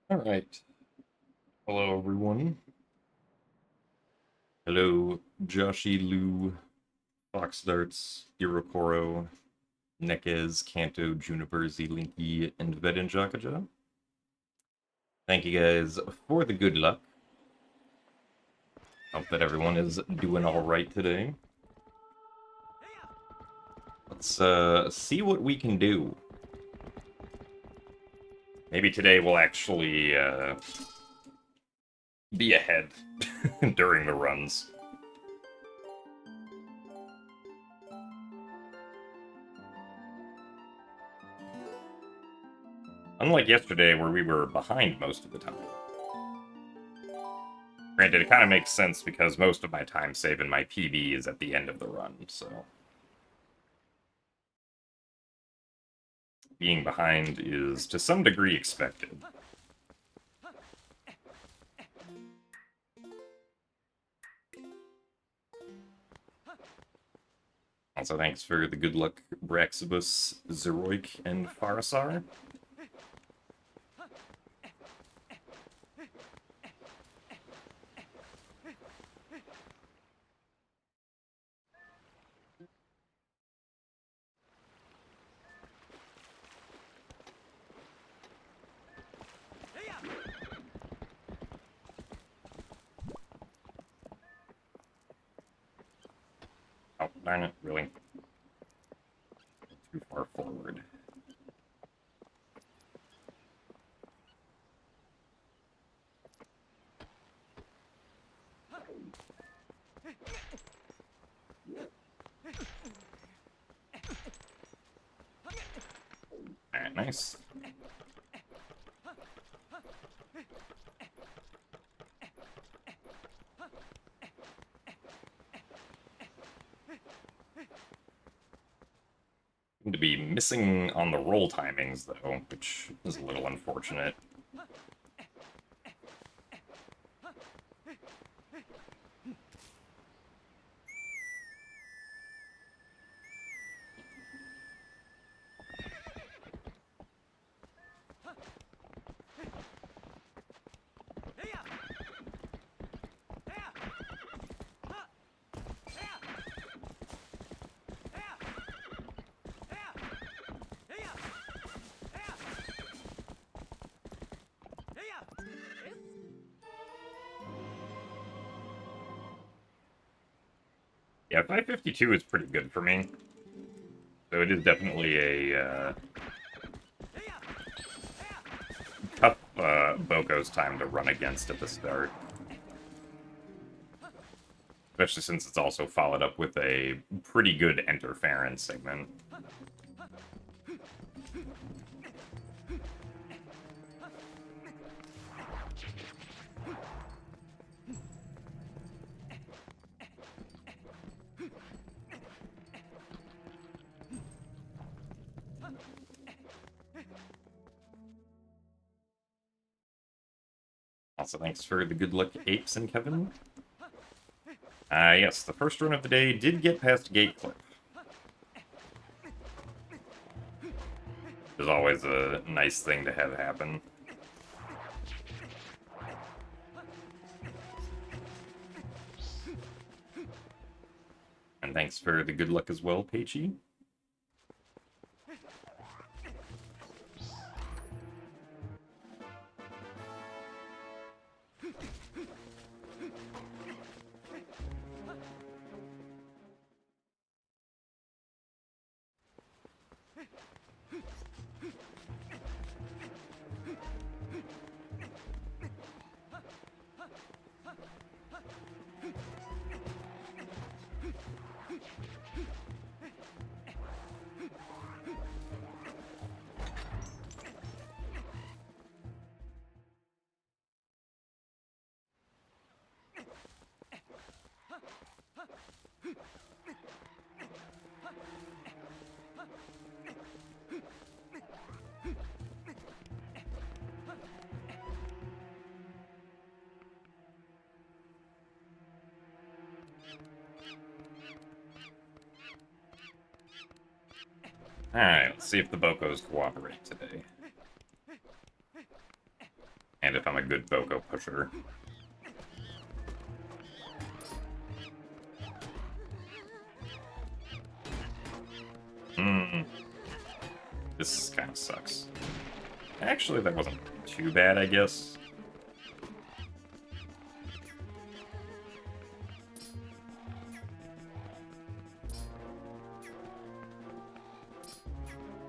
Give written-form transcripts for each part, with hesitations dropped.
All right. Hello, everyone. Hello, Joshi, Lou, Fox Darts, Irokoro, Nekez, Kanto, Juniper, Zelinki, and Vedin Jakaja. Thank you guys for the good luck. Hope that everyone is doing all right today. Let's see what we can do. Maybe today we'll actually be ahead during the runs. Unlike yesterday, where we were behind most of the time. Granted, it kind of makes sense because most of my time save in my PB is at the end of the run, so being behind is to some degree expected. Also, thanks for the good luck, Braxibus, Zeroik, and Farasar. Oh, darn it, really? Too far forward. Alright, nice. Seem to be missing on the roll timings, though, which is a little unfortunate. Yeah, 552 is pretty good for me. So it is definitely a tough Boko's time to run against at the start. Especially since it's also followed up with a pretty good interference segment. Also, thanks for the good luck, Apes and Kevin. Yes, the first run of the day did get past Gate Clip. Which is always a nice thing to have happen. And thanks for the good luck as well, Peichi. Alright, let's see if the Bokos cooperate today. And if I'm a good Boko pusher. This kind of sucks. Actually, that wasn't too bad, I guess.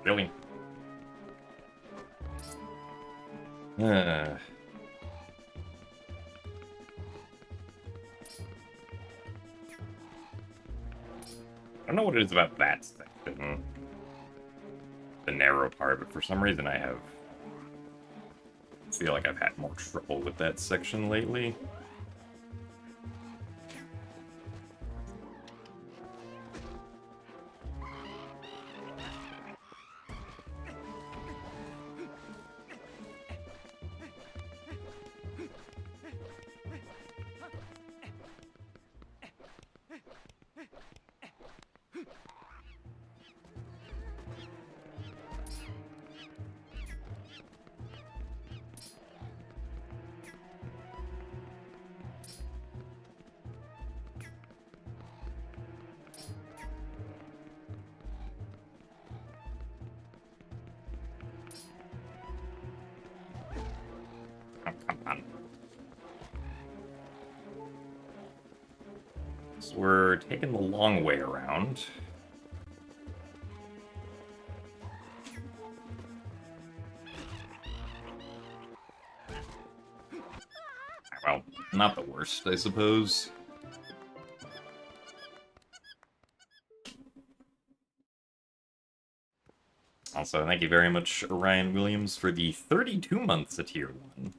Really? I don't know what it is about that section. The narrow part, but for some reason I feel like I've had more trouble with that section lately. Oh, come on. So we're taking the long way around. Well, not the worst, I suppose. Also, thank you very much, Ryan Williams, for the 32 months at Tier 1.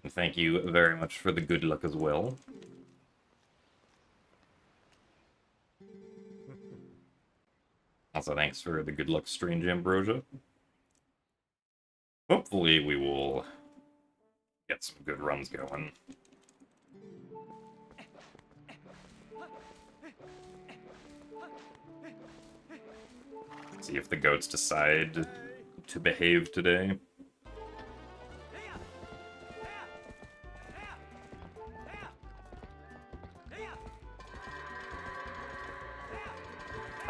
And thank you very much for the good luck as well. Also, thanks for the good luck, Strange Ambrosia. Hopefully, we will get some good runs going. See if the goats decide to behave today.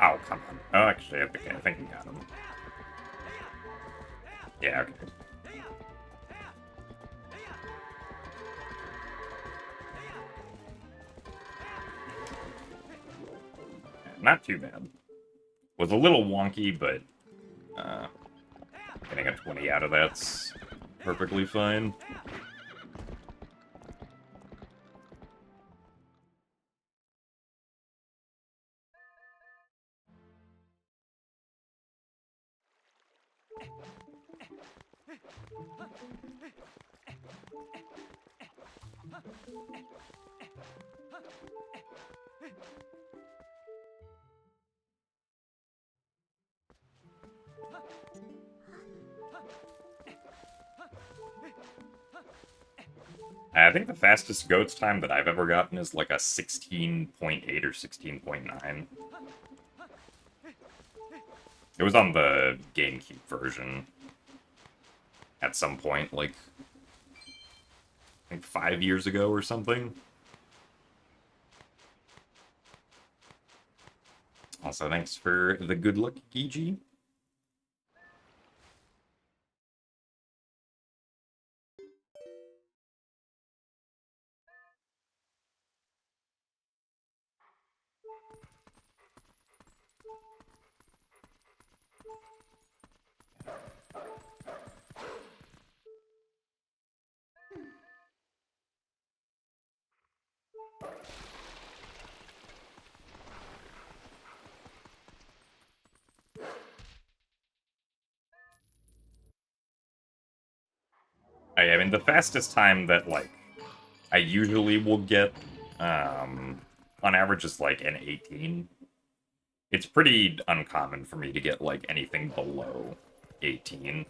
Oh, come on. Oh, actually, I think we got him. Yeah, okay. Not too bad. Was a little wonky, but getting a 20 out of that's perfectly fine. I think the fastest goats time that I've ever gotten is like a 16.8 or 16.9. It was on the GameCube version at some point, like, I think 5 years ago or something. Also, thanks for the good luck, Gigi. I mean, the fastest time that, like, I usually will get, on average, is, like, an 18. It's pretty uncommon for me to get, like, anything below 18.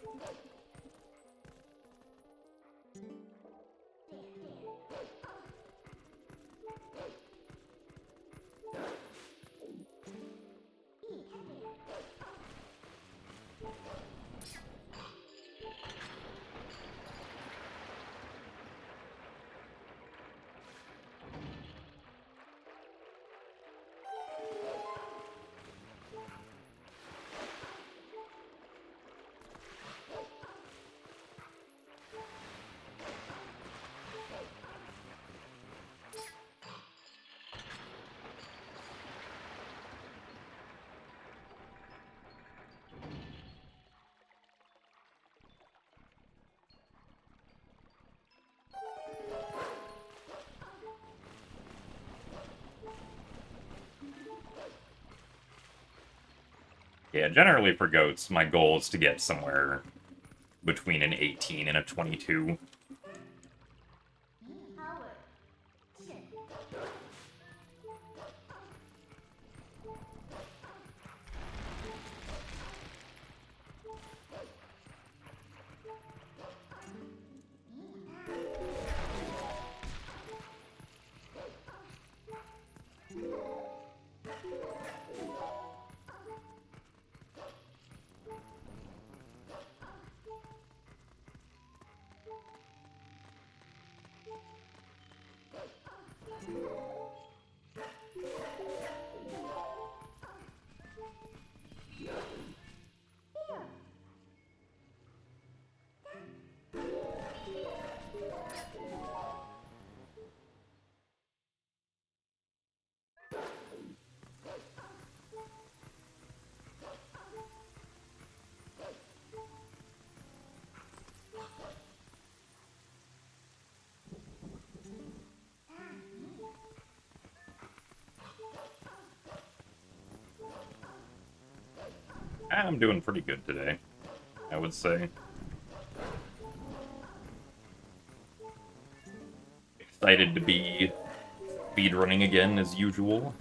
Yeah, generally for goats, my goal is to get somewhere between an 18 and a 22. I'm doing pretty good today, I would say. Excited to be speedrunning again as usual.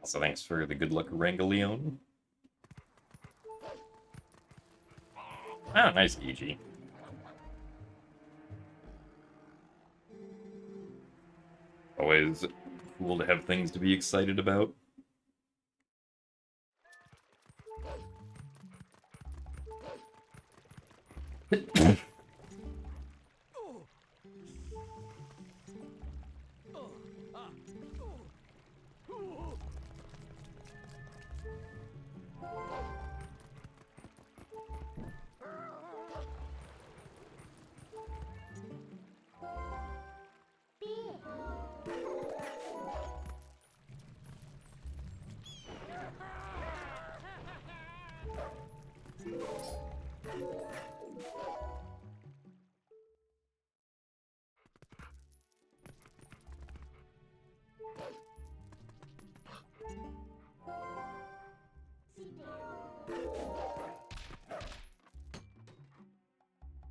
Also, thanks for the good luck, Rangaleon. Oh, nice, EG. Always cool to have things to be excited about.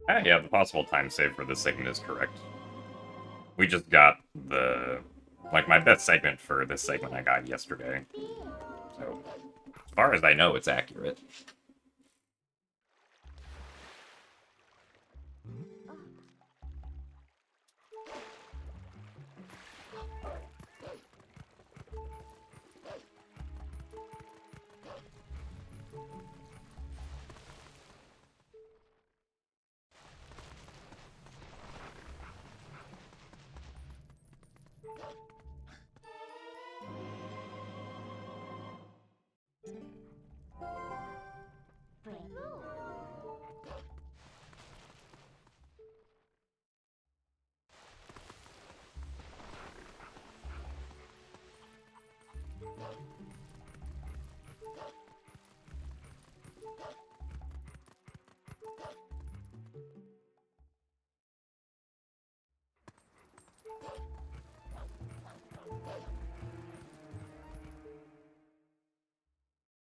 Ah, yeah, the possible time save for this segment is correct. We just got the... Like, my best segment for this segment I got yesterday. So, as far as I know, it's accurate.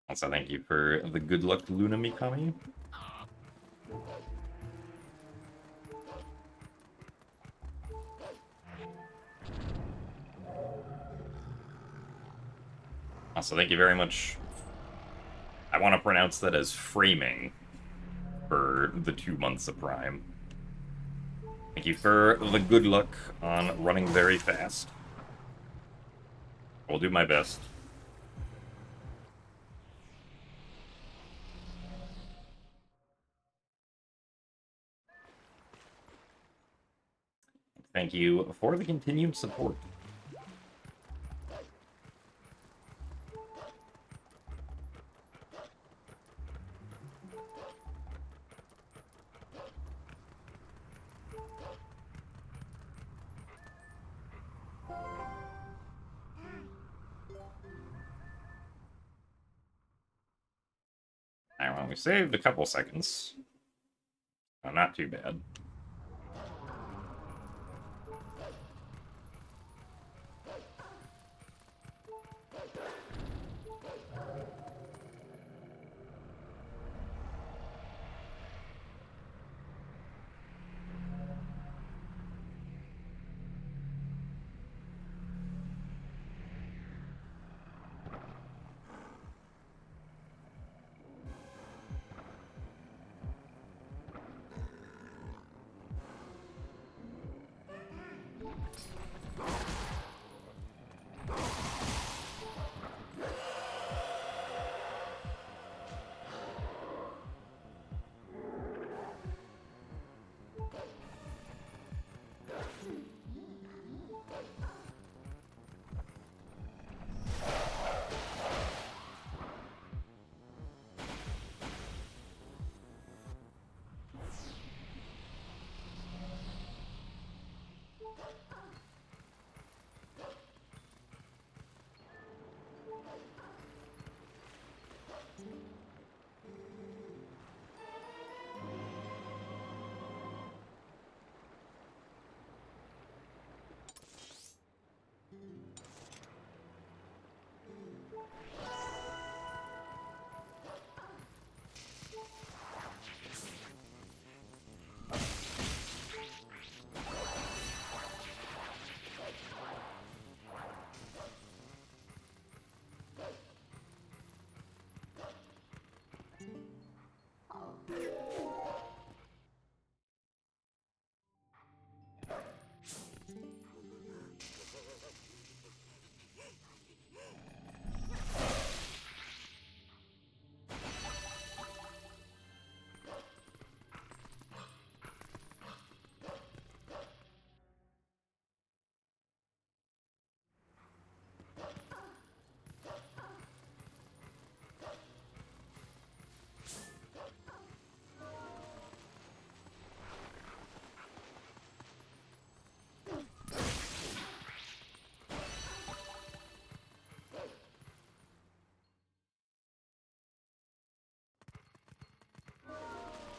Also, thank you for the good luck, Luna Mikami. Also, thank you very much. I want to pronounce that as framing for the 2 months of Prime. Thank you for the good luck on running very fast. I'll do my best. Thank you for the continued support. Alright, well, we saved a couple seconds. Oh, not too bad.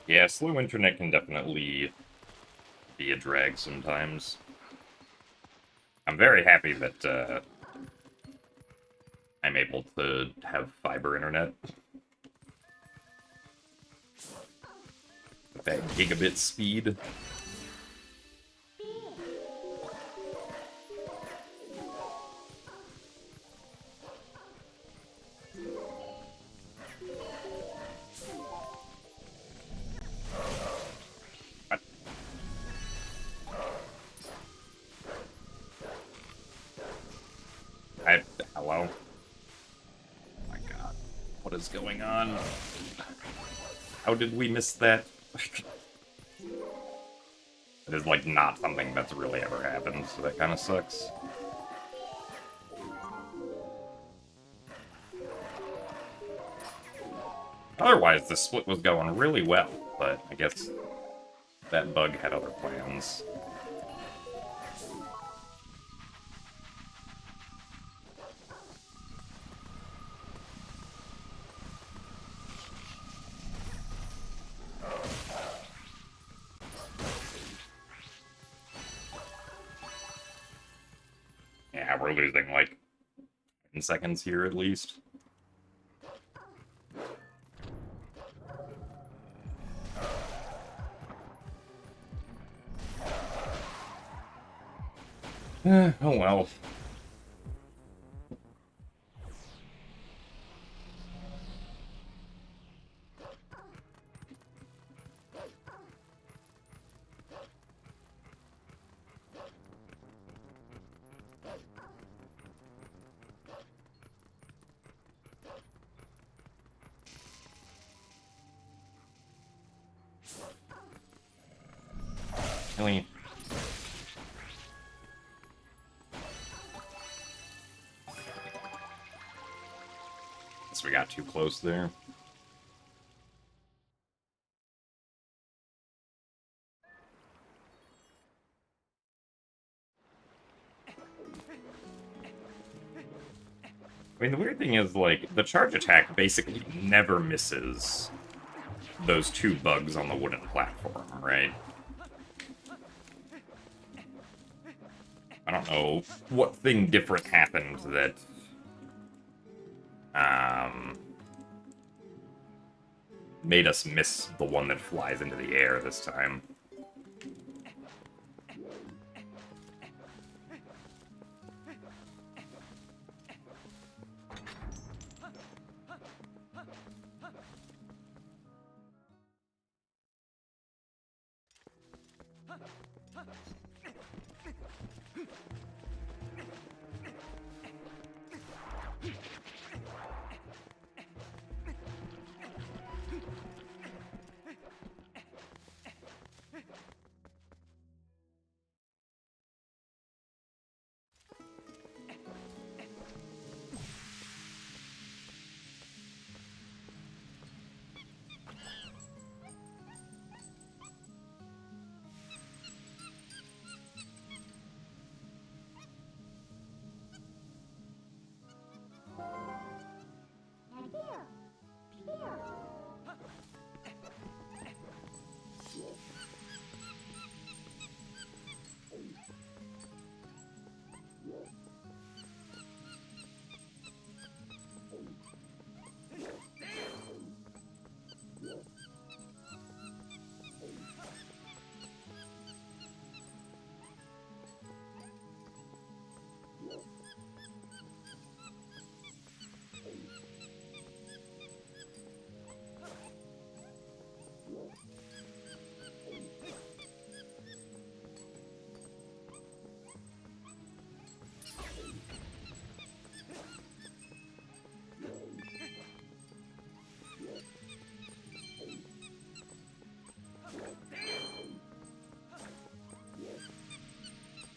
Yeah, slow internet can definitely be a drag sometimes. I'm very happy that I'm able to have fiber internet. With that gigabit speed. Hello? Oh my god. What is going on? How did we miss that? It is, like, not something that's really ever happened, so that kind of sucks. Otherwise, the split was going really well, but I guess that bug had other plans. Yeah, we're losing, like, 10 seconds here at least. Oh well. Really? Guess we got too close there. I mean, the weird thing is, like, the charge attack basically never misses those two bugs on the wooden platform, right? I don't know what thing different happened that, made us miss the one that flies into the air this time.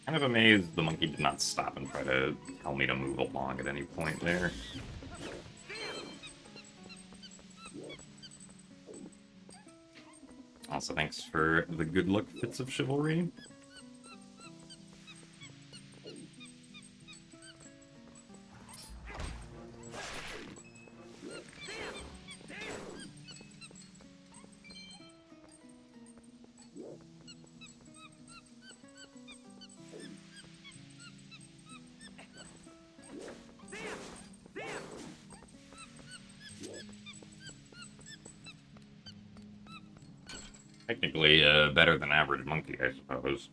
Kind of amazed the monkey did not stop and try to tell me to move along at any point there. Also, thanks for the good luck fits of chivalry. Technically, better than average monkey, I suppose.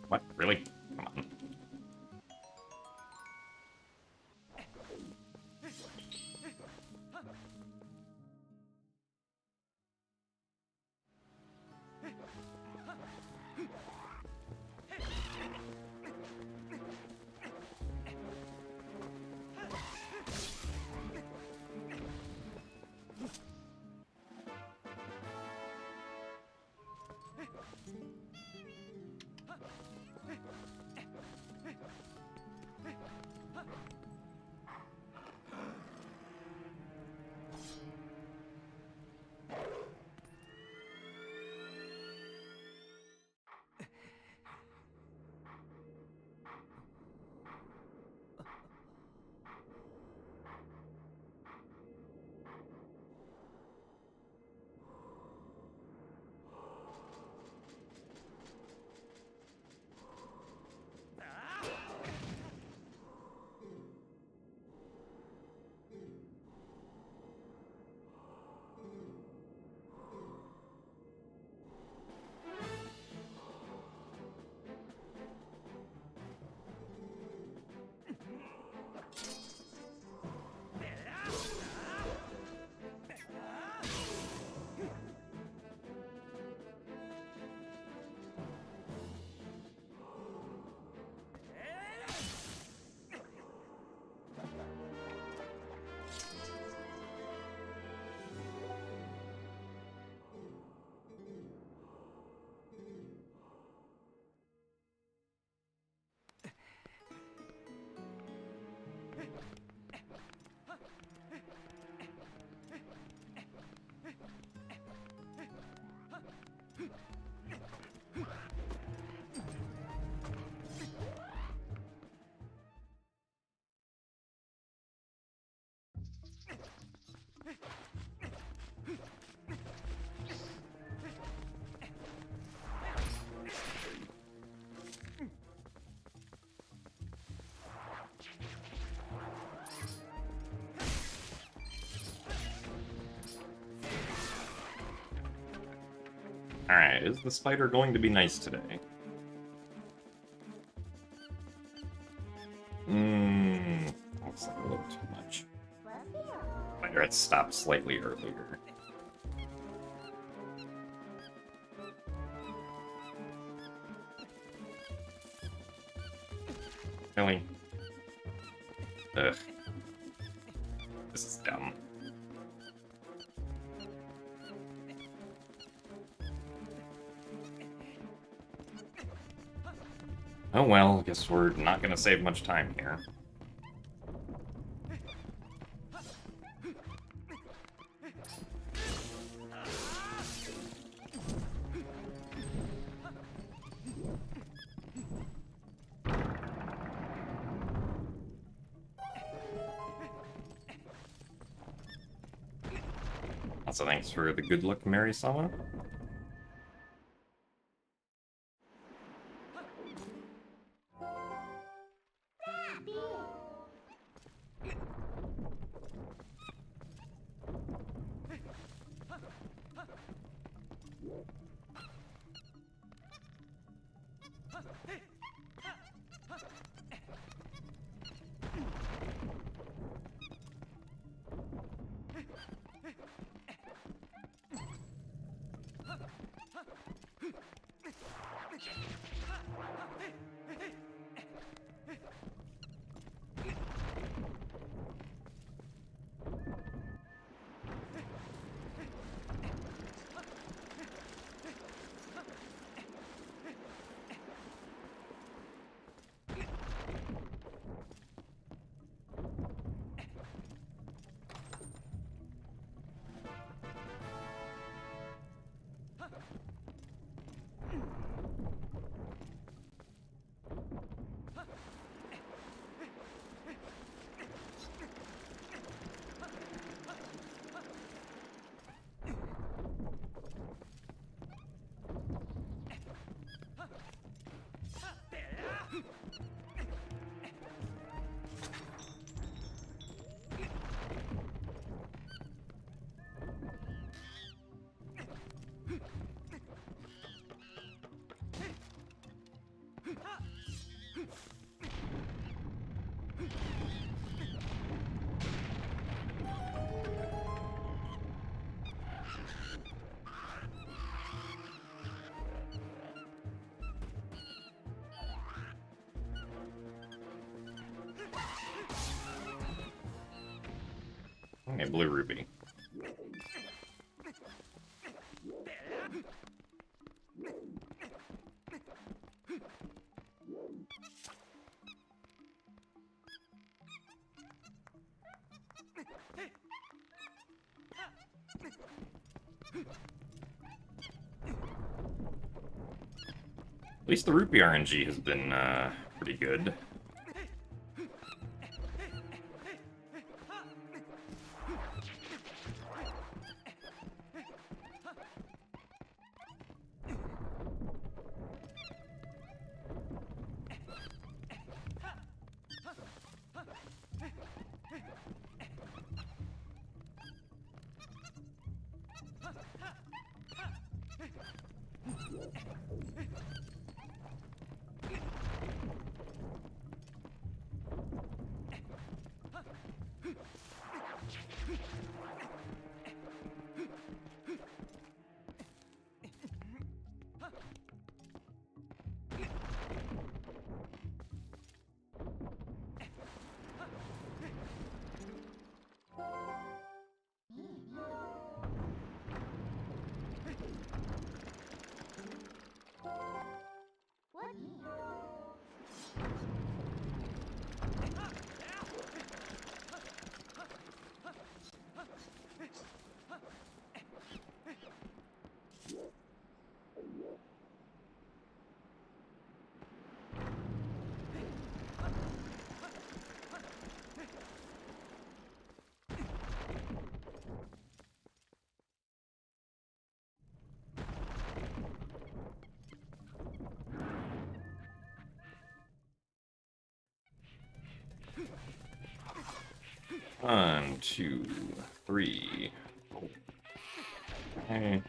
What? Really? Come on. Alright, is the spider going to be nice today? Looks like a little too much. Spider had stopped slightly earlier. Really? Ugh. This is dumb. Oh well, guess we're not gonna save much time here. Also, thanks for the good luck, Mary-sama. Okay, blue ruby. At least the rupee RNG has been pretty good. One, two, three. Okay.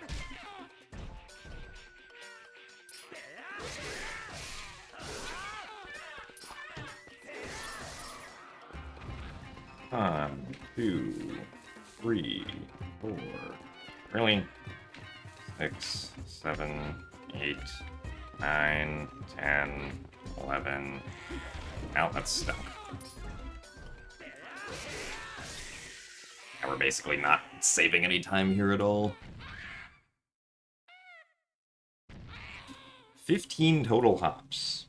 Really? 6, 7, 8, 9, 10, 11. Now that's stuck. And we're basically not saving any time here at all. 15 total hops.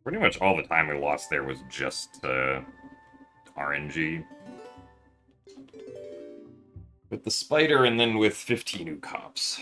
Pretty much all the time we lost there was just RNG. With the spider and then with 15 new cops.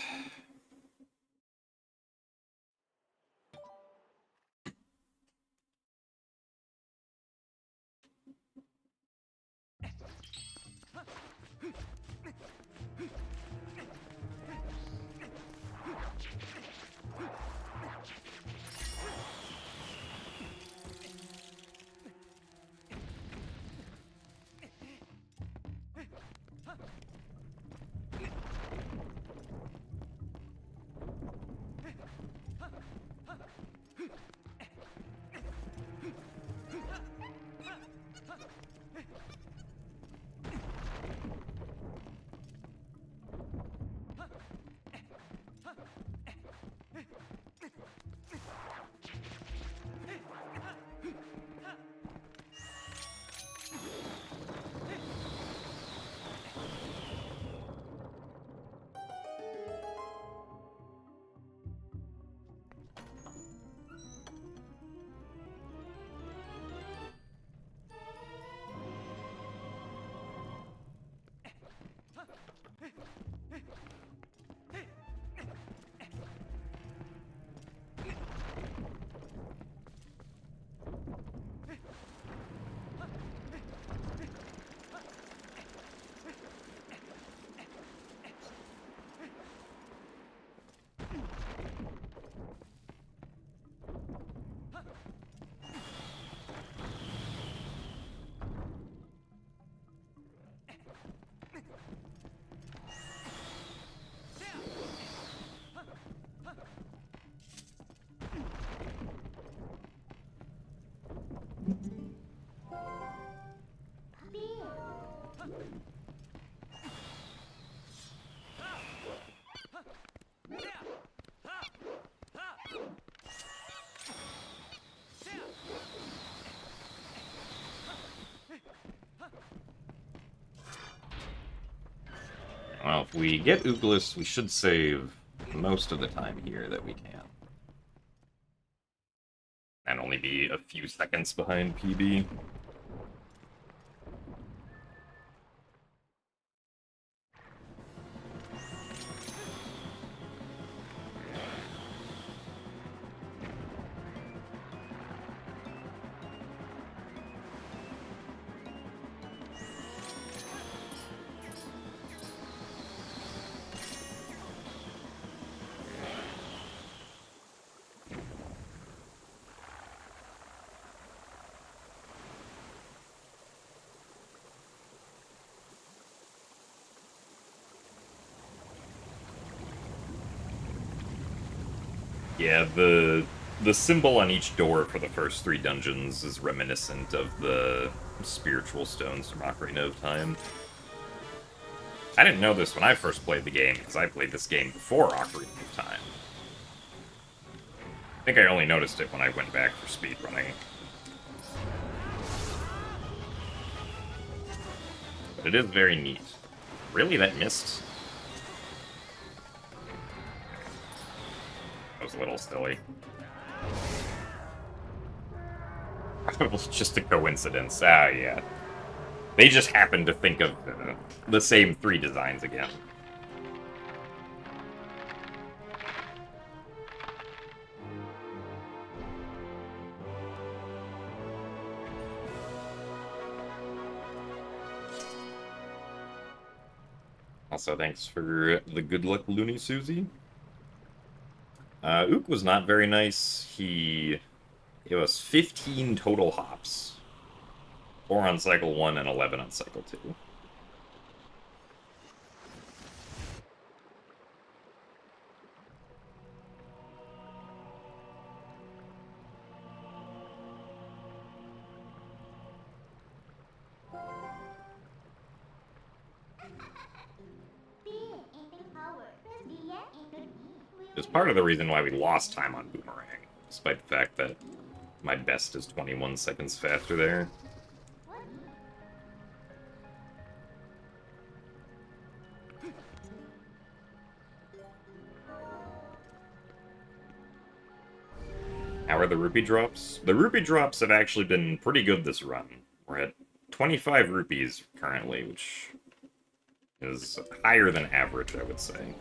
Well, if we get Ooglis, we should save most of the time here that we can. And only be a few seconds behind PB. Yeah, the symbol on each door for the first 3 dungeons is reminiscent of the spiritual stones from Ocarina of Time. I didn't know this when I first played the game, because I played this game before Ocarina of Time. I think I only noticed it when I went back for speedrunning. But it is very neat. Really, that missed? That was a little silly. It was just a coincidence. Ah, yeah. They just happened to think of the same 3 designs again. Also, thanks for the good luck, Looney Susie. Ook was not very nice. It was 15 total hops. 4 on cycle 1 and 11 on cycle 2. It's part of the reason why we lost time on Boomerang, despite the fact that my best is 21 seconds faster there. How are the rupee drops? The rupee drops have actually been pretty good this run. We're at 25 rupees currently, which is higher than average, I would say.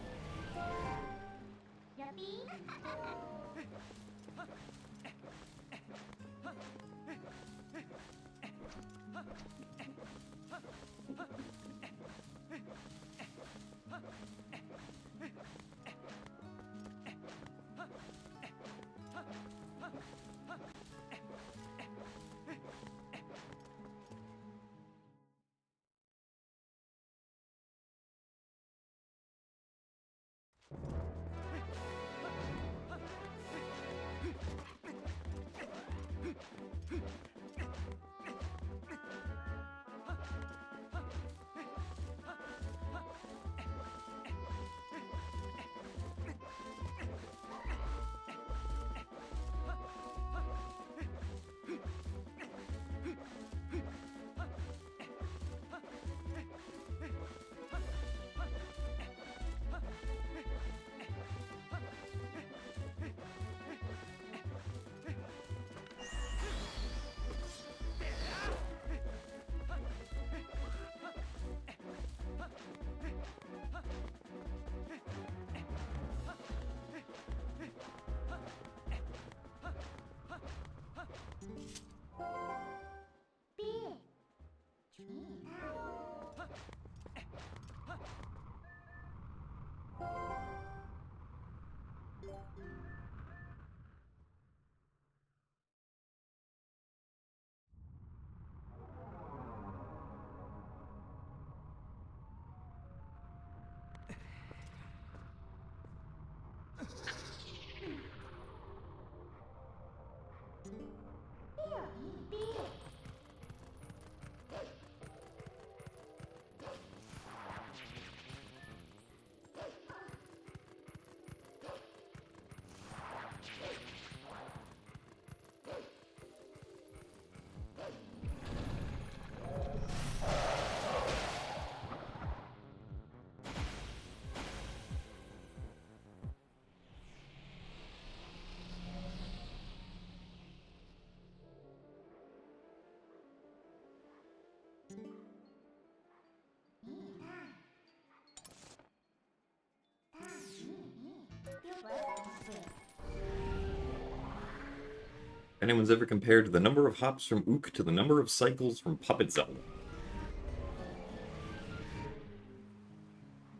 If anyone's ever compared the number of hops from Ook to the number of cycles from Puppet Zelda.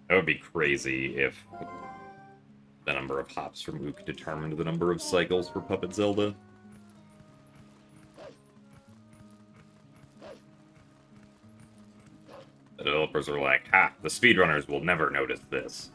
That would be crazy if the number of hops from Ook determined the number of cycles for Puppet Zelda. The developers are like, ha, the speedrunners will never notice this.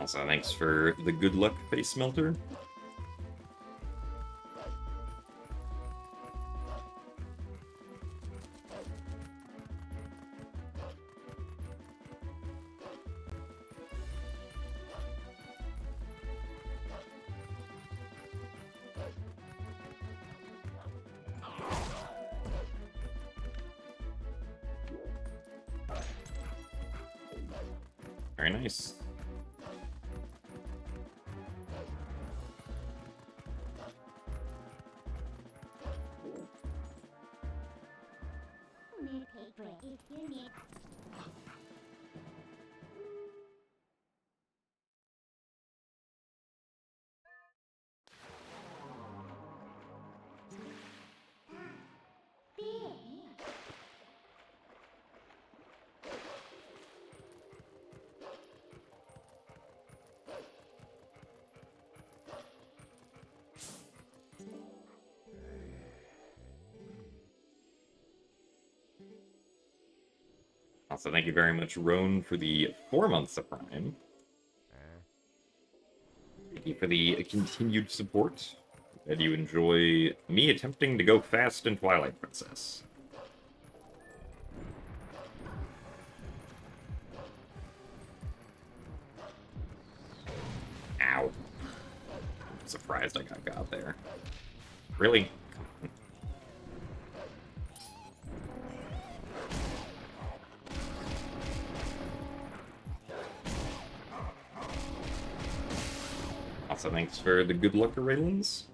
Also, thanks for the good luck, Face Melter. Very nice. Also, thank you very much, Roan, for the 4 months of Prime. Thank you for the continued support. That you enjoy me attempting to go fast in Twilight Princess. Ow. I'm surprised I got there. Really? Also, thanks for the good luck, Raylins.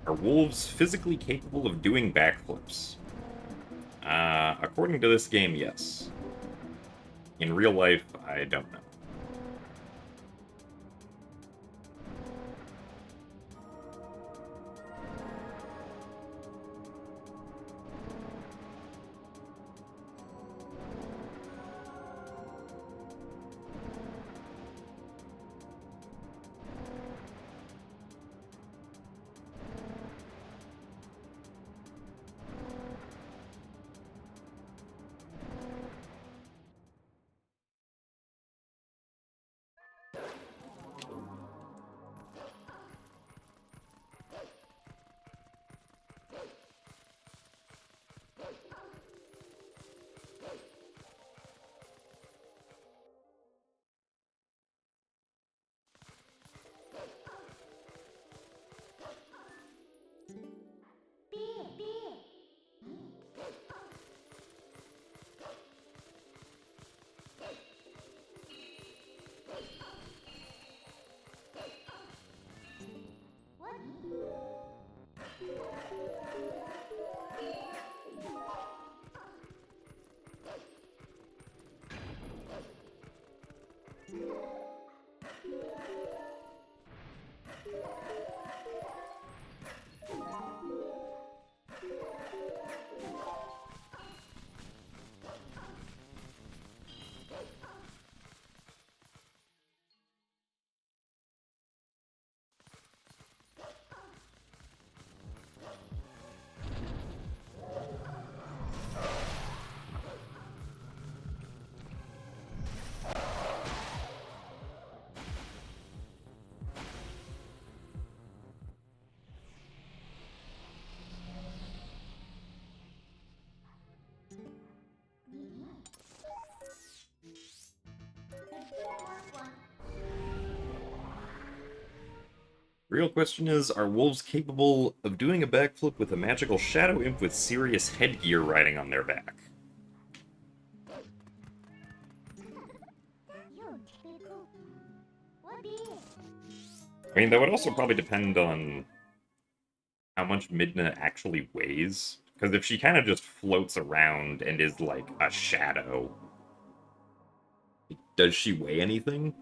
Are wolves physically capable of doing backflips? According to this game, yes. In real life, I don't know. Real question is, are wolves capable of doing a backflip with a magical shadow imp with serious headgear riding on their back? I mean, that would also probably depend on how much Midna actually weighs. Because if she kind of just floats around and is like a shadow, does she weigh anything?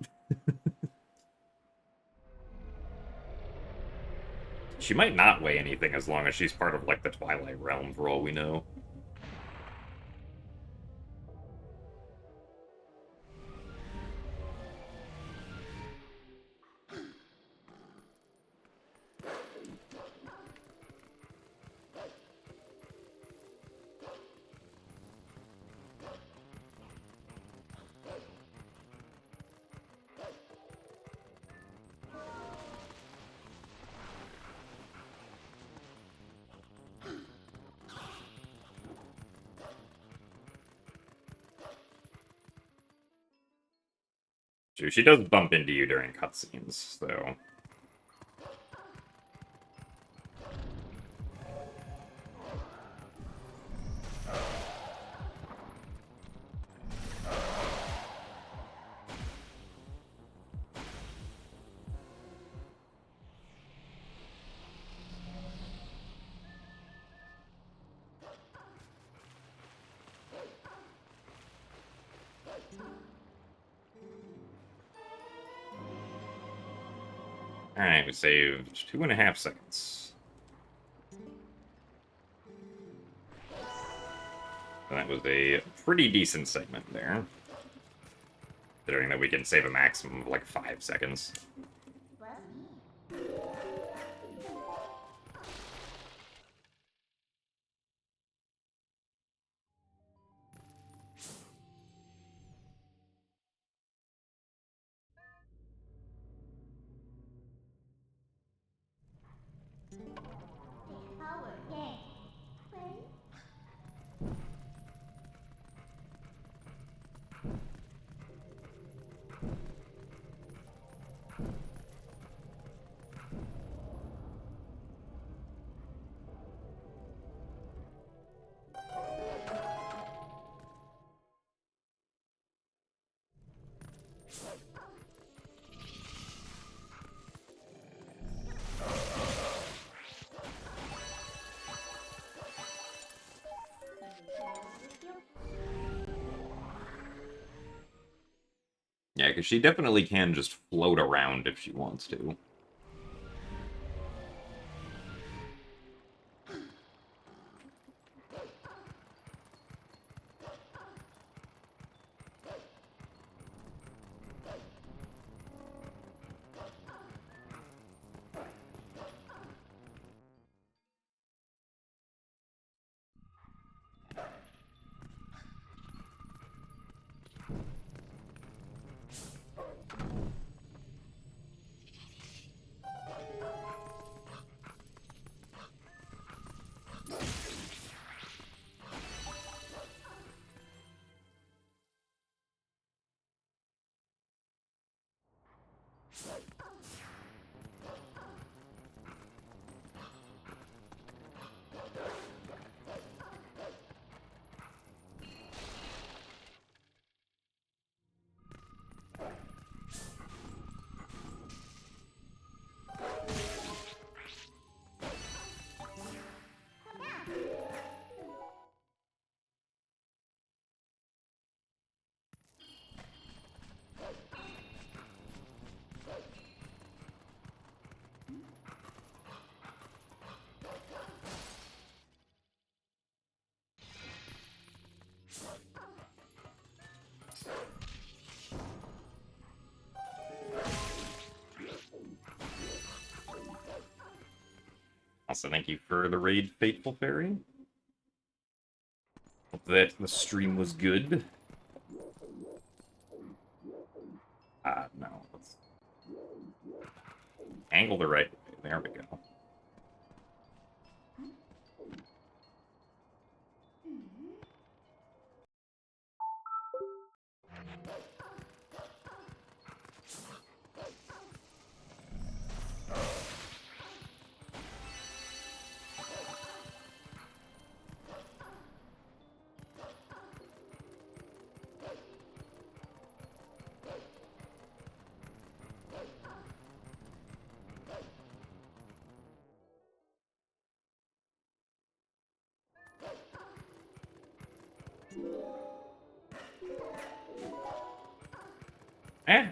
She might not weigh anything as long as she's part of, like, the Twilight Realm, for all we know. She does bump into you during cutscenes, so... Alright, we saved 2.5 seconds. That was a pretty decent segment there. Considering that we can save a maximum of like 5 seconds. Yeah, because she definitely can just float around if she wants to. Also, thank you for the raid, Fateful Fairy. Hope that the stream was good. No. Let's angle the right way. There we go.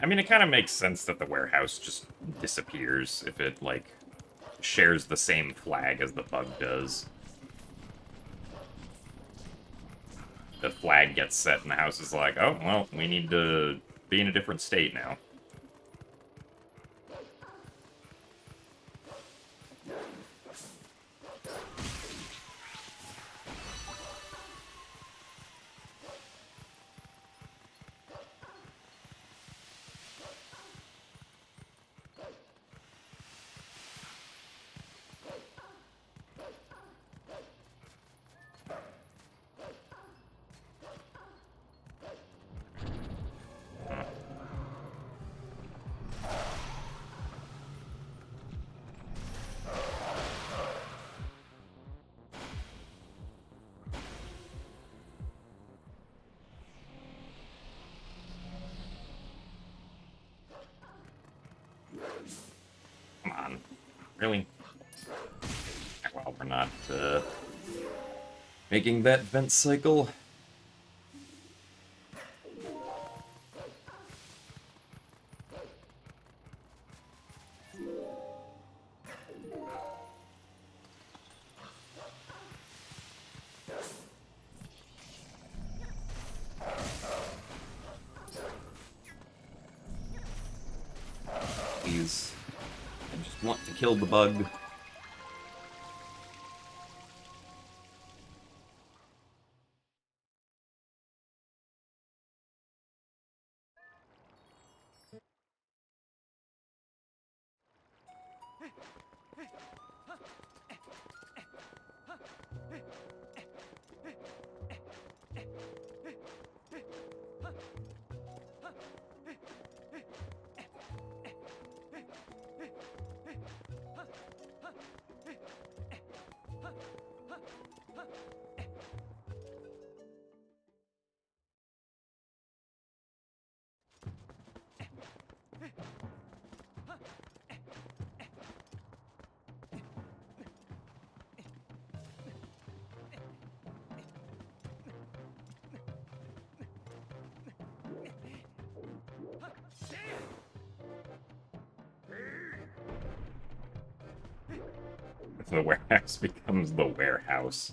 I mean, it kind of makes sense that the warehouse just disappears if it, like, shares the same flag as the bug does. The flag gets set and the house is like, oh, well, we need to be in a different state now. Really? Well, we're not making that vent cycle. Please. I just want to kill the bug. The warehouse becomes the warehouse.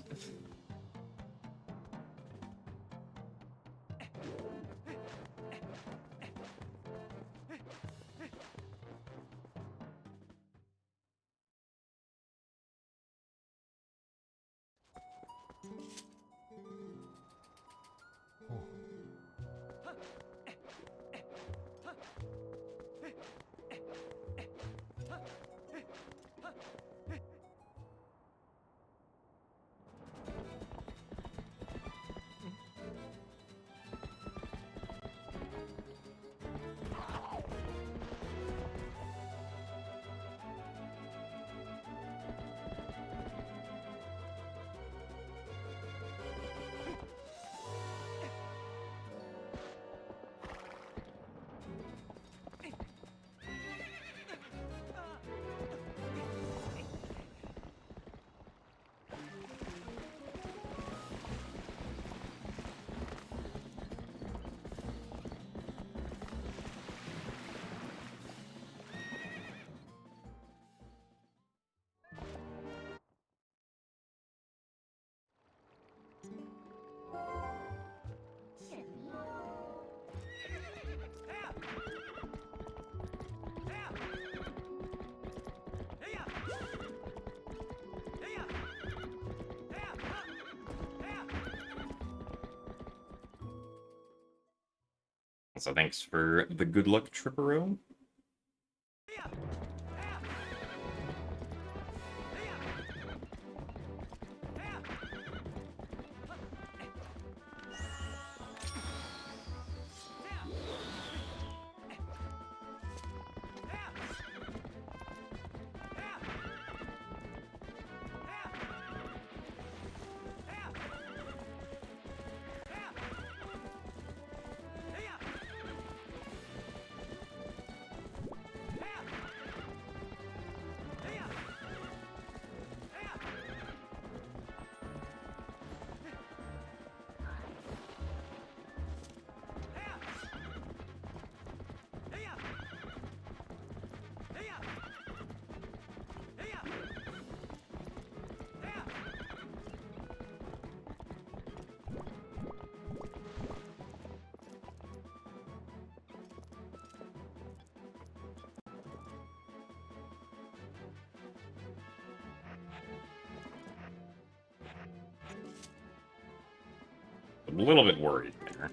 So thanks for the good luck, Trippero. I'm a little bit worried there.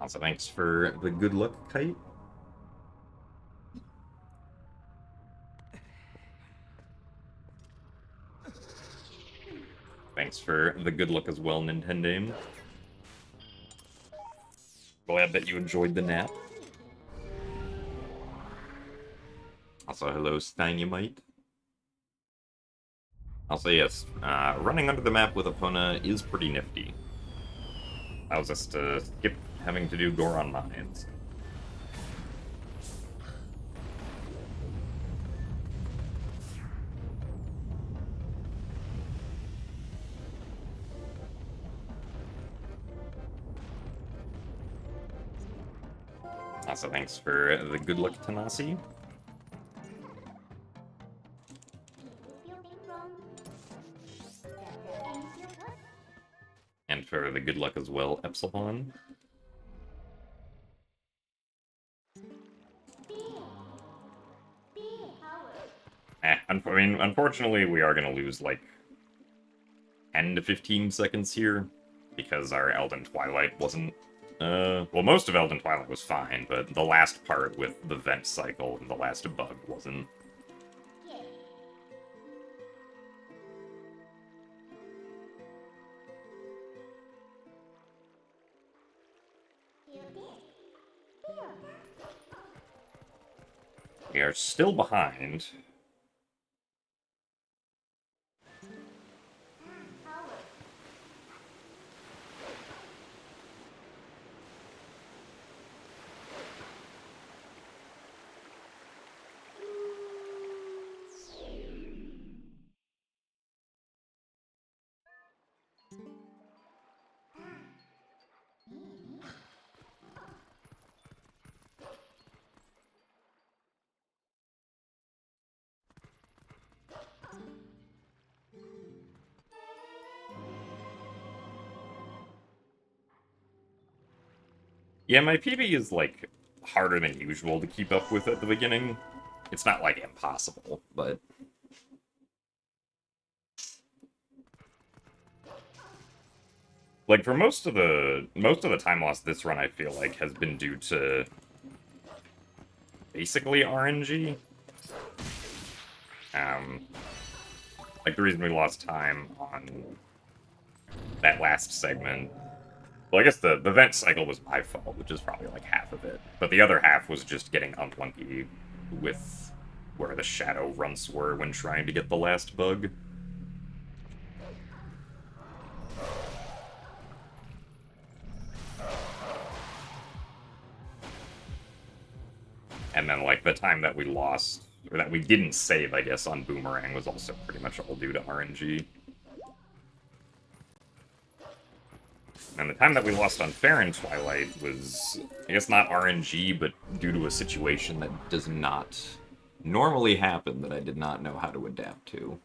Also, thanks for the good luck, Kite. Thanks for the good luck as well, Nintendo. Glad that you enjoyed the nap. Also, hello, Steinumite. Also, yes, running under the map with Epona is pretty nifty. Allows us to skip having to do Goron Mines. Also, thanks for the good luck, Tanasi. And for the good luck as well, Epsilon. I mean, unfortunately, we are going to lose, like, 10 to 15 seconds here, because our Elden Twilight wasn't... well, most of Elden Twilight was fine, but the last part with the vent cycle and the last bug wasn't. We are still behind. Yeah, my PB is, like, harder than usual to keep up with at the beginning. It's not, like, impossible, but... Like, for most of the time lost this run, I feel like, has been due to basically RNG. Like, the reason we lost time on that last segment... Well, I guess the vent cycle was my fault, which is probably, like, half of it. But the other half was just getting unlucky with where the shadow runts were when trying to get the last bug. And then, like, the time that we lost, or that we didn't save, I guess, on Boomerang was also pretty much all due to RNG. And the time that we lost on Fair and Twilight was, I guess, not RNG, but due to a situation that does not normally happen that I did not know how to adapt to.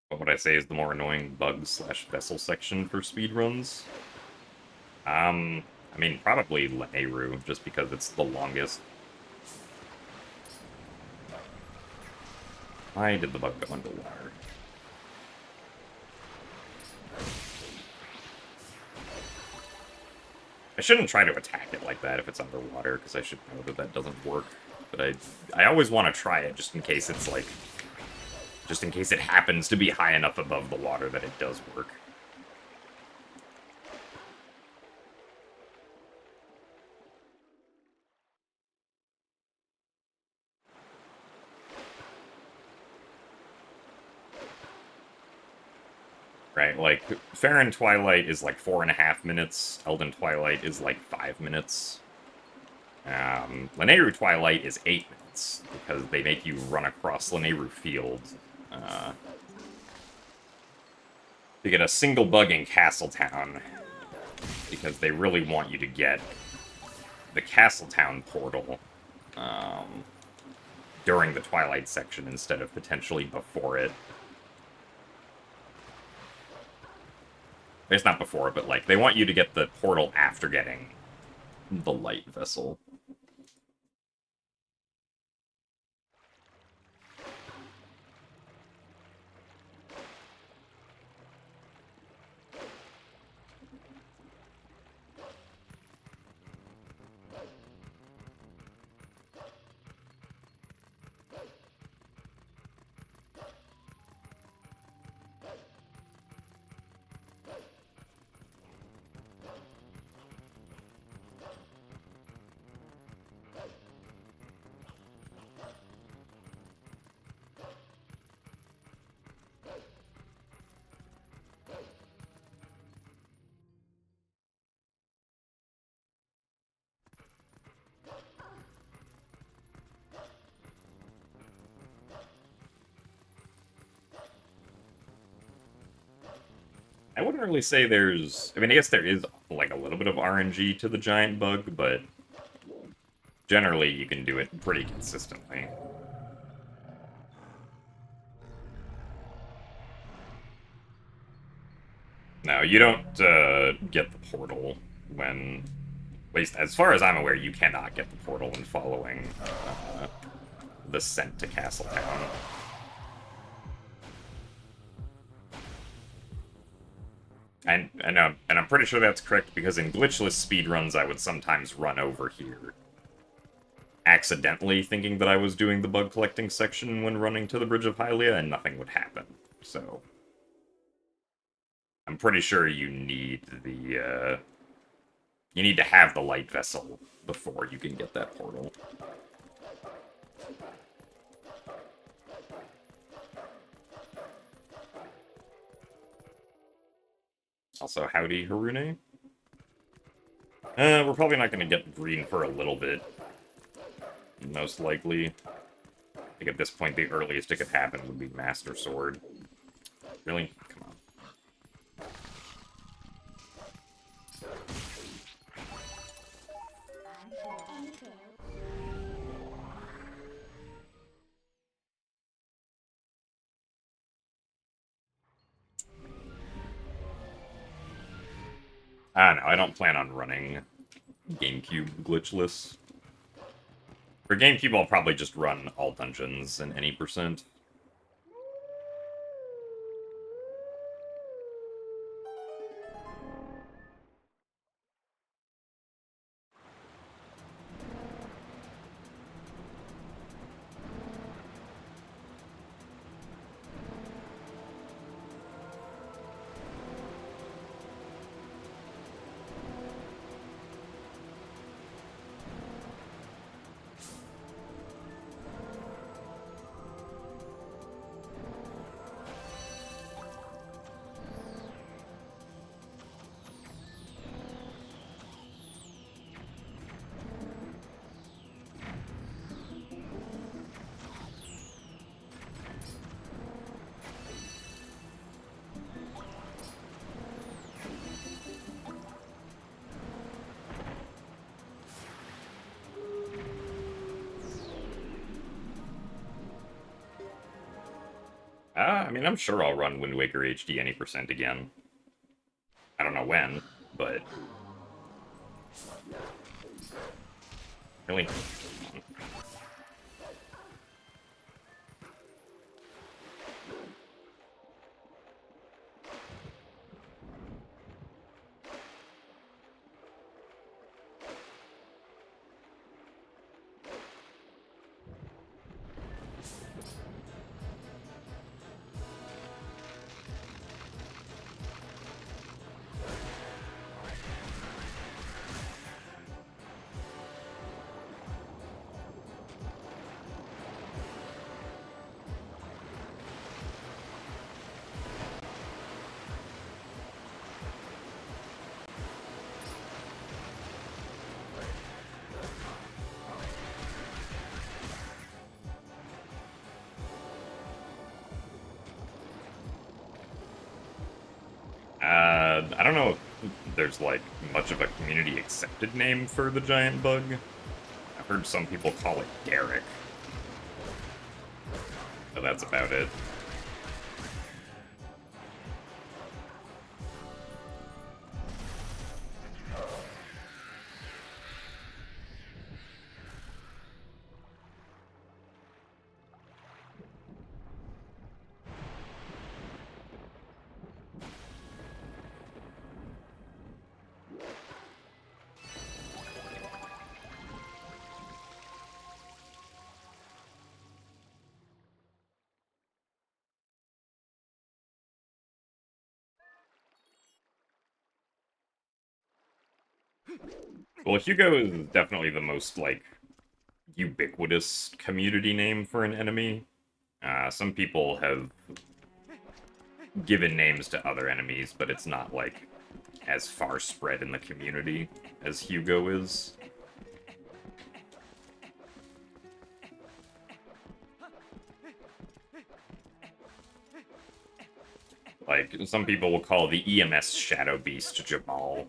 What would I say is the more annoying bug/vessel section for speedruns? I mean, probably Lanayru, just because it's the longest. Why did the bug go underwater? I shouldn't try to attack it like that if it's underwater, because I should know that that doesn't work. But I always want to try it, just in case it's like... Just in case it happens to be high enough above the water that it does work. Right, like, Fair and Twilight is like 4.5 minutes, Elden Twilight is like 5 minutes. Lanayru Twilight is 8 minutes, because they make you run across Lanayru Field to get a single bug in Castletown, because they really want you to get the Castletown portal during the Twilight section instead of potentially before it. It's not before, but, like, they want you to get the portal after getting the light vessel. I wouldn't really say there's... I mean, I guess there is, like, a little bit of RNG to the giant bug, but generally you can do it pretty consistently. No, you don't get the portal when... At least, as far as I'm aware, you cannot get the portal when following the scent to Castletown. And I'm pretty sure that's correct because in glitchless speedruns, I would sometimes run over here, accidentally thinking that I was doing the bug collecting section when running to the Bridge of Hylia, and nothing would happen. So I'm pretty sure you need the you need to have the light vessel before you can get that portal. Also, howdy, Harune. We're probably not going to get green for a little bit. Most likely. I think at this point, the earliest it could happen would be Master Sword. Really? Come on. I don't know, I don't plan on running GameCube glitchless. For GameCube, I'll probably just run all dungeons in any percent. I mean, I'm sure I'll run Wind Waker HD any percent again. I don't know when, but... Really? I don't know if there's, like, much of a community-accepted name for the giant bug. I've heard some people call it Derek. But that's about it. Well, Hugo is definitely the most, like, ubiquitous community name for an enemy. Some people have given names to other enemies, but it's not, like, as far spread in the community as Hugo is. Like, some people will call the EMS Shadow Beast Jamal.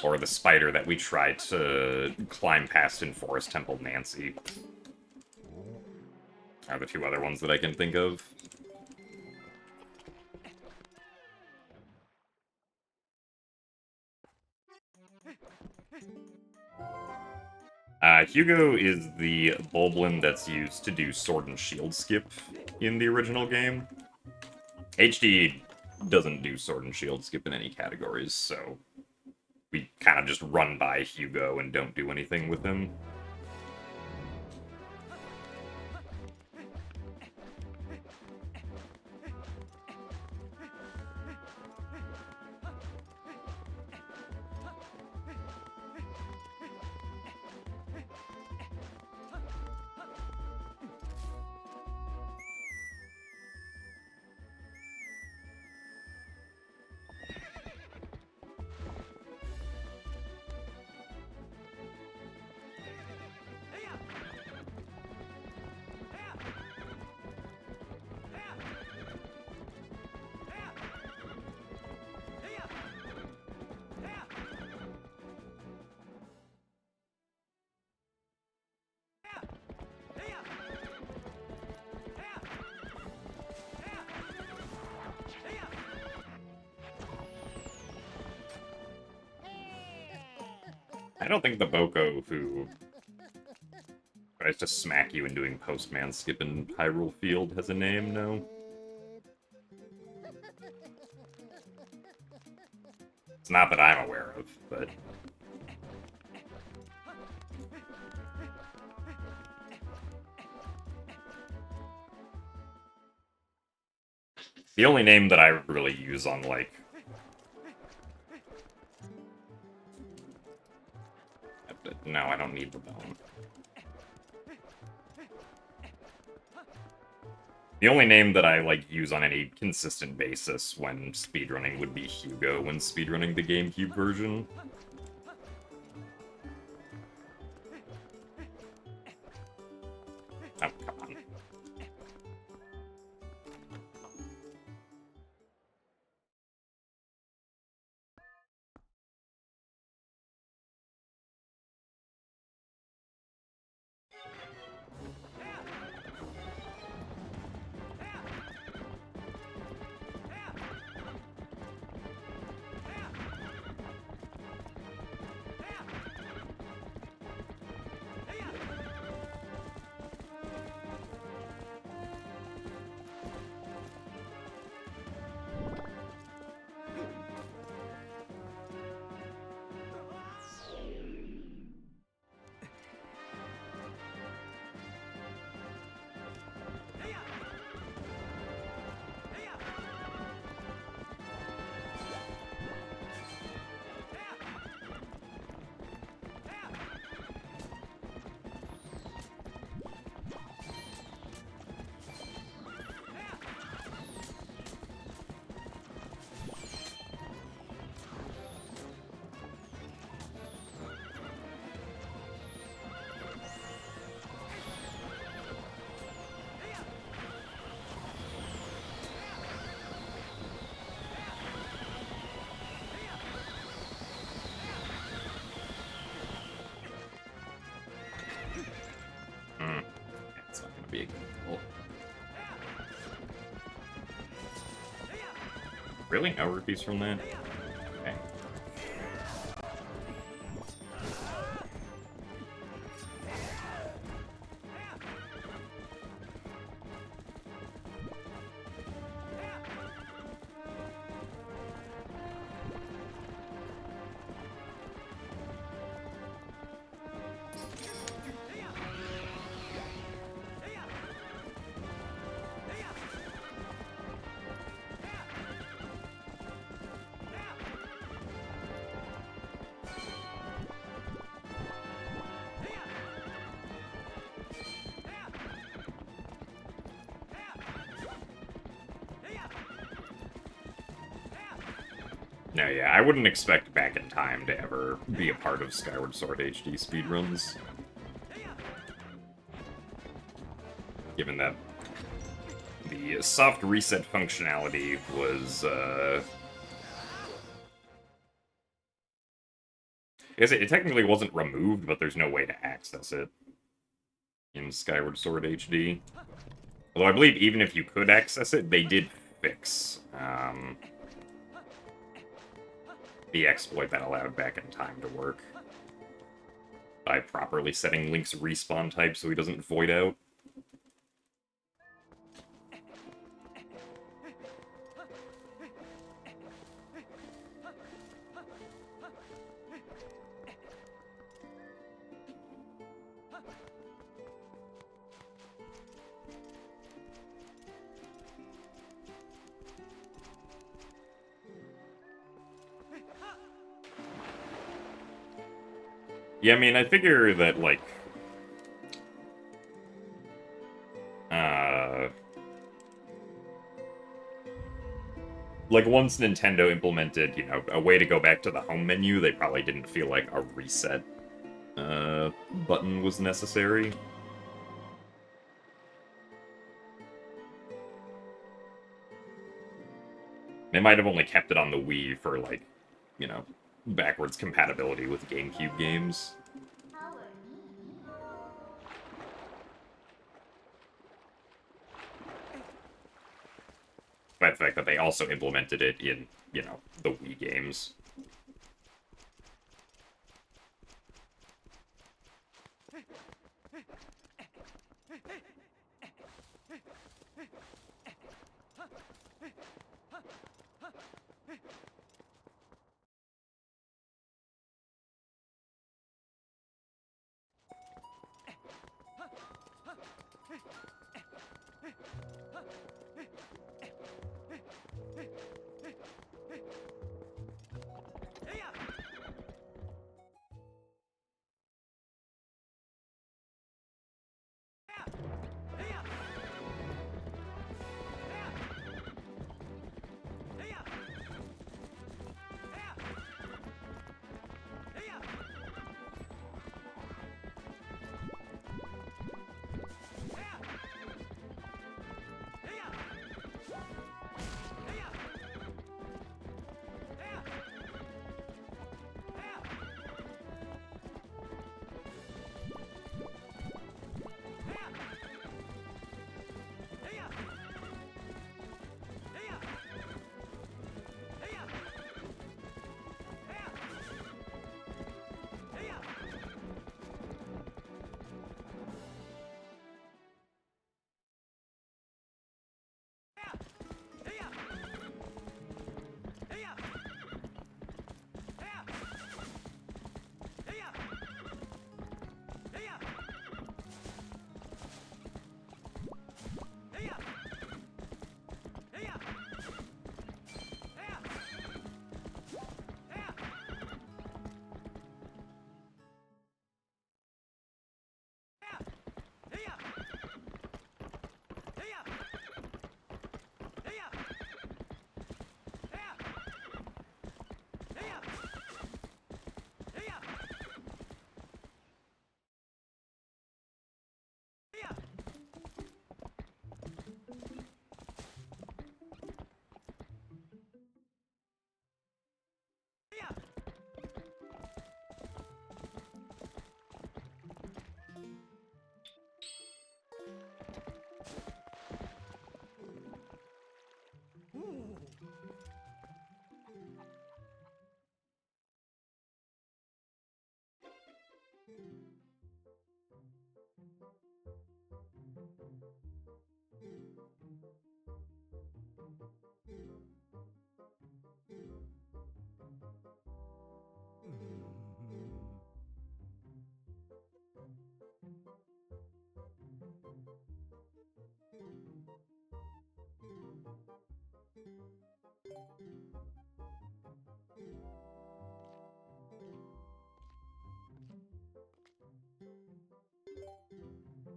Or the spider that we tried to climb past in Forest Temple Nancy. Are the two other ones that I can think of. Hugo is the Bulblin that's used to do Sword and Shield skip in the original game. HD doesn't do Sword and Shield skip in any categories, so we kind of just run by Hugo and don't do anything with him. I don't think the Boko who tries to smack you in doing Postman skip in Hyrule Field has a name, no? It's not that I'm aware of, but... The only name that I really use on, like... No, I don't need the bone. The only name that I, like, use on any consistent basis when speedrunning would be Hugo when speedrunning the GameCube version. Oh, come on. It's not gonna be a good goal. Really? No rupees from that? Okay. No, yeah, I wouldn't expect Back in Time to ever be a part of Skyward Sword HD speedruns. Given that the the soft reset functionality was, I guess it technically wasn't removed, but there's no way to access it in Skyward Sword HD. Although I believe even if you could access it, they did fix the exploit that allowed back in time to work by properly setting Link's respawn type so he doesn't void out. Yeah, I mean, I figure that, like, once Nintendo implemented, you know, a way to go back to the home menu, they probably didn't feel like a reset, button was necessary. They might have only kept it on the Wii for, like, you know, backwards compatibility with GameCube games. By the fact that they also implemented it in, you know, the Wii games.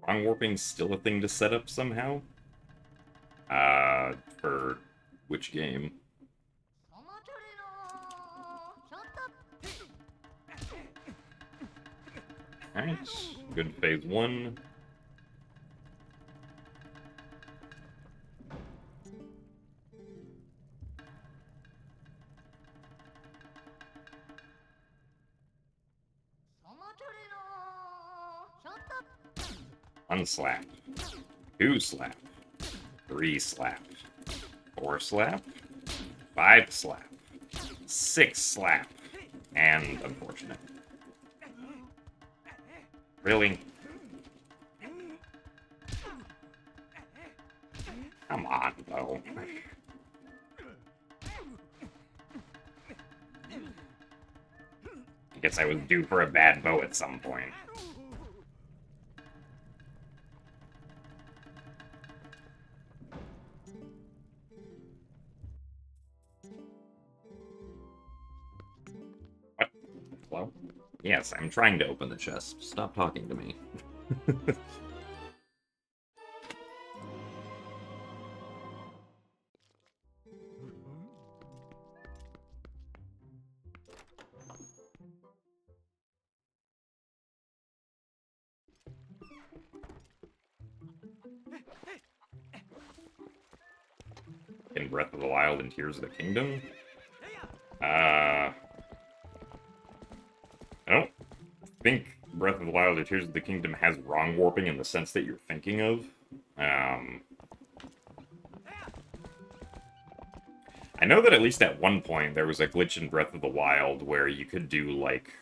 Wrong warping's still a thing to set up somehow? For which game? Alright, good phase one. 1 slap. 2 slap. 3 slap. 4 slap. 5 slap. 6 slap. And unfortunate. Really? Come on, though. I guess I was due for a bad bow at some point. What? Hello? Yes, I'm trying to open the chest. Stop talking to me. In Breath of the Wild and Tears of the Kingdom? I don't think Breath of the Wild or Tears of the Kingdom has wrong warping in the sense that you're thinking of. I know that at least at one point there was a glitch in Breath of the Wild where you could do, like,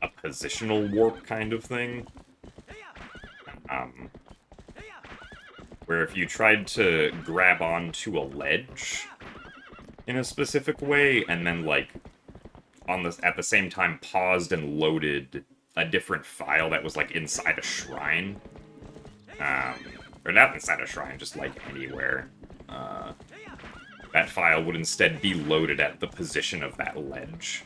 a positional warp kind of thing. Where if you tried to grab onto a ledge in a specific way, and then, like, at the same time paused and loaded a different file that was, like, inside a shrine. Or not inside a shrine, just, like, anywhere. That file would instead be loaded at the position of that ledge.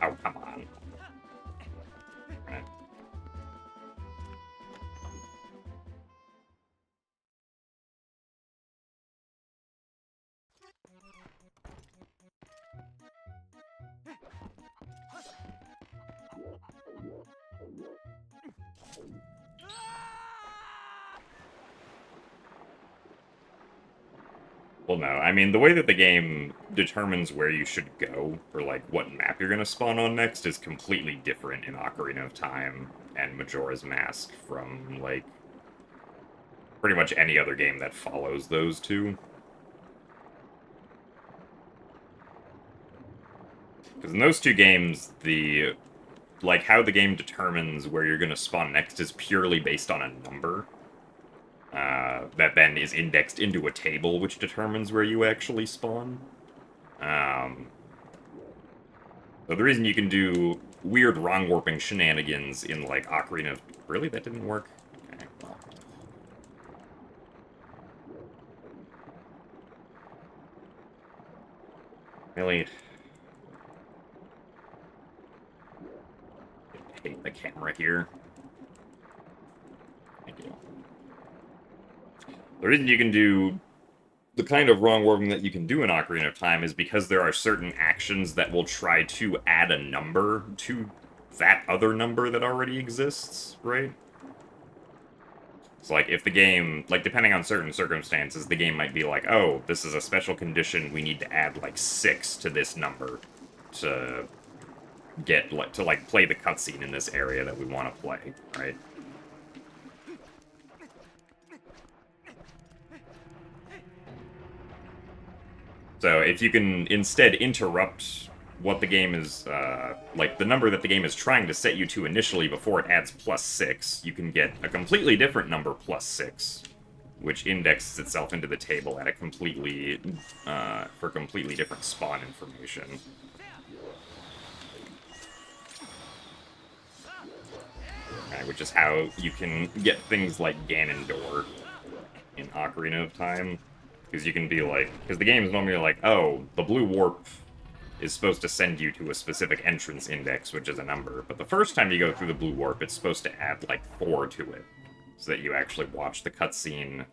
Oh, come on. Right. Well, no, I mean, the way that the game determines where you should go, or, like, what map you're gonna spawn on next is completely different in Ocarina of Time and Majora's Mask from, like, pretty much any other game that follows those two. Because in those two games, like, how the game determines where you're gonna spawn next is purely based on a number. That then is indexed into a table, which determines where you actually spawn. So the reason you can do weird wrong warping shenanigans in, like, Ocarina of... Really? That didn't work? Okay, well. Really? I hate the camera here. Thank you. The reason you can do the kind of wrong warping that you can do in Ocarina of Time is because there are certain actions that will try to add a number to that other number that already exists, right? So, like, if the game, like, depending on certain circumstances, the game might be like, oh, this is a special condition, we need to add, like, 6 to this number to get, like, to, like, play the cutscene in this area that we want to play, right? So, if you can instead interrupt what the game is, like, the number that the game is trying to set you to initially before it adds +6, you can get a completely different number +6, which indexes itself into the table at a completely, for completely different spawn information. Which is how you can get things like Ganondorf in Ocarina of Time. Because you can be like, because the game is normally like, oh, the blue warp is supposed to send you to a specific entrance index, which is a number. But the first time you go through the blue warp, it's supposed to add like 4 to it, so that you actually watch the cutscene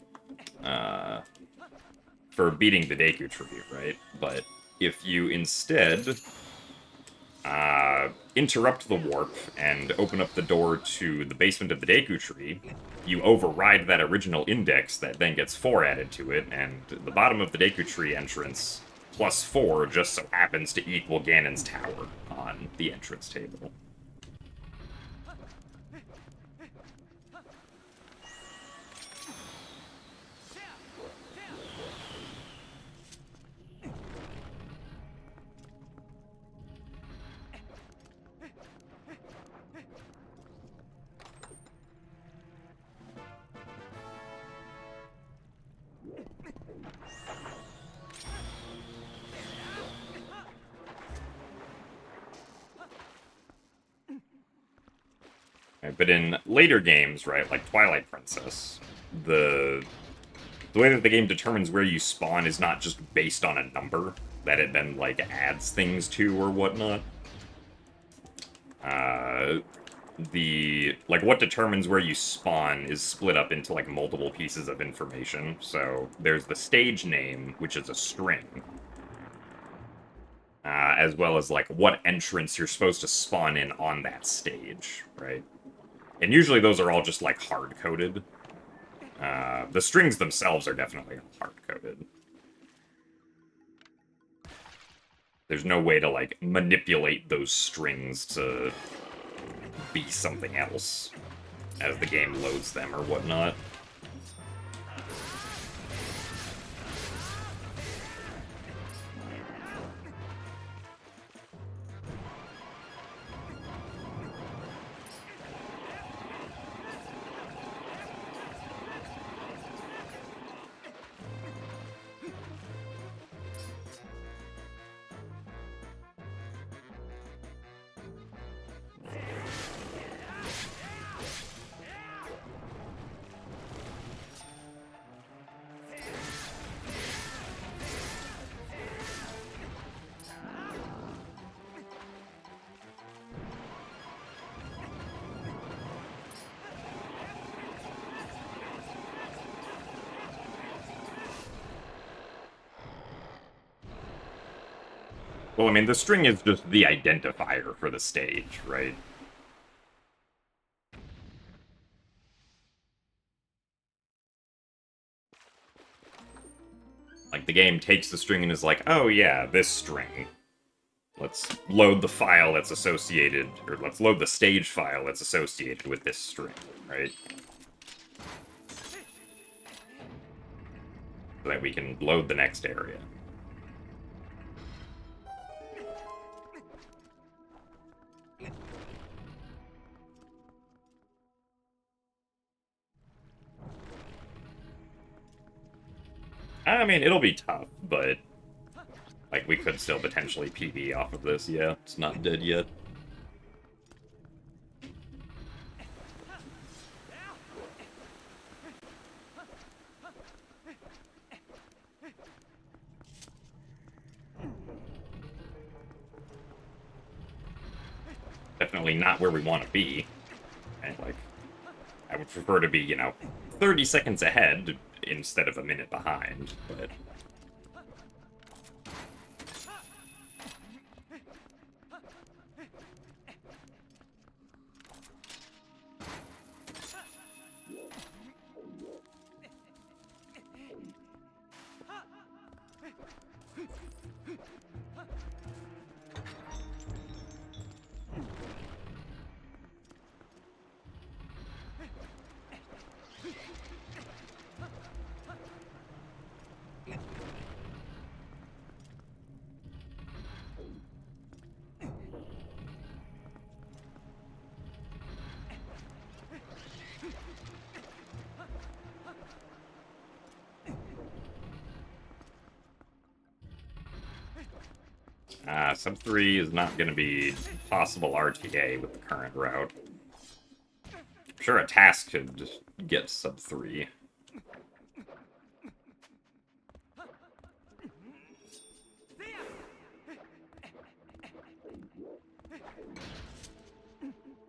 for beating the Deku Tree, right? But if you instead interrupt the warp and open up the door to the basement of the Deku Tree, you override that original index that then gets 4 added to it, and the bottom of the Deku Tree entrance plus 4 just so happens to equal Ganon's tower on the entrance table. But in later games, right, like Twilight Princess, the way that the game determines where you spawn is not just based on a number that it then, like, adds things to or whatnot. Like, what determines where you spawn is split up into, like, multiple pieces of information. So, there's the stage name, which is a string. As well as, like, what entrance you're supposed to spawn in on that stage, right? And usually those are all just, like, hard-coded. The strings themselves are definitely hard-coded. There's no way to, like, manipulate those strings to be something else as the game loads them or whatnot. Well, I mean, the string is just the identifier for the stage, right? Like, the game takes the string and is like, oh yeah, this string. Let's load the file that's associated, or let's load the stage file that's associated with this string, right? So that we can load the next area. I mean, it'll be tough, but like, we could still potentially PB off of this, yeah. It's not dead yet. Definitely not where we want to be. And, like, I would prefer to be, you know, 30 seconds ahead instead of a minute behind, but... Sub 3 is not going to be possible RTA with the current route. I'm sure a task could get sub 3.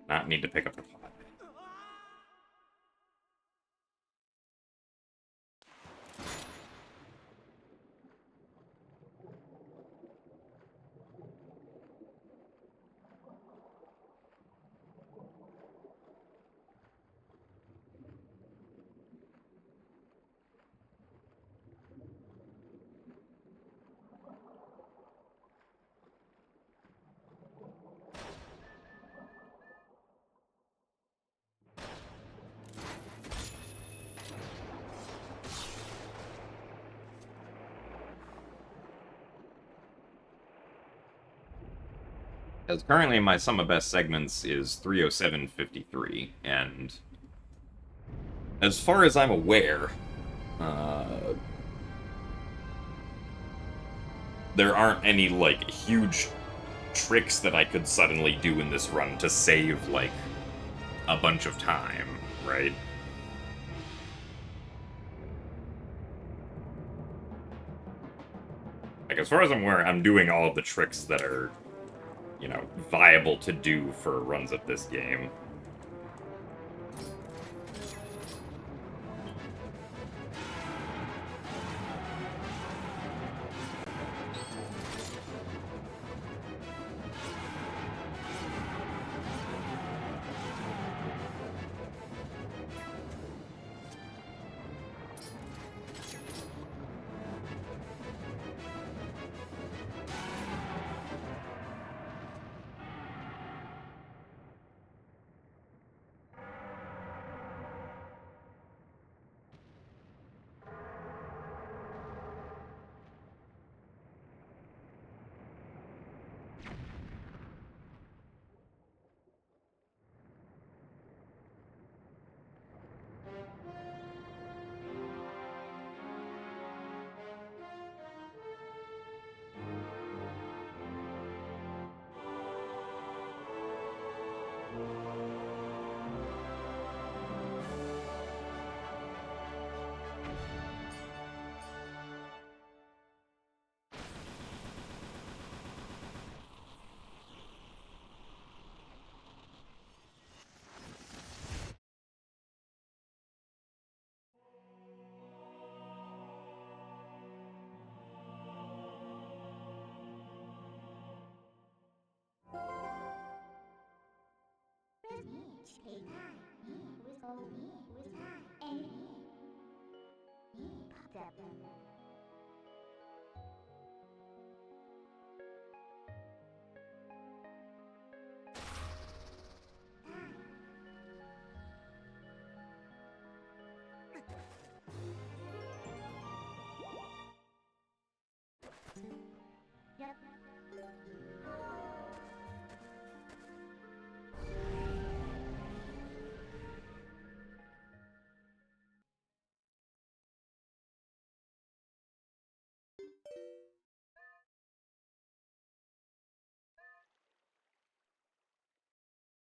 Not need to pick up the pot. Because currently my sum of best segments is 307.53, and as far as I'm aware, there aren't any, like, huge tricks that I could suddenly do in this run to save, like, a bunch of time, right? Like, as far as I'm aware, I'm doing all of the tricks that are, you know, viable to do for runs of this game.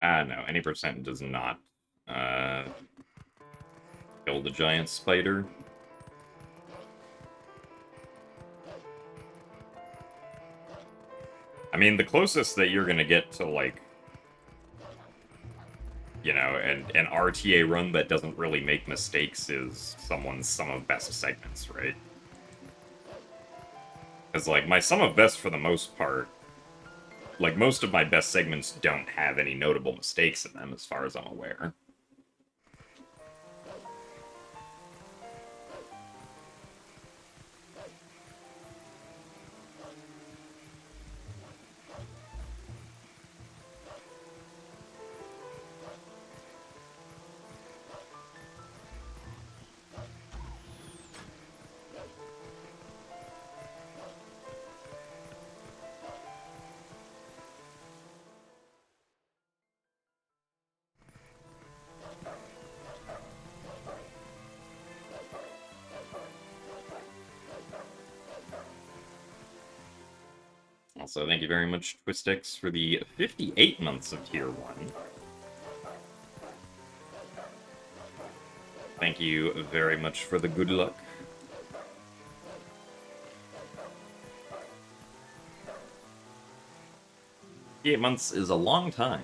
No, any percent does not kill the giant spider. I mean, the closest that you're gonna get to, like, you know, an RTA run that doesn't really make mistakes is someone's sum of best segments, right? Because, like, my sum of best, for the most part, like, most of my best segments don't have any notable mistakes in them, as far as I'm aware. Also, thank you very much, Twistix, for the 58 months of Tier 1. Thank you very much for the good luck. 58 months is a long time.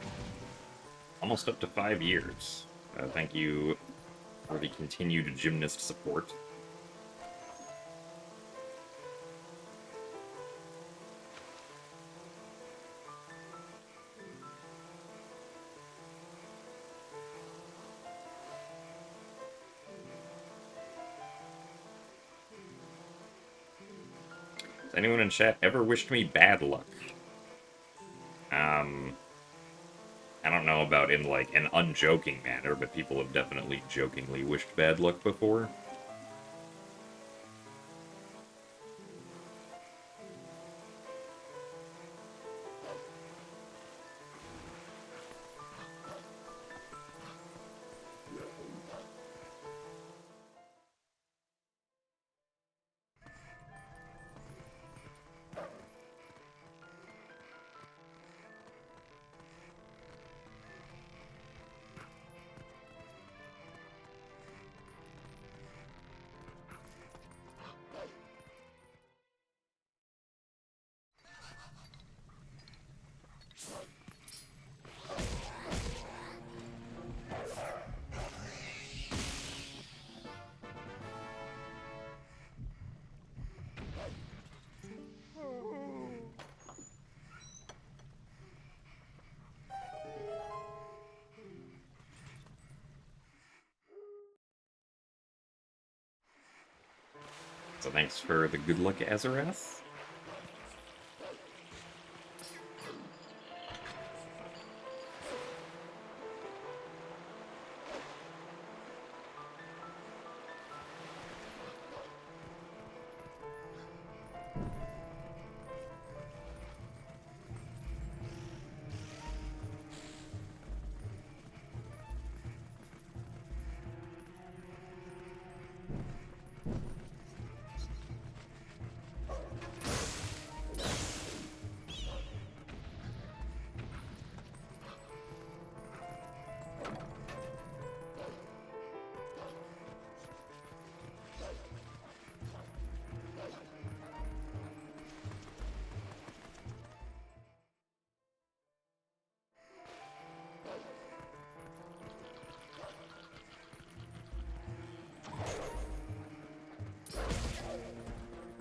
Almost up to 5 years. Thank you for the continued gymnast support. Has anyone in chat ever wished me bad luck? I don't know about in, like, an unjoking manner, but people have definitely jokingly wished bad luck before. So thanks for the good luck, Azarath.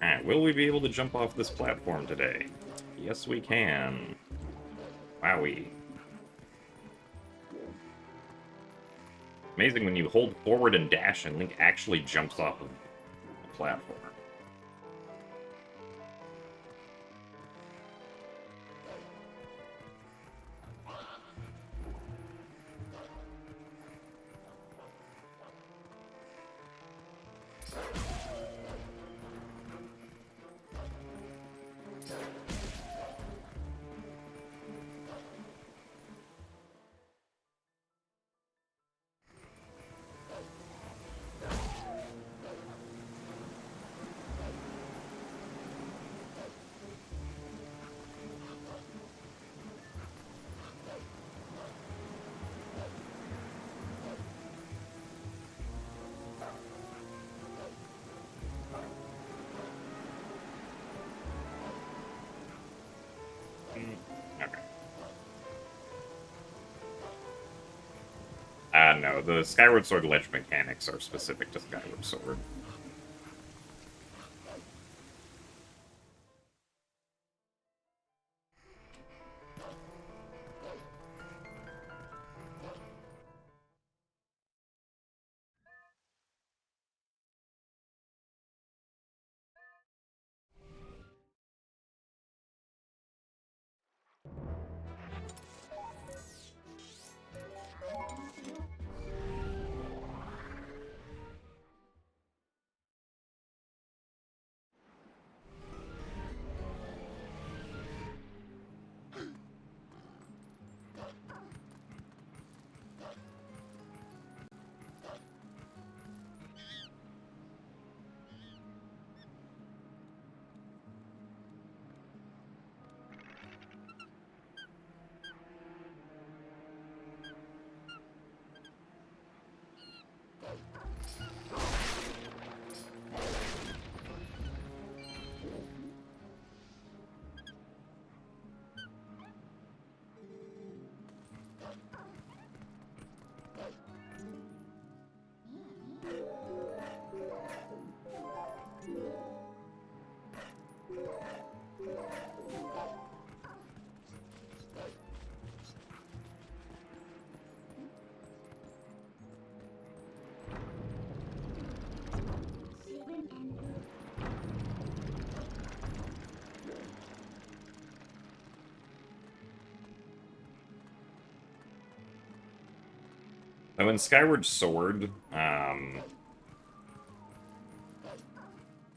Alright, will we be able to jump off this platform today? Yes, we can. Wowie. Amazing when you hold forward and dash and Link actually jumps off of the platform. No, the Skyward Sword ledge mechanics are specific to Skyward Sword. Now in Skyward Sword,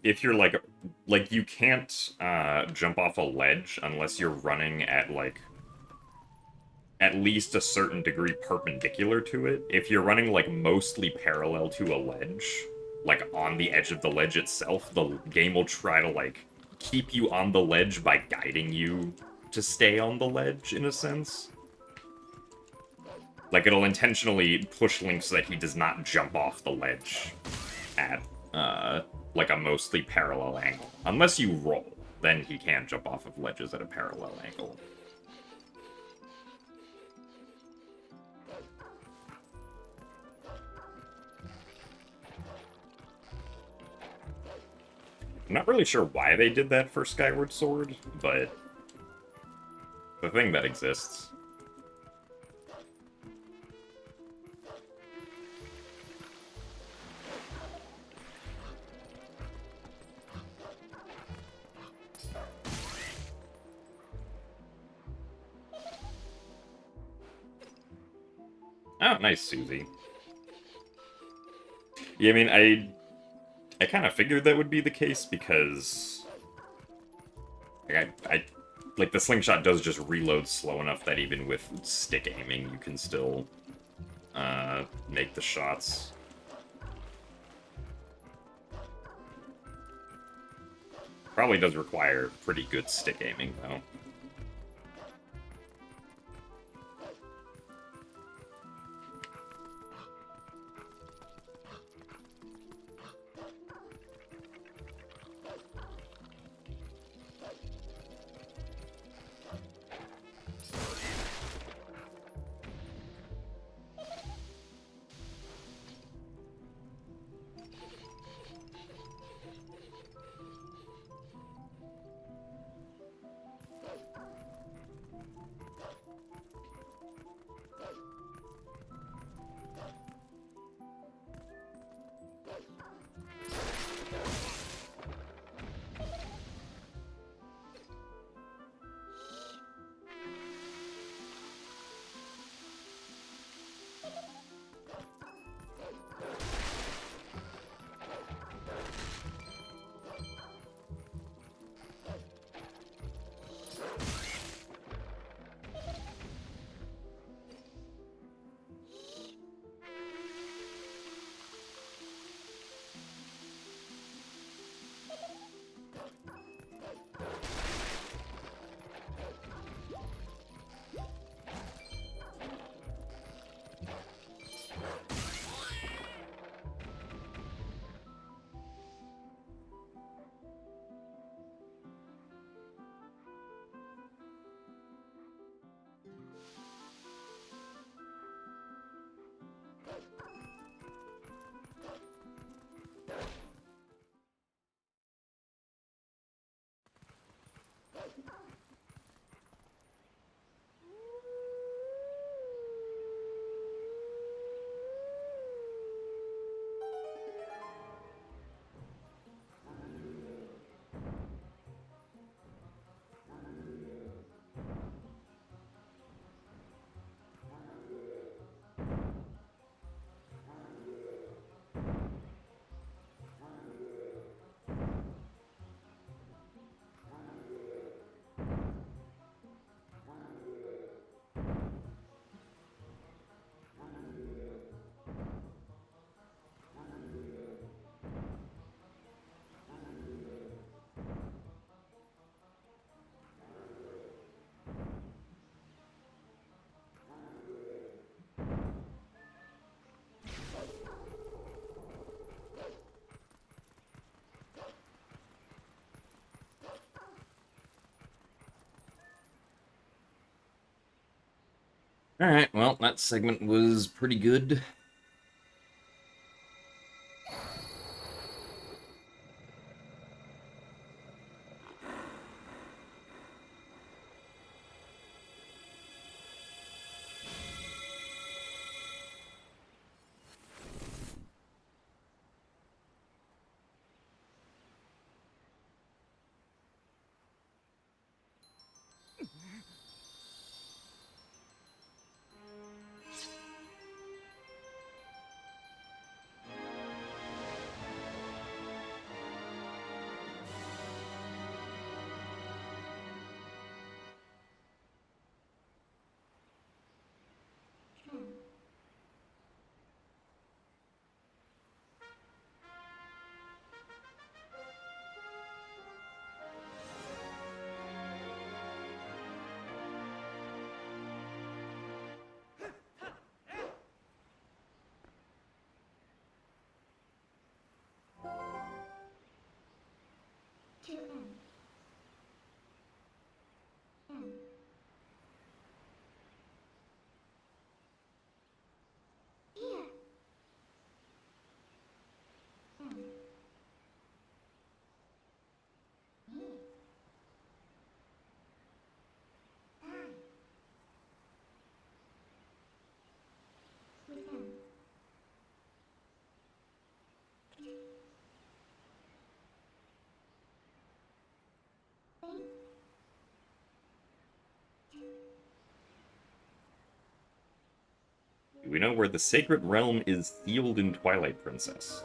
if you're like you can't jump off a ledge unless you're running at like at least a certain degree perpendicular to it. If you're running like mostly parallel to a ledge, like on the edge of the ledge itself, the game will try to like keep you on the ledge by guiding you to stay on the ledge in a sense. Like it'll intentionally push Link so that he does not jump off the ledge at like a mostly parallel angle. Unless you roll, then he can jump off of ledges at a parallel angle. I'm not really sure why they did that for Skyward Sword, but the thing that exists. Oh, nice, Susie. Yeah, I mean, I kind of figured that would be the case because I like the slingshot does just reload slow enough that even with stick aiming, you can still make the shots. Probably does require pretty good stick aiming though. Alright, well, that segment was pretty good. Do we know where the Sacred Realm is sealed in Twilight Princess?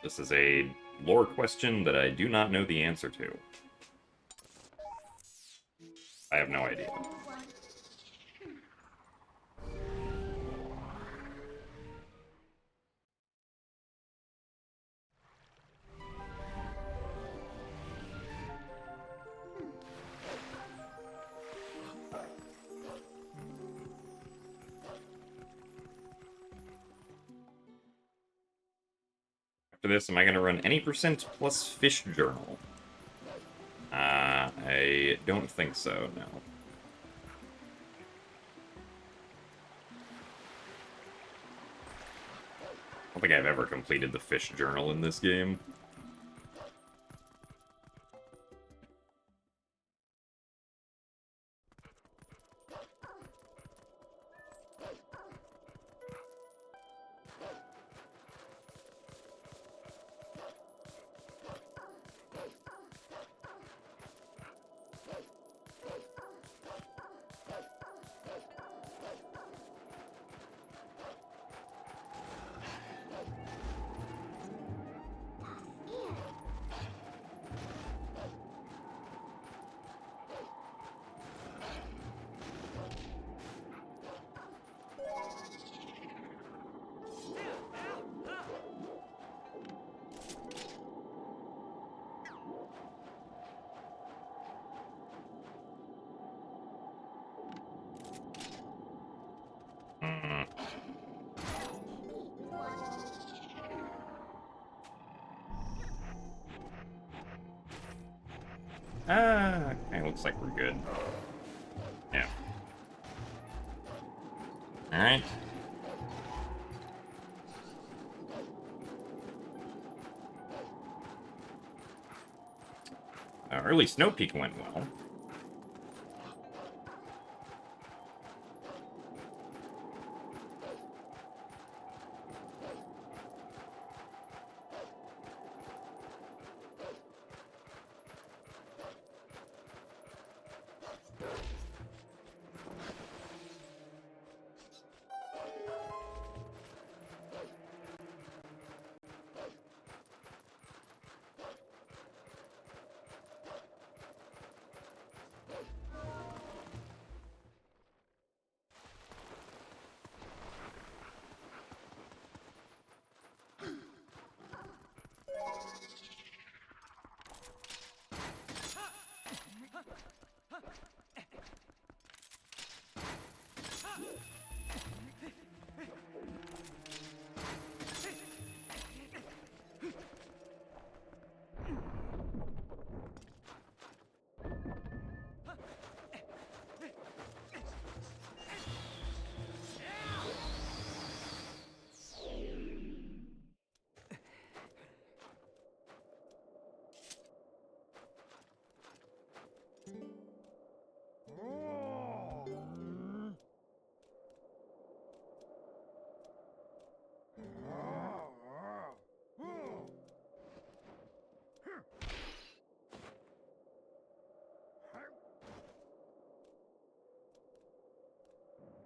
This is a lore question that I do not know the answer to. I have no idea. After this, am I going to run any percent plus fish journal? I don't think so, no. I don't think I've ever completed the fish journal in this game. Okay, looks like we're good. Yeah. Alright. Early Snow Peak went well.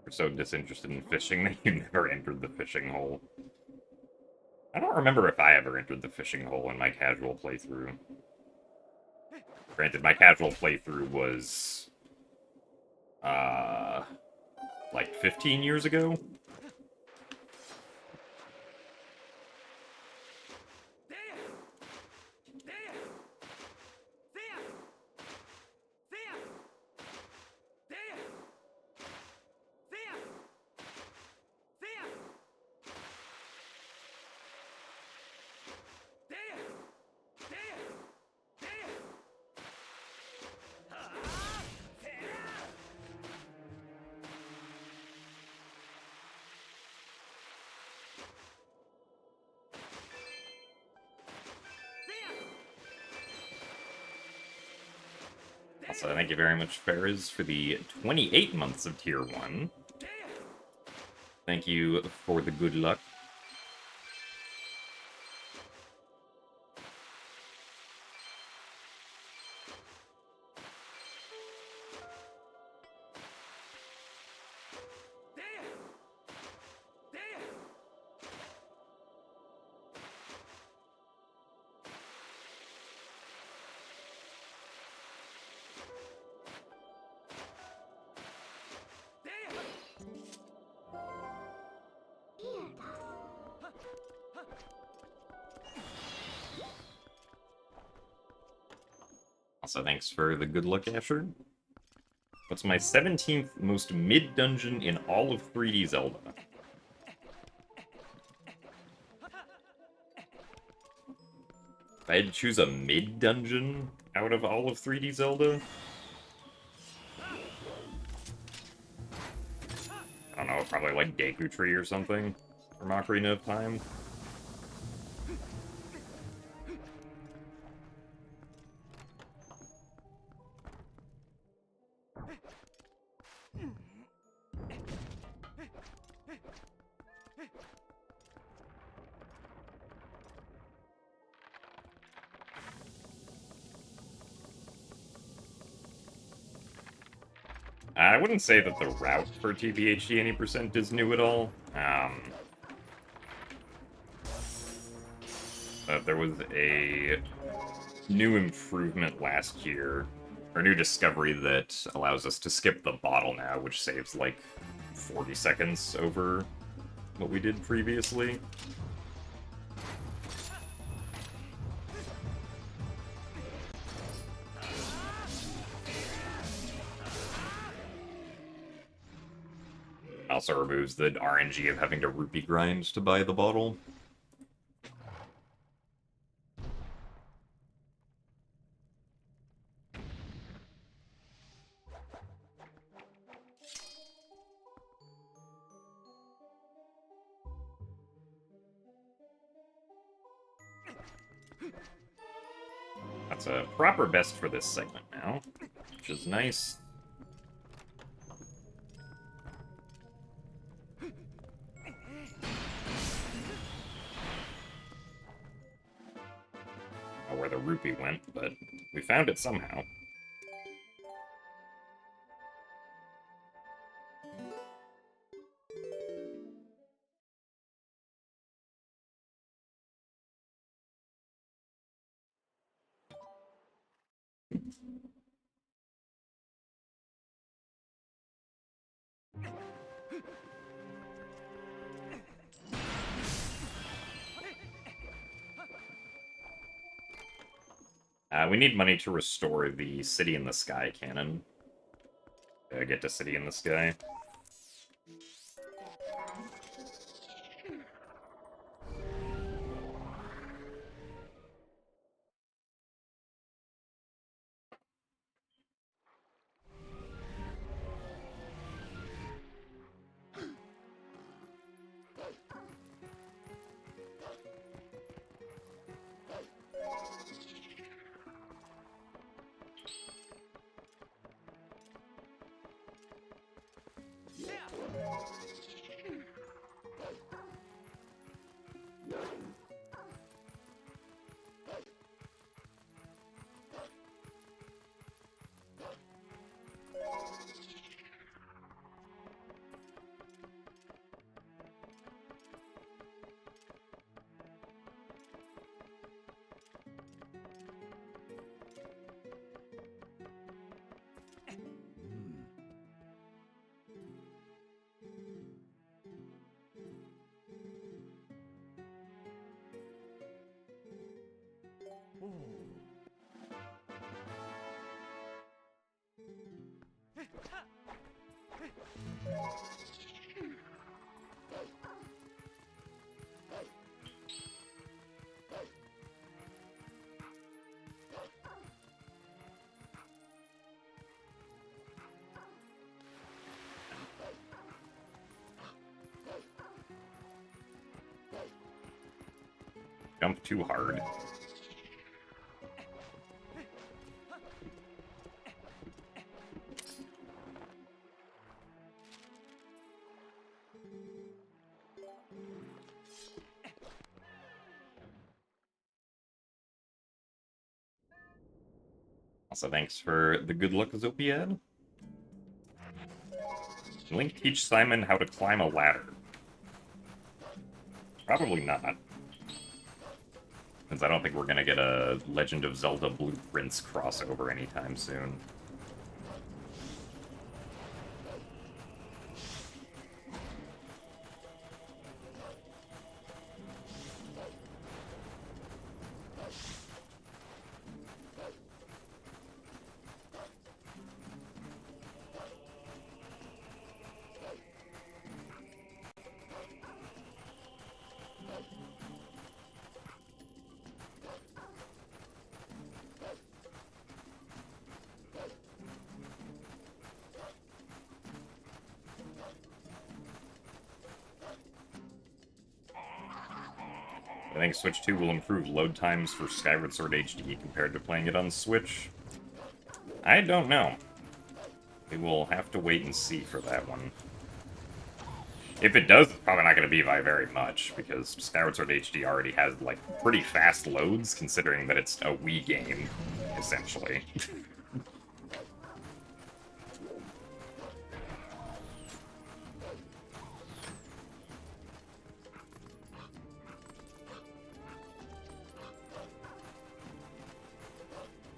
We're so disinterested in fishing that you never entered the fishing hole. I don't remember if I ever entered the fishing hole in my casual playthrough. Granted, my casual playthrough was, like 15 years ago? Also, thank you very much, Ferris, for the 28 months of Tier 1. Thank you for the good luck. Also, thanks for the good luck, Asher. What's my 17th most mid-dungeon in all of 3D Zelda? If I had to choose a mid-dungeon out of all of 3D Zelda, I don't know, probably like Deku Tree or something from Ocarina of Time. I wouldn't say that the route for TPHD Any Percent is new at all. But there was a new improvement last year, or new discovery that allows us to skip the bottle now, which saves like 40 seconds over what we did previously. Also removes the RNG of having to rupee grind to buy the bottle. That's a proper best for this segment now, which is nice. I don't know where the rupee went, but we found it somehow. We need money to restore the City in the Sky cannon. Get to City in the Sky. Jump too hard. Also, thanks for the good luck, Zopiad. Link teach Simon how to climb a ladder. Probably not. Since I don't think we're gonna get a Legend of Zelda Blueprints crossover anytime soon. I think Switch 2 will improve load times for Skyward Sword HD compared to playing it on Switch. I don't know. We will have to wait and see for that one. If it does, it's probably not going to be by very much, because Skyward Sword HD already has, like, pretty fast loads, considering that it's a Wii game, essentially.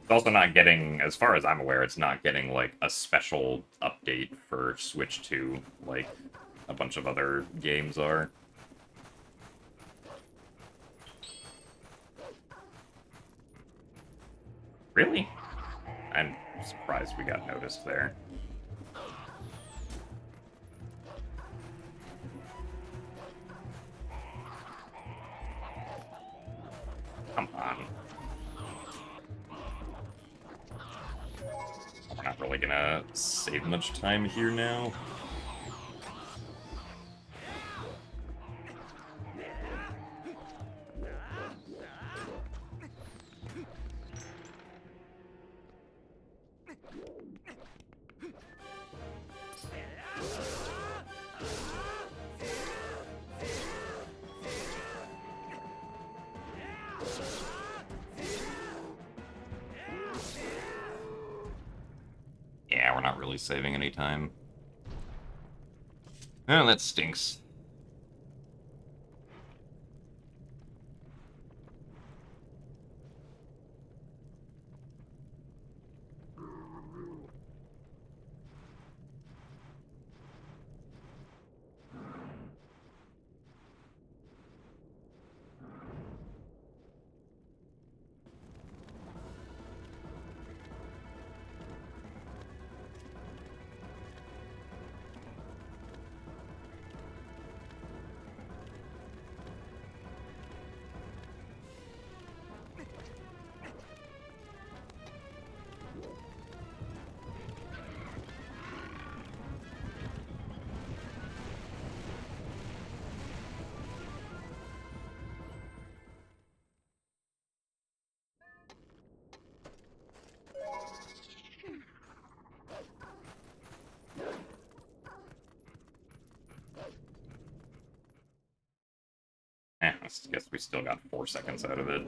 It's also not getting, as far as I'm aware, it's not getting, like, a special update for Switch 2, like a bunch of other games are. Really? I'm surprised we got noticed there. Come on. We're not really gonna save much time here now. Yeah, we're not really saving any time. Oh, that stinks. I guess we still got 4 seconds out of it.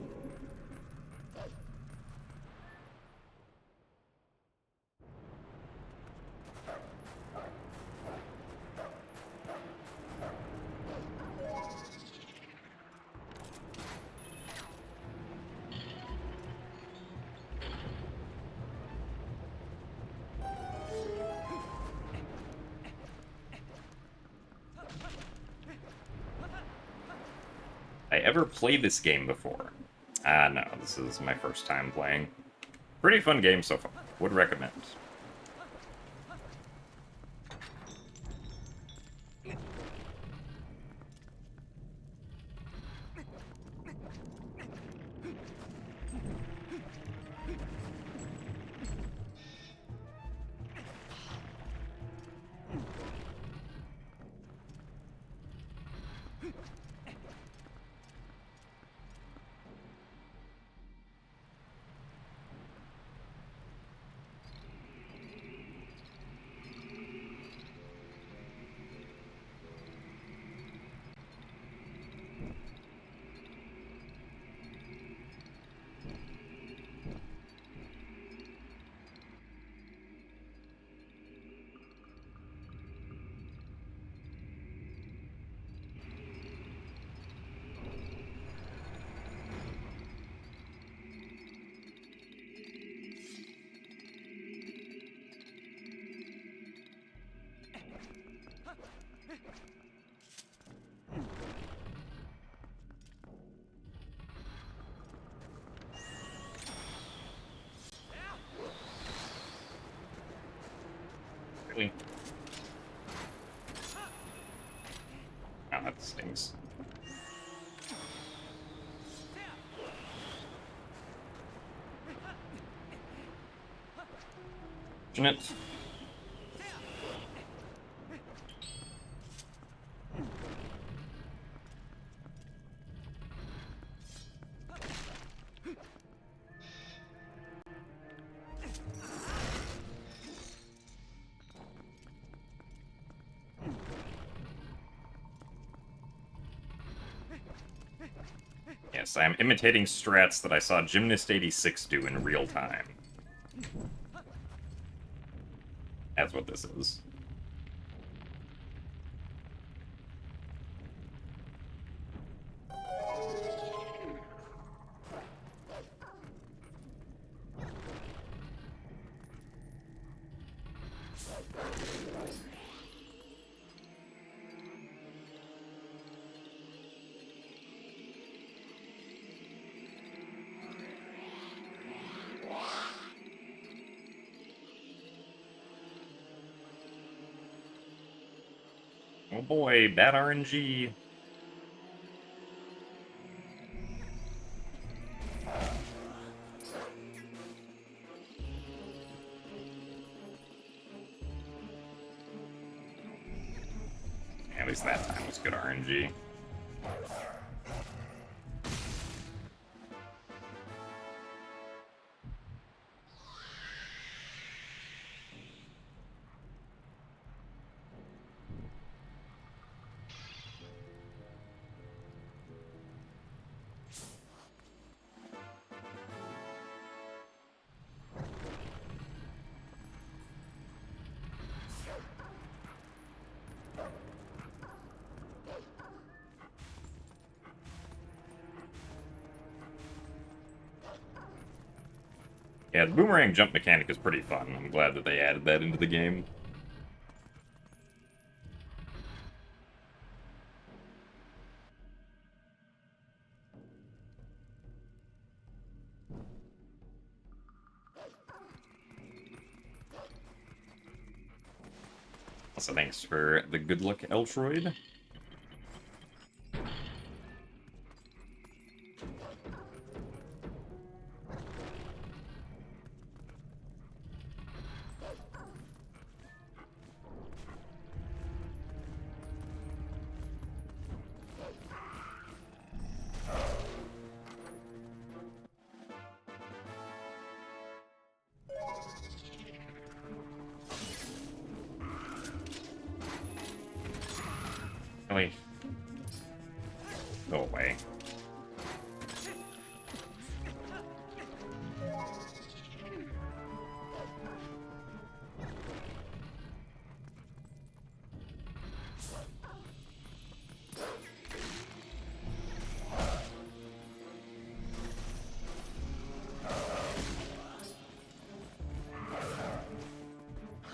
I ever played this game before? No, this is my first time playing. Pretty fun game so far. Would recommend. Really? Oh, that stings. Fortunate. Yes, I am imitating strats that I saw Gymnast86 do in real time. That's what this is. Oh boy, bad RNG. At least that time was good RNG. Yeah, the boomerang jump mechanic is pretty fun. I'm glad that they added that into the game. Also, thanks for the good luck, Eltroid. Really? Go away.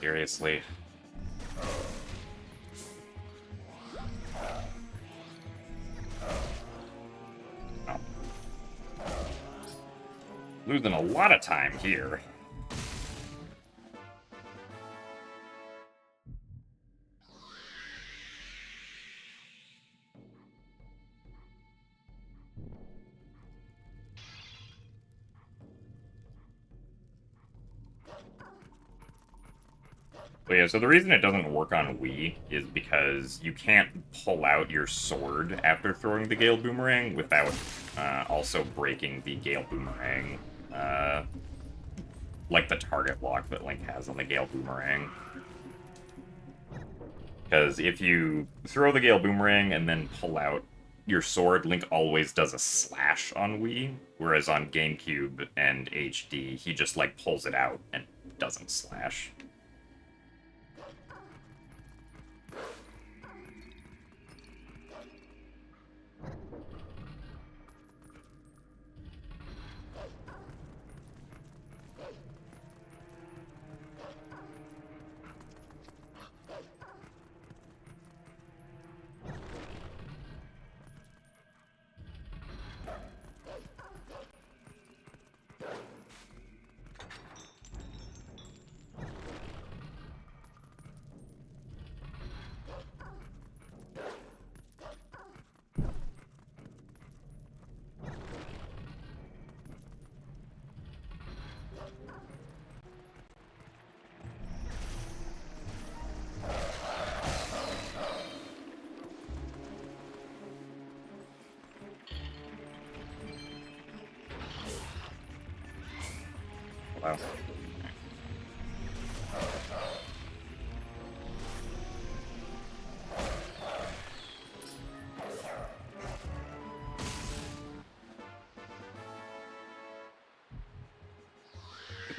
Seriously. Oh. Losing a lot of time here. But yeah, so the reason it doesn't work on Wii is because you can't pull out your sword after throwing the Gale Boomerang without also breaking the Gale Boomerang, like the target lock that Link has on the Gale Boomerang. Because if you throw the Gale Boomerang and then pull out your sword, Link always does a slash on Wii, whereas on GameCube and HD, he just, like, pulls it out and doesn't slash. Wow.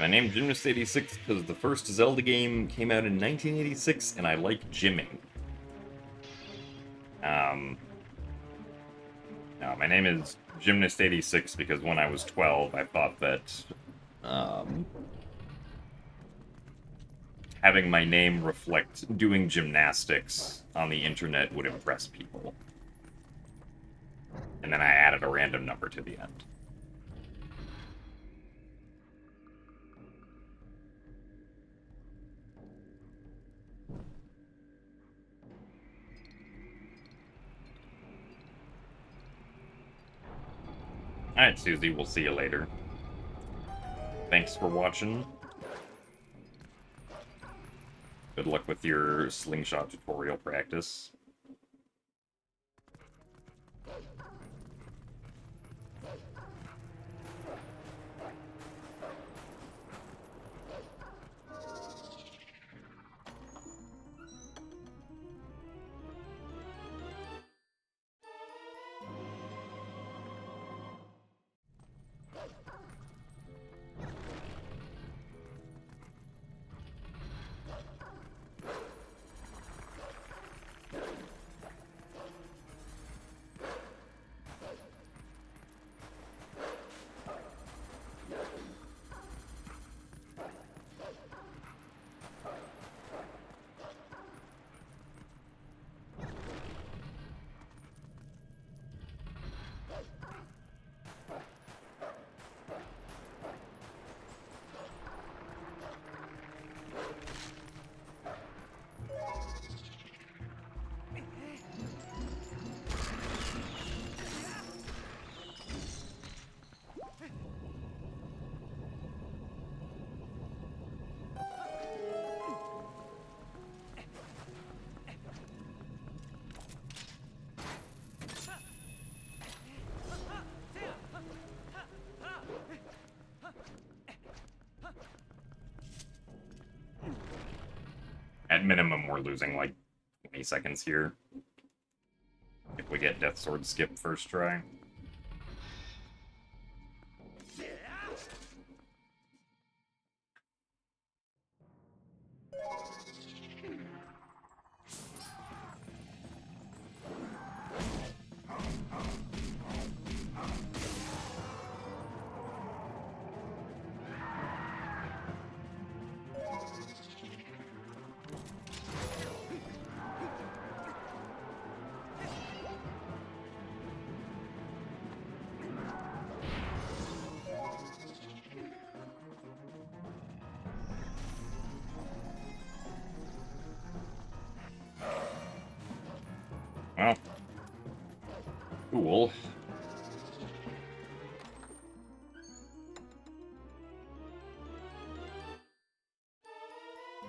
I named Gymnast 86 because the first Zelda game came out in 1986, and I like gymming. No, my name is Gymnast 86 because when I was 12, I thought that having my name reflect doing gymnastics on the internet would impress people. And then I added a random number to the end. Alright, Susie, we'll see you later. Thanks for watching. Good luck with your slingshot tutorial practice. At minimum, we're losing like 20 seconds here. If we get Death Sword skip first try. Well, cool.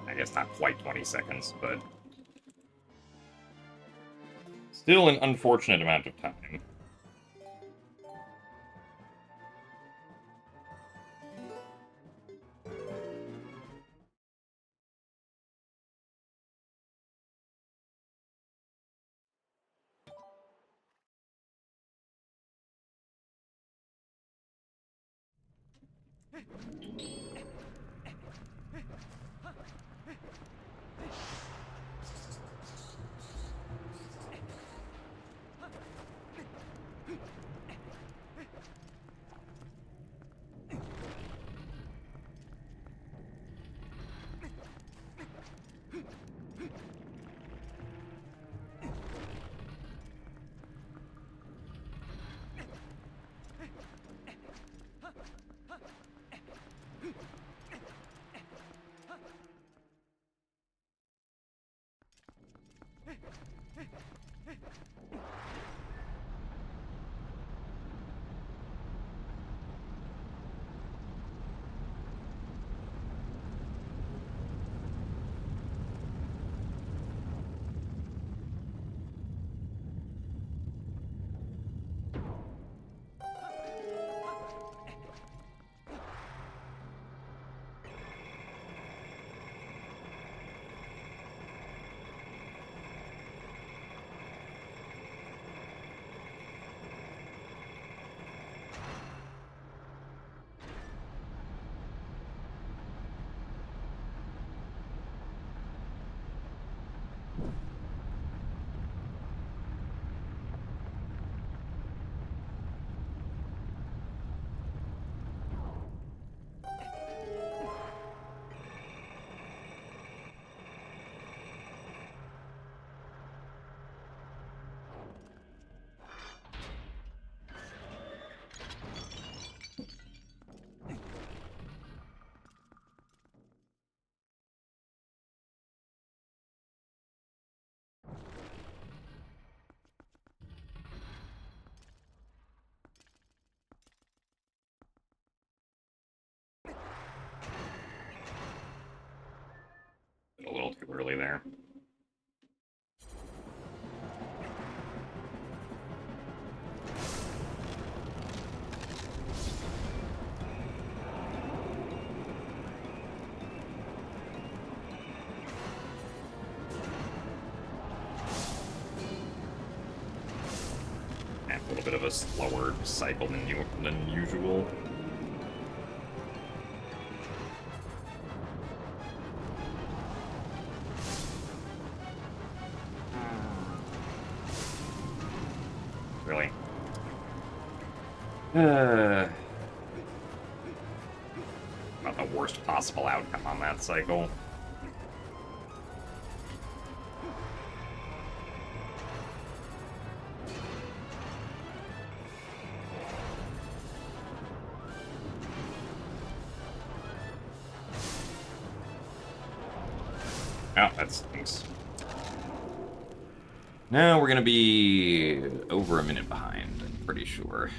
I guess not quite 20 seconds, but still an unfortunate amount of time. really there. And a little bit of a slower cycle than usual. Really? Not the worst possible outcome on that cycle. Oh, that stinks. Now we're gonna be over a minute behind, I'm pretty sure.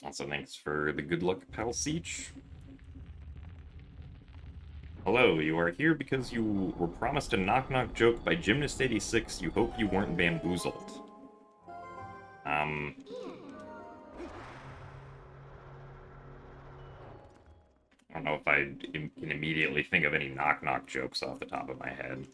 Also, thanks for the good luck, pal Siege. Hello, you are here because you were promised a knock-knock joke by Gymnast86. You hope you weren't bamboozled. I don't know if I can immediately think of any knock-knock jokes off the top of my head.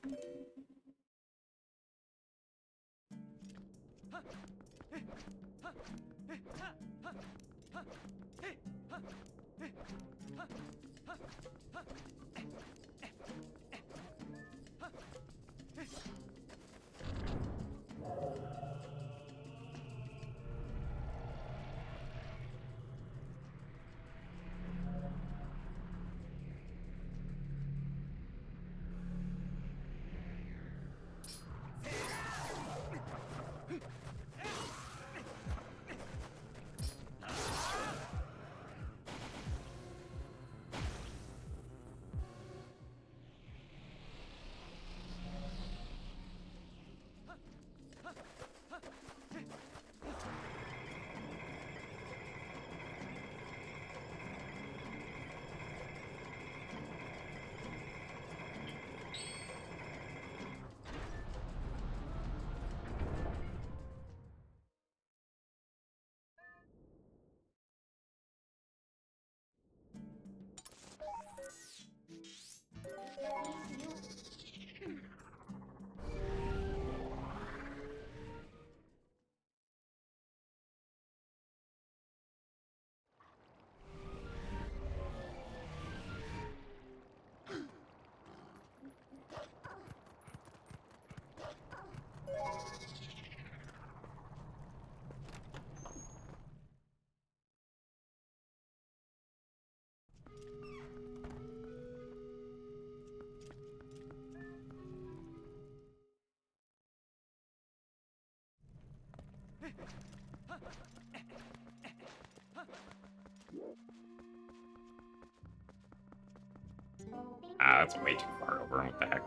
Ah, that's way too far over. What the heck?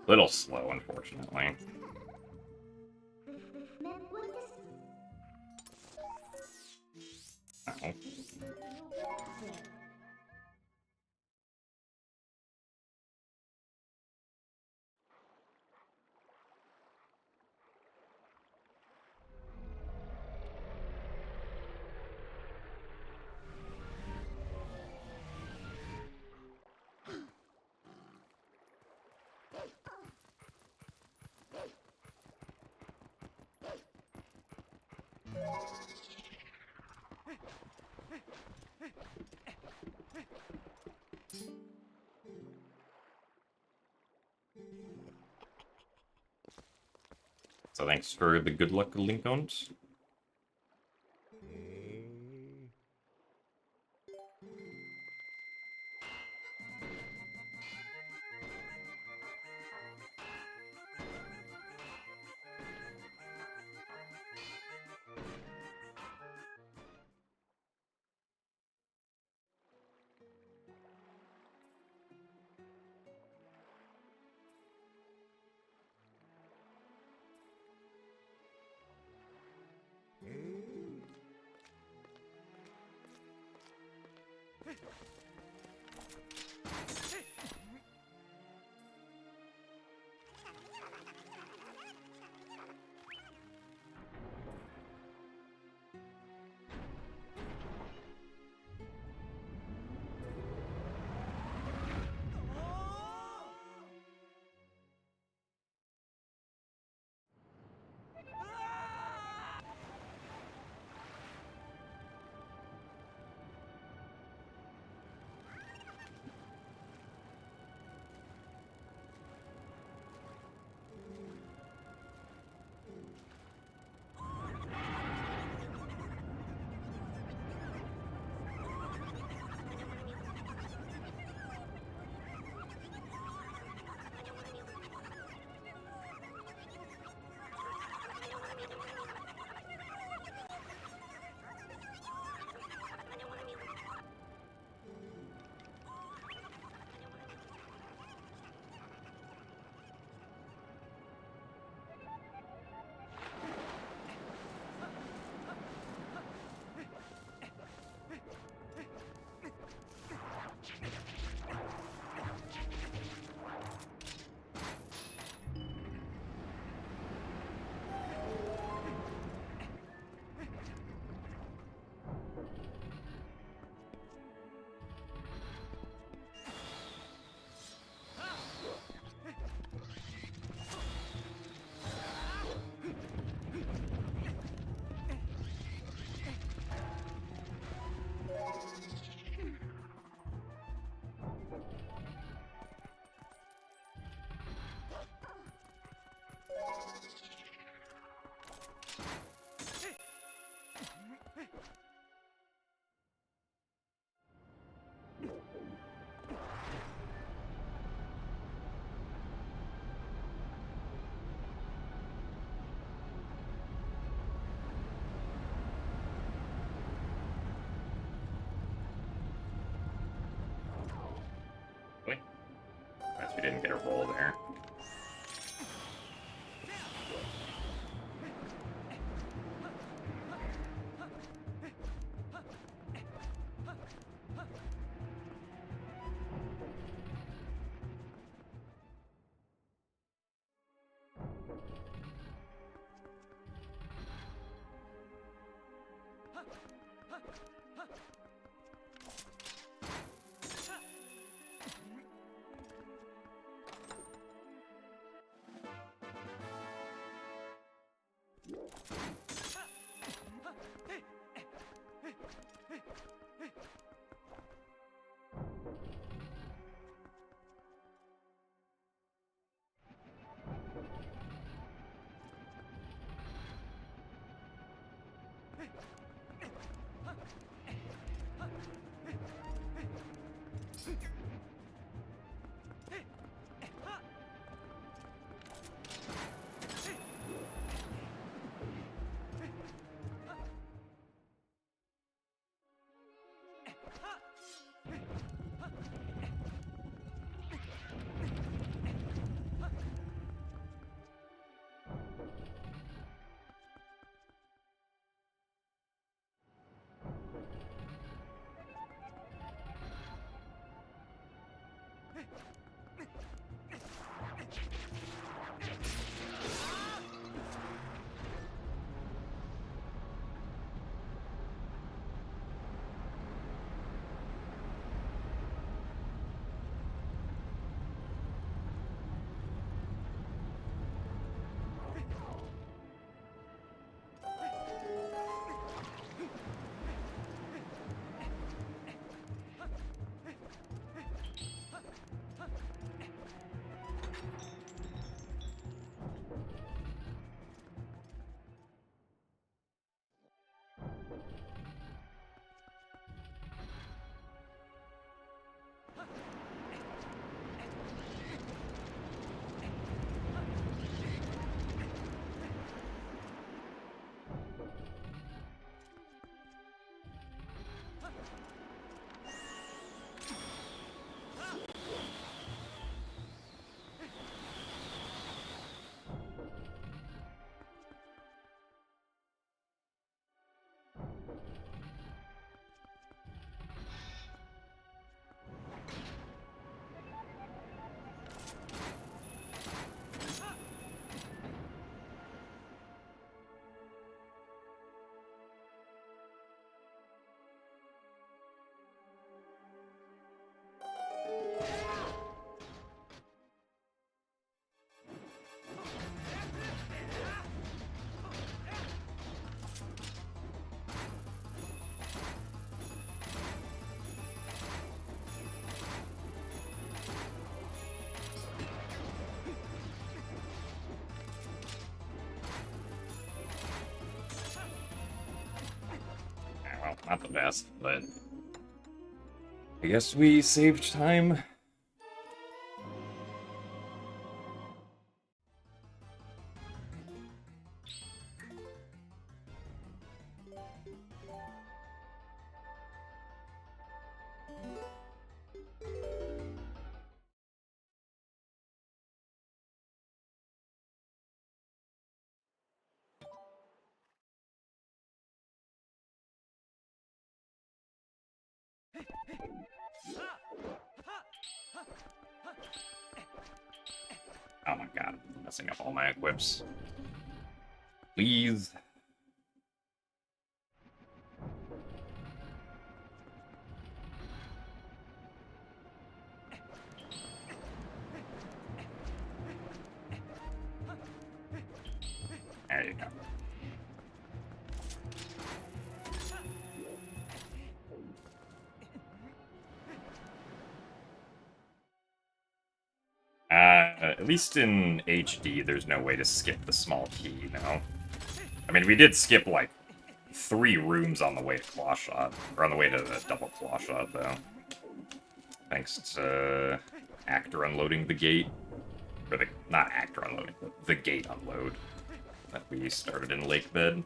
Little slow, unfortunately. Oh. So thanks for the good luck link on. Wait. Guess we didn't get a roll there. Well, not the best, but I guess we saved time. Oh my god, I'm messing up all my equips. Please. There you go. At least in HD, there's no way to skip the small key, no? I mean, we did skip, like, 3 rooms on the way to Claw Shot, or on the way to the double Claw Shot, though. Thanks to Actor unloading the gate. Or the, not Actor unloading, but the gate unload that we started in Lake Bed.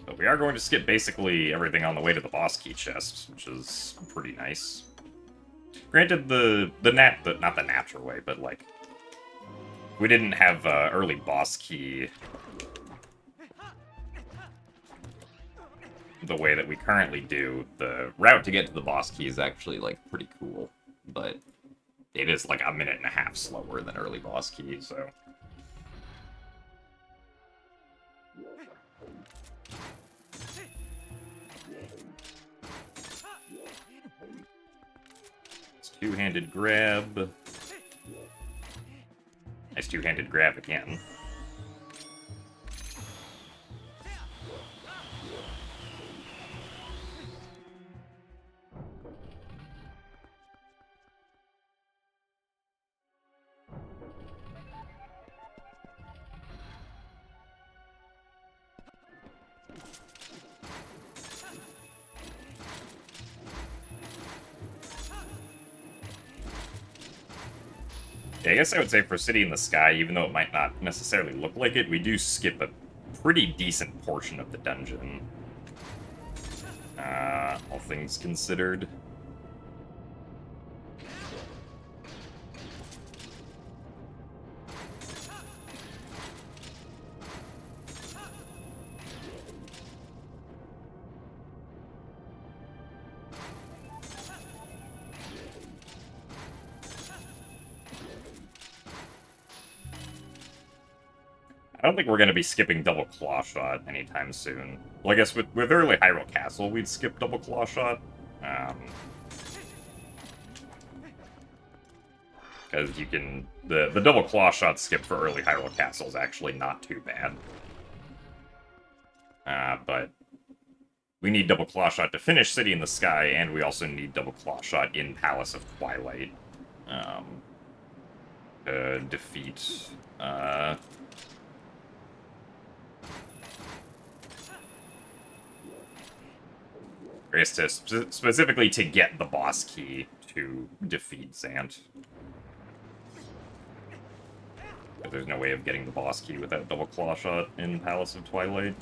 But we are going to skip basically everything on the way to the boss key chest, which is pretty nice. Granted, not the natural way, but like, we didn't have early boss key the way that we currently do. The route to get to the boss key is actually like pretty cool, but it is like a minute and a half slower than early boss key, so. Two-handed grab. Nice two-handed grab again. Yeah, I guess I would say for City in the Sky, even though it might not necessarily look like it, we do skip a pretty decent portion of the dungeon. All things considered. I don't think we're going to be skipping double claw shot anytime soon. Well, I guess with early Hyrule Castle, we'd skip double claw shot. Because you can... The double claw shot skip for early Hyrule Castle is actually not too bad. But we need double claw shot to finish City in the Sky, and we also need double claw shot in Palace of Twilight. To defeat... I guess to specifically to get the boss key to defeat Zant. But there's no way of getting the boss key without double claw shot in Palace of Twilight.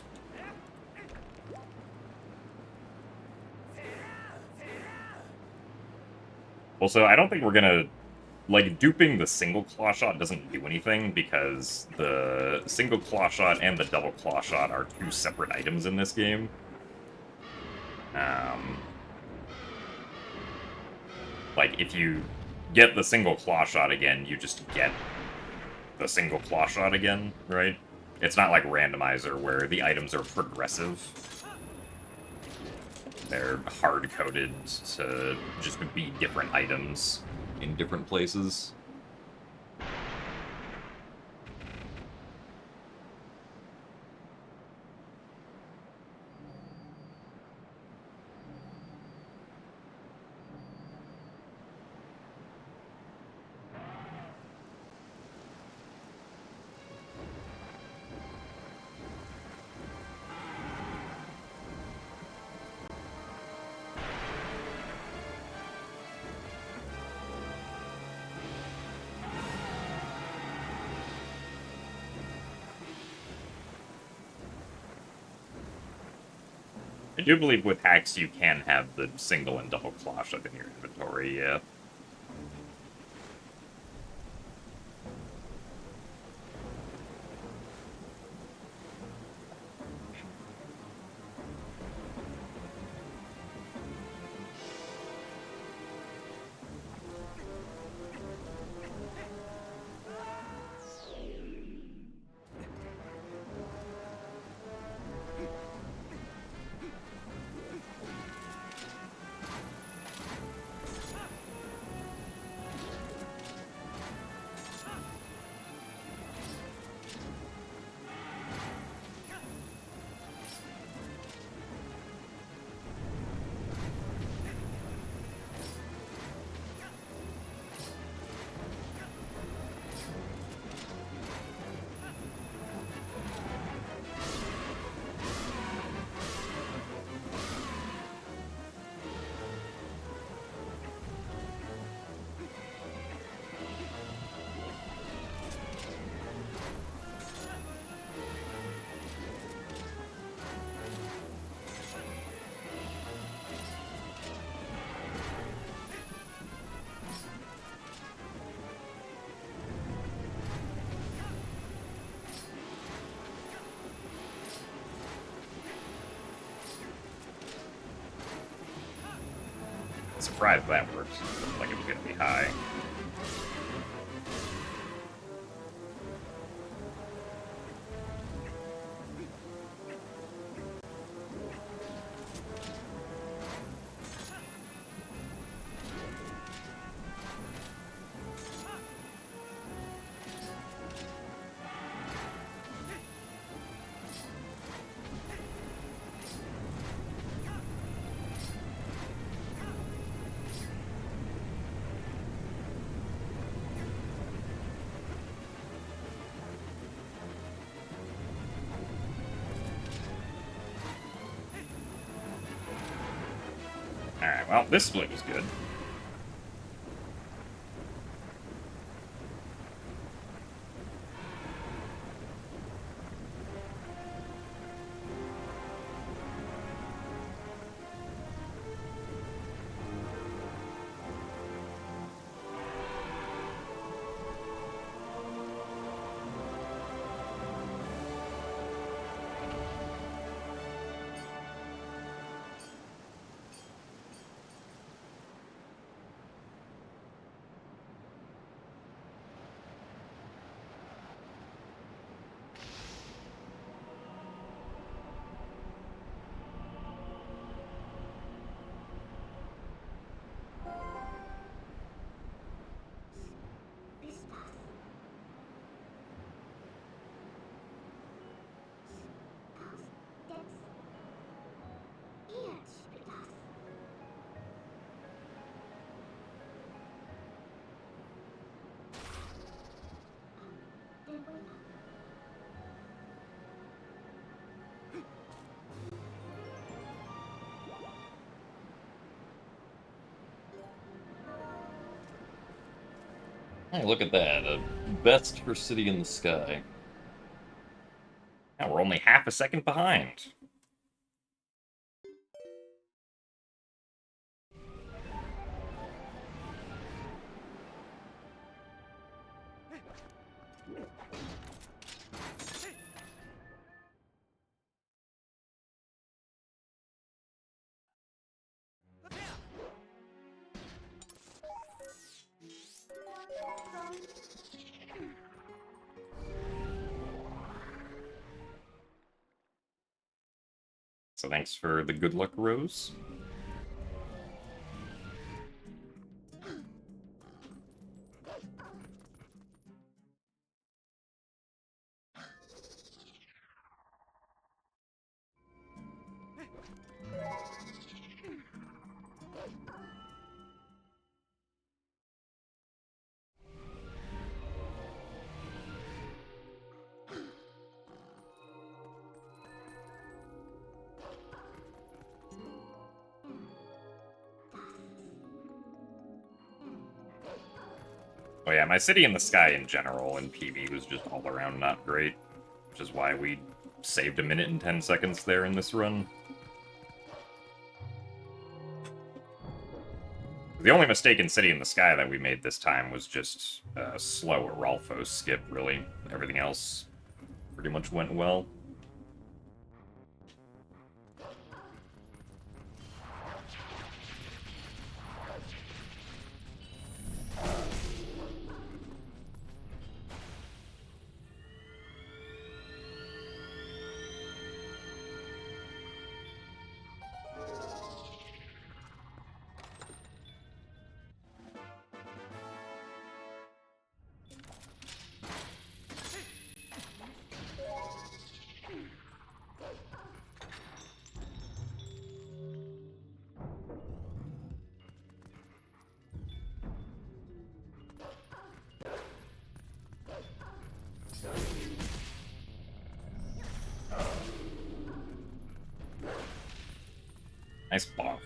Also, I don't think we're gonna... Like, duping the single claw shot doesn't do anything, because the single claw shot and the double claw shot are two separate items in this game. Like, if you get the single claw shot again, you just get the single claw shot again, right? It's not like Randomizer, where the items are progressive. They're hard-coded to just be different items in different places. I do believe with hacks you can have the single and double claw shot in your inventory, yeah. Surprised that works. Looked like it was gonna be high. Alright, well, this split was good. Hey, look at that. A best for City in the Sky. Now we're only half a second behind. So thanks for the good luck, Rose. Oh yeah, my City in the Sky in general in PB was just all around not great, which is why we saved a minute and 10 seconds there in this run. The only mistake in City in the Sky that we made this time was just a slow Aralfo skip, really. Everything else pretty much went well. Nice bonk.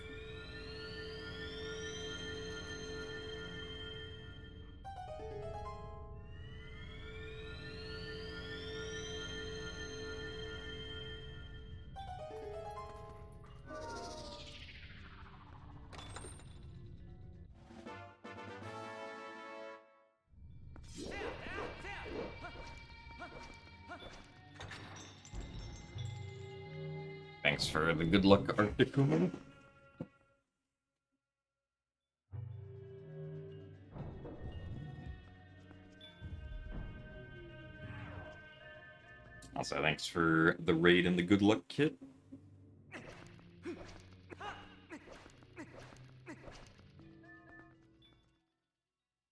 Thanks for the good luck, Arcticumen. Also, thanks for the raid and the good luck kit.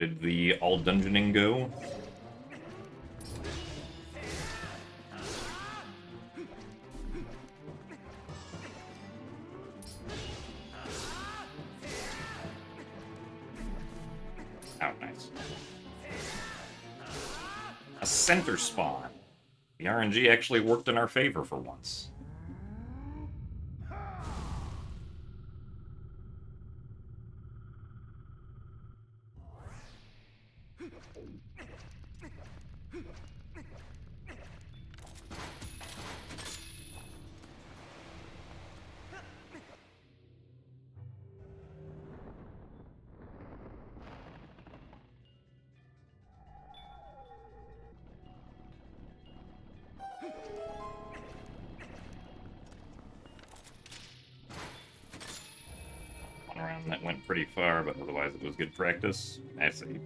Did the all dungeoning go? Oh, nice. A center spawn. The RNG actually worked in our favor for once. One round that went pretty far, but otherwise it was good practice. I see.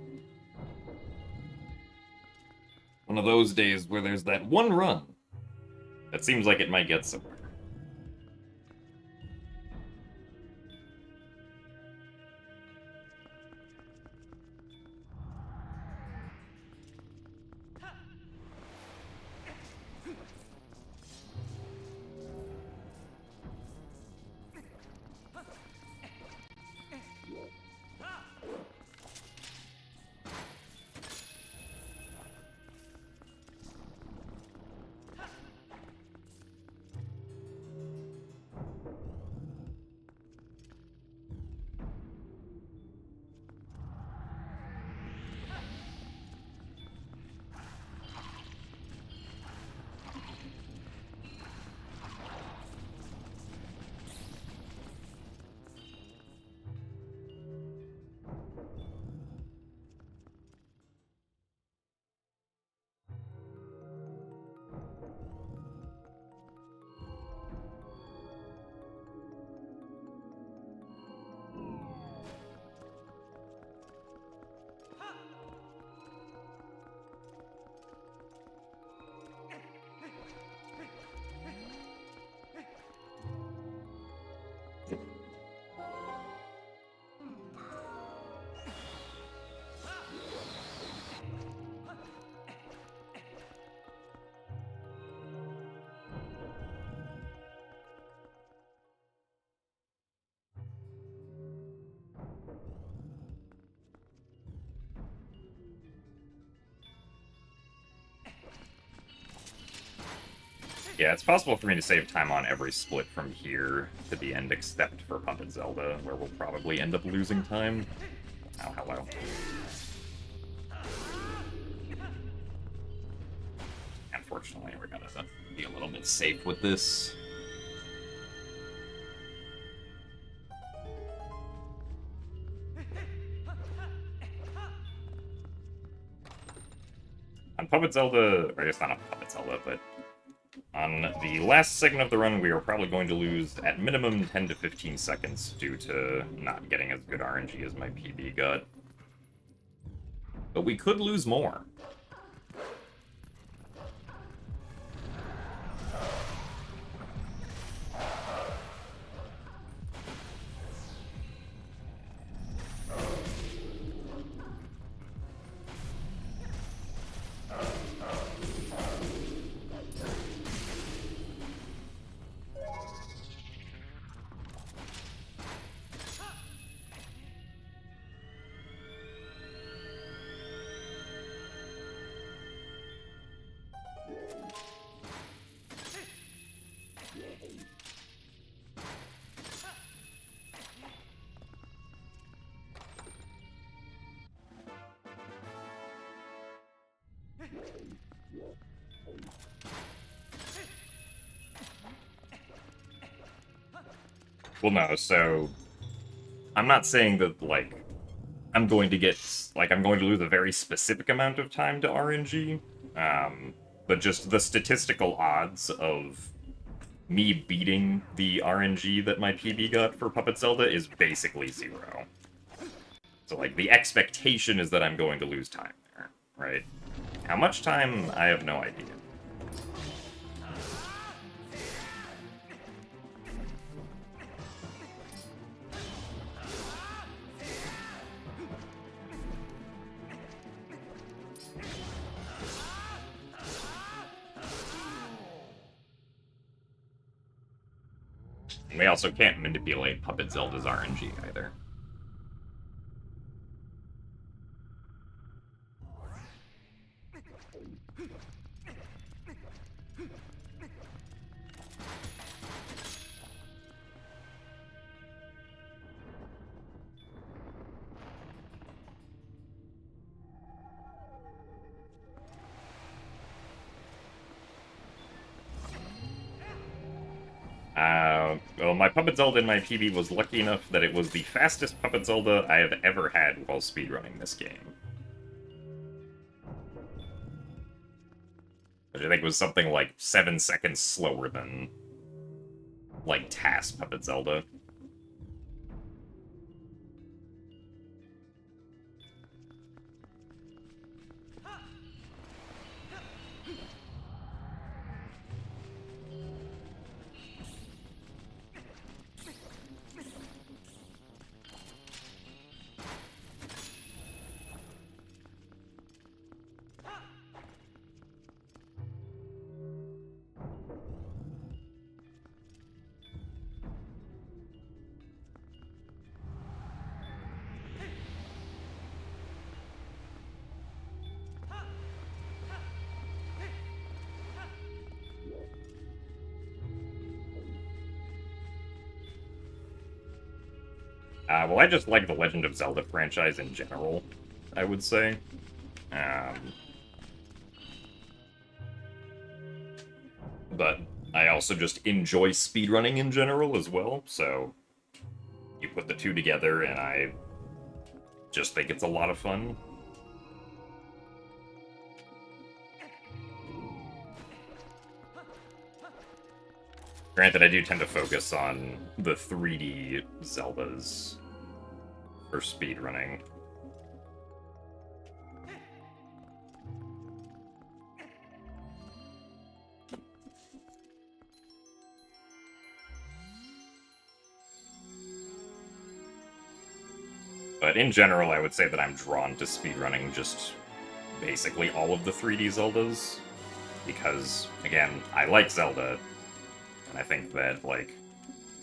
One of those days where there's that one run that seems like it might get somewhere. Yeah, it's possible for me to save time on every split from here to the end, except for Puppet Zelda, where we'll probably end up losing time. Oh, hello. Unfortunately, we're gonna be a little bit safe with this. On Puppet Zelda, or I guess not on Puppet Zelda, but on the last segment of the run, we are probably going to lose at minimum 10 to 15 seconds due to not getting as good RNG as my PB got. But we could lose more. Well, no, so I'm not saying that, like, I'm going to get, like, I'm going to lose a very specific amount of time to RNG, but just the statistical odds of me beating the RNG that my PB got for Puppet Zelda is basically 0. So, like, the expectation is that I'm going to lose time there, right? How much time? I have no idea. And we also can't manipulate Puppet Zelda's RNG either. Well, my Puppet Zelda in my PB was lucky enough that it was the fastest Puppet Zelda I have ever had while speedrunning this game. Which I think was something like 7 seconds slower than, like, TAS Puppet Zelda. Well, I just like the Legend of Zelda franchise in general, I would say. But I also just enjoy speedrunning in general as well, so you put the two together and I just think it's a lot of fun. Granted, I do tend to focus on the 3D Zeldas for speedrunning. But in general, I would say that I'm drawn to speedrunning just basically all of the 3D Zeldas. Because, again, I like Zelda, and I think that, like,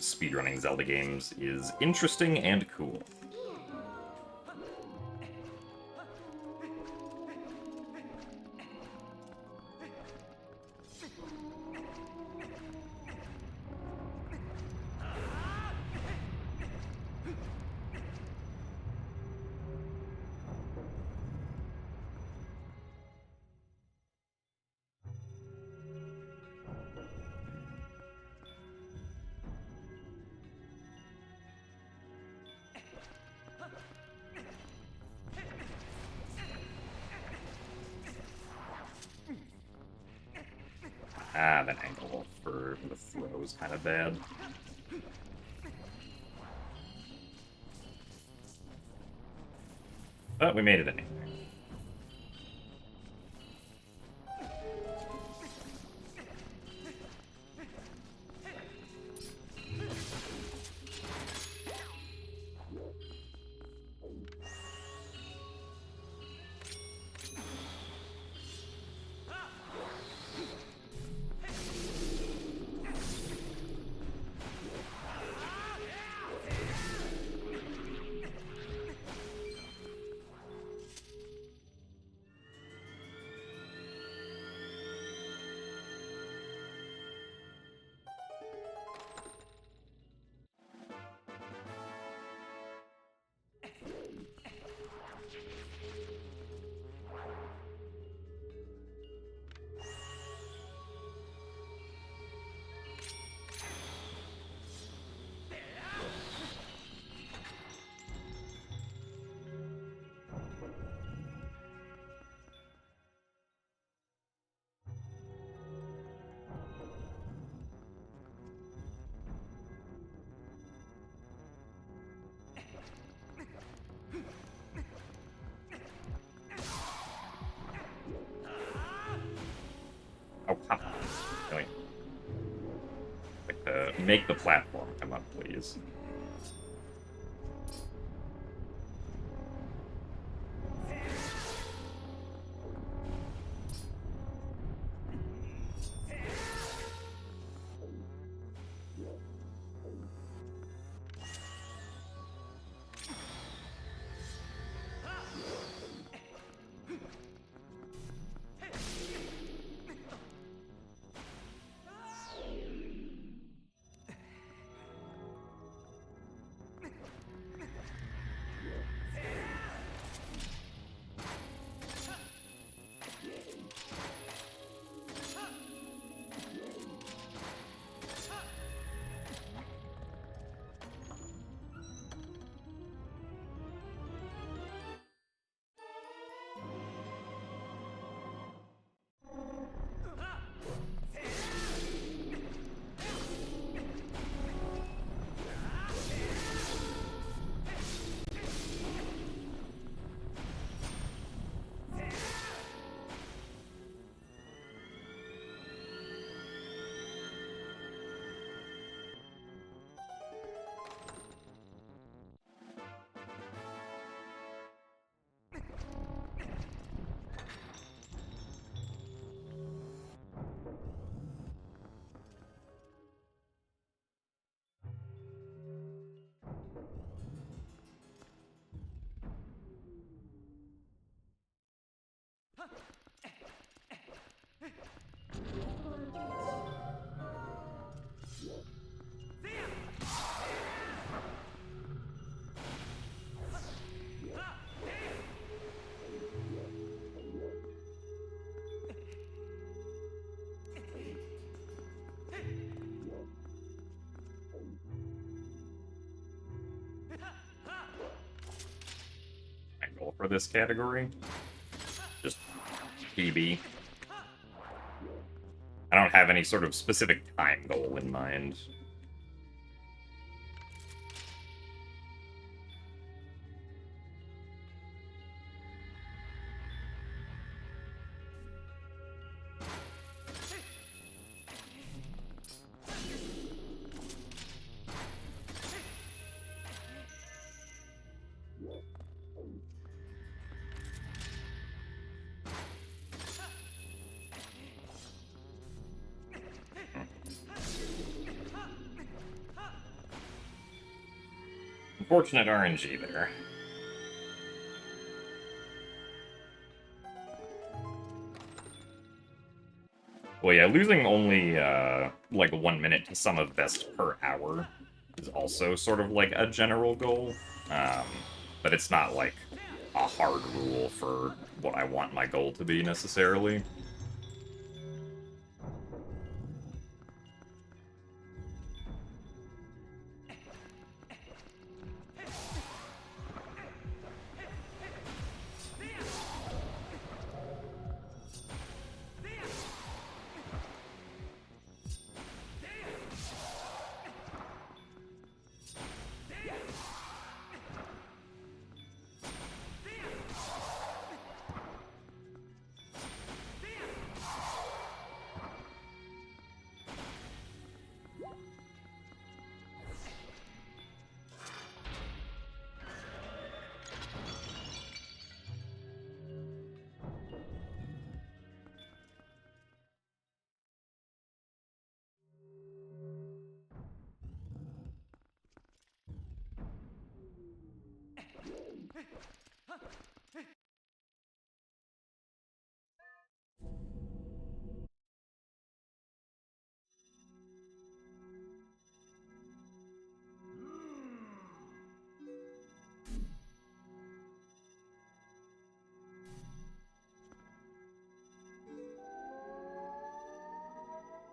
speedrunning Zelda games is interesting and cool. Ah, that angle for the throw is kind of bad. But we made it anyway. Oh, come on. Really? Like, make the platform come up, please. Angle for this category. Just PB. I don't have any sort of specific time goal in mind. Unfortunate RNG there. Well, yeah, losing only, like 1 minute to sum of best per hour is also sort of like a general goal. But it's not like a hard rule for what I want my goal to be, necessarily.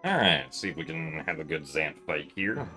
Alright, see if we can have a good Xant fight here.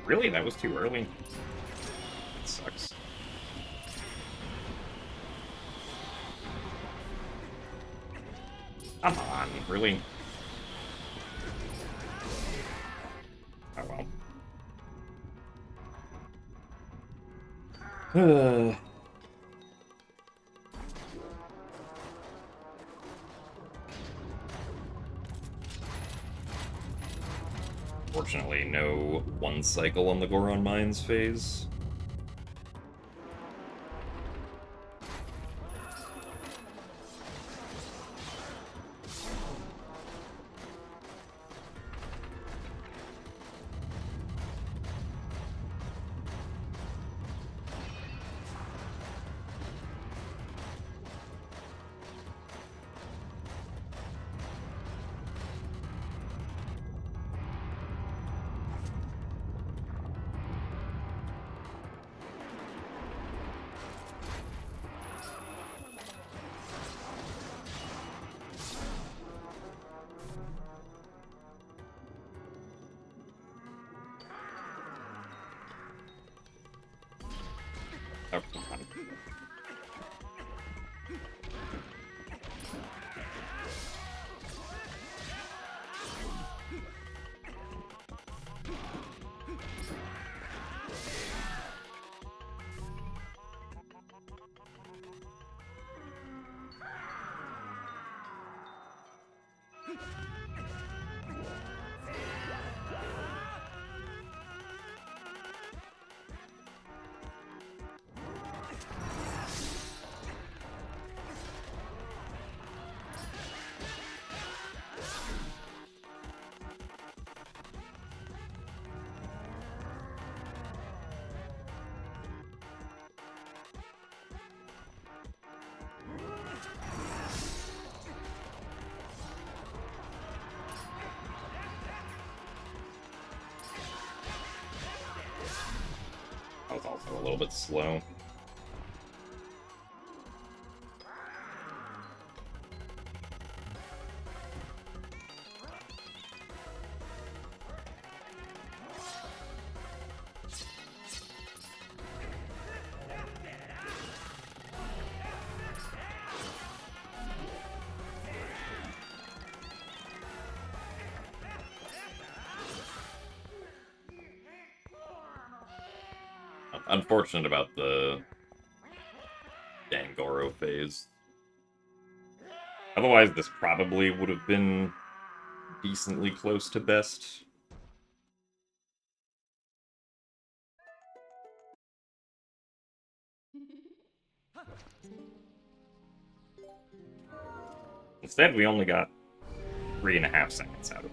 Really? That was too early? That sucks. Come on, really? Oh well. Fortunately, no one cycle on the Goron Mines phase. Oh, come on. That was also a little bit slow. Unfortunate about the Dangoro phase. Otherwise, this probably would have been decently close to best. Instead, we only got 3.5 seconds out of it.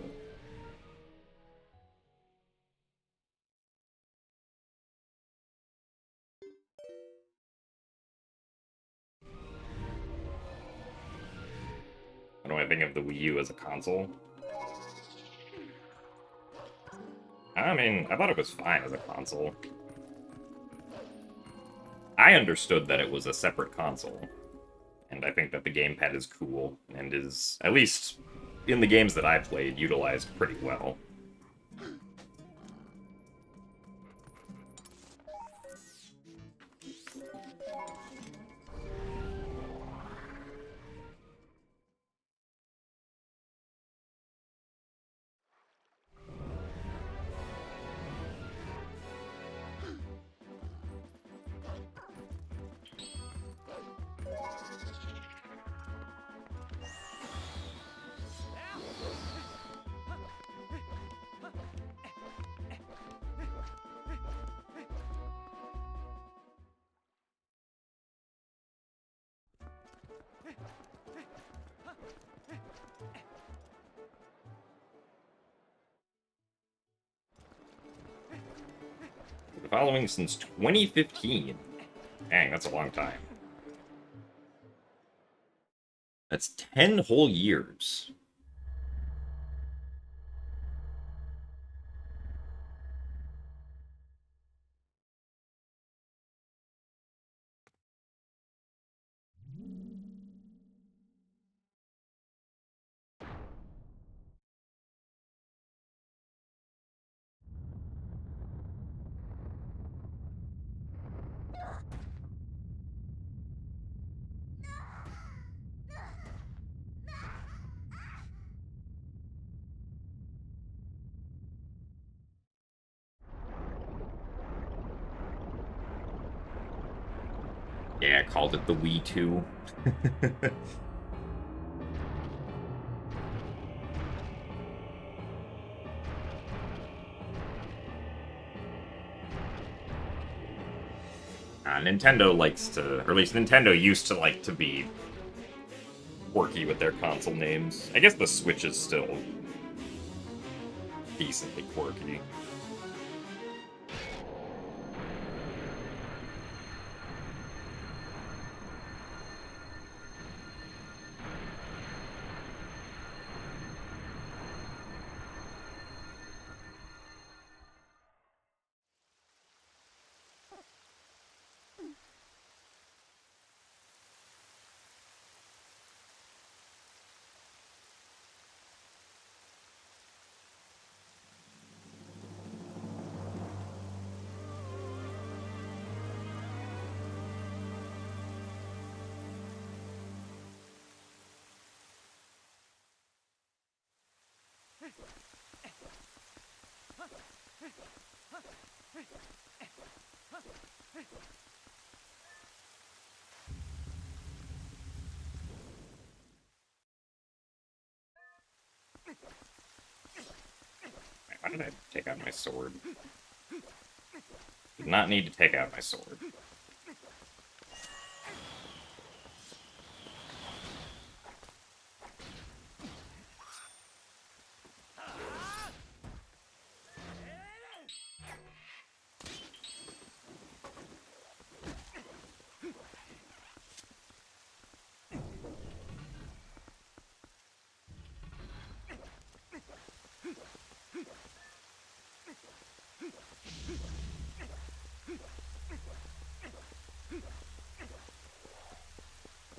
What do I think of the Wii U as a console? I mean, I thought it was fine as a console. I understood that it was a separate console, and I think that the gamepad is cool, and is, at least in the games that I played, utilized pretty well. The following since 2015. Dang, that's a long time. That's 10 whole years. Yeah, I called it the Wii 2. Nintendo likes to, or at least Nintendo used to like to be quirky with their console names. I guess the Switch is still decently quirky. Why did I take out my sword? Did not need to take out my sword.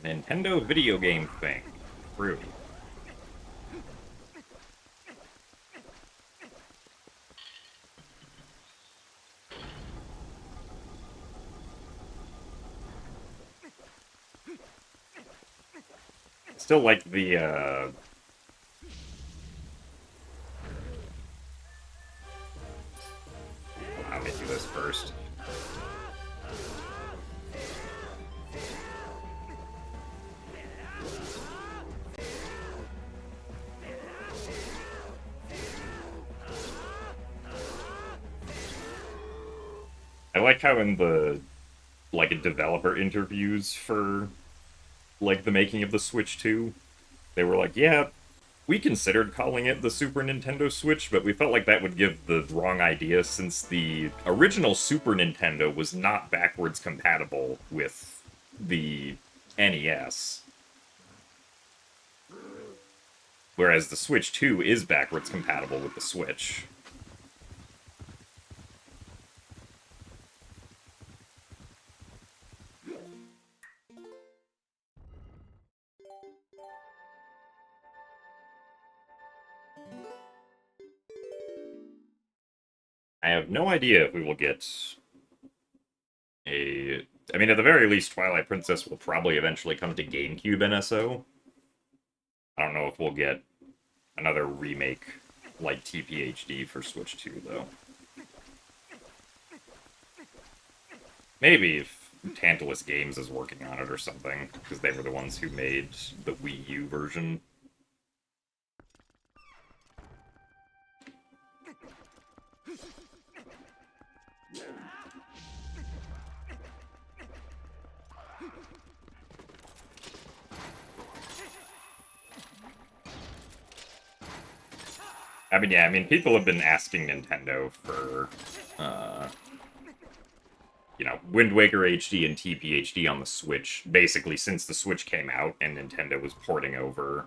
Nintendo video game thing. True. Still like the, Allow me to do this first. I like how in the, like, developer interviews for, like, the making of the Switch 2, they were like, yeah, we considered calling it the Super Nintendo Switch, but we felt like that would give the wrong idea since the original Super Nintendo was not backwards compatible with the NES. Whereas the Switch 2 is backwards compatible with the Switch. I have no idea if we will get a... I mean, at the very least, Twilight Princess will probably eventually come to GameCube NSO. I don't know if we'll get another remake like TPHD for Switch 2, though. Maybe if Tantalus Games is working on it or something, because they were the ones who made the Wii U version. I mean, yeah, I mean, people have been asking Nintendo for, you know, Wind Waker HD and TPHD on the Switch, basically since the Switch came out and Nintendo was porting over,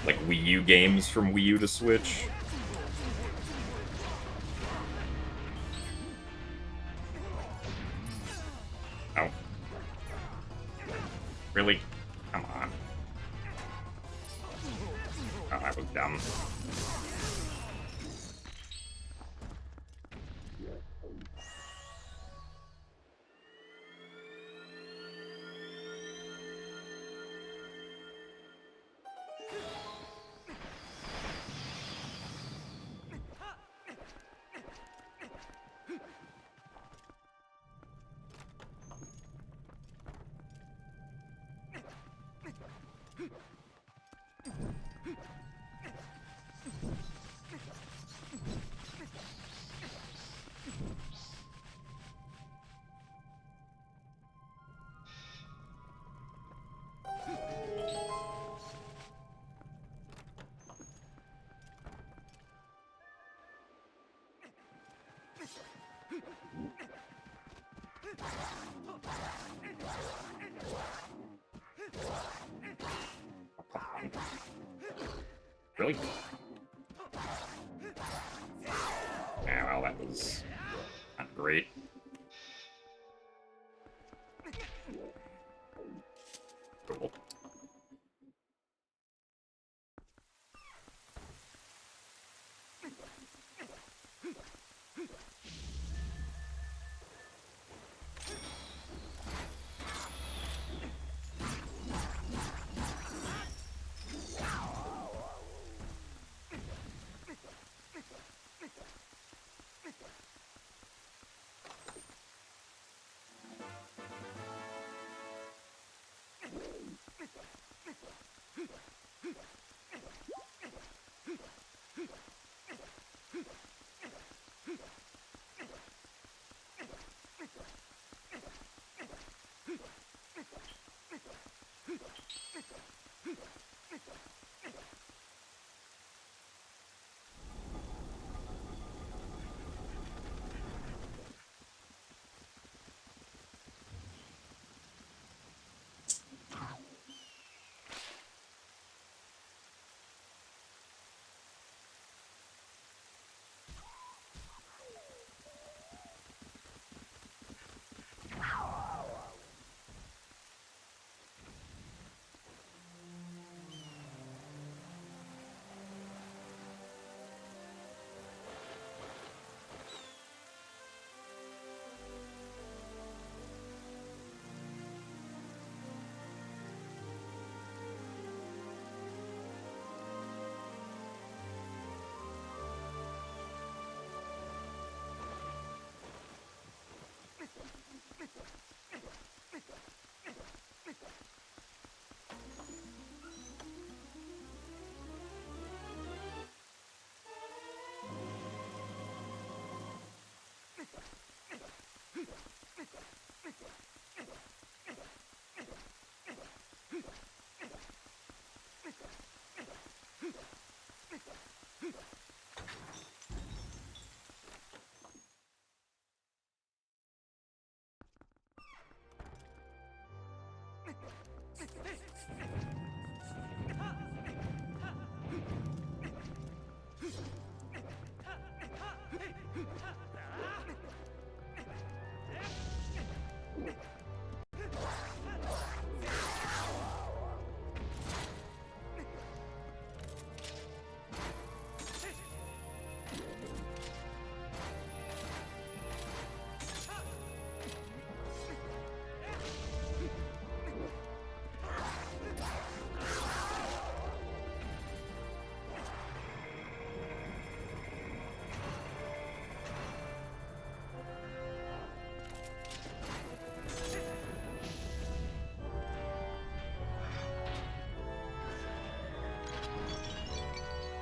like, Wii U games from Wii U to Switch. Oh. Really? Come on. Oh, that was dumb. Really? Yeah, well, that was not great. Cool.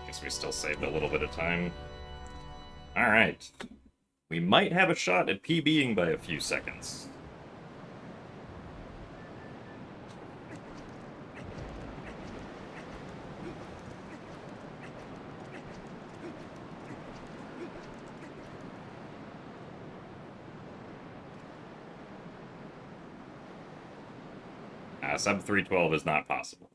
Guess we still saved a little bit of time. Alright. We might have a shot at PBing by a few seconds. sub 312 is not possible.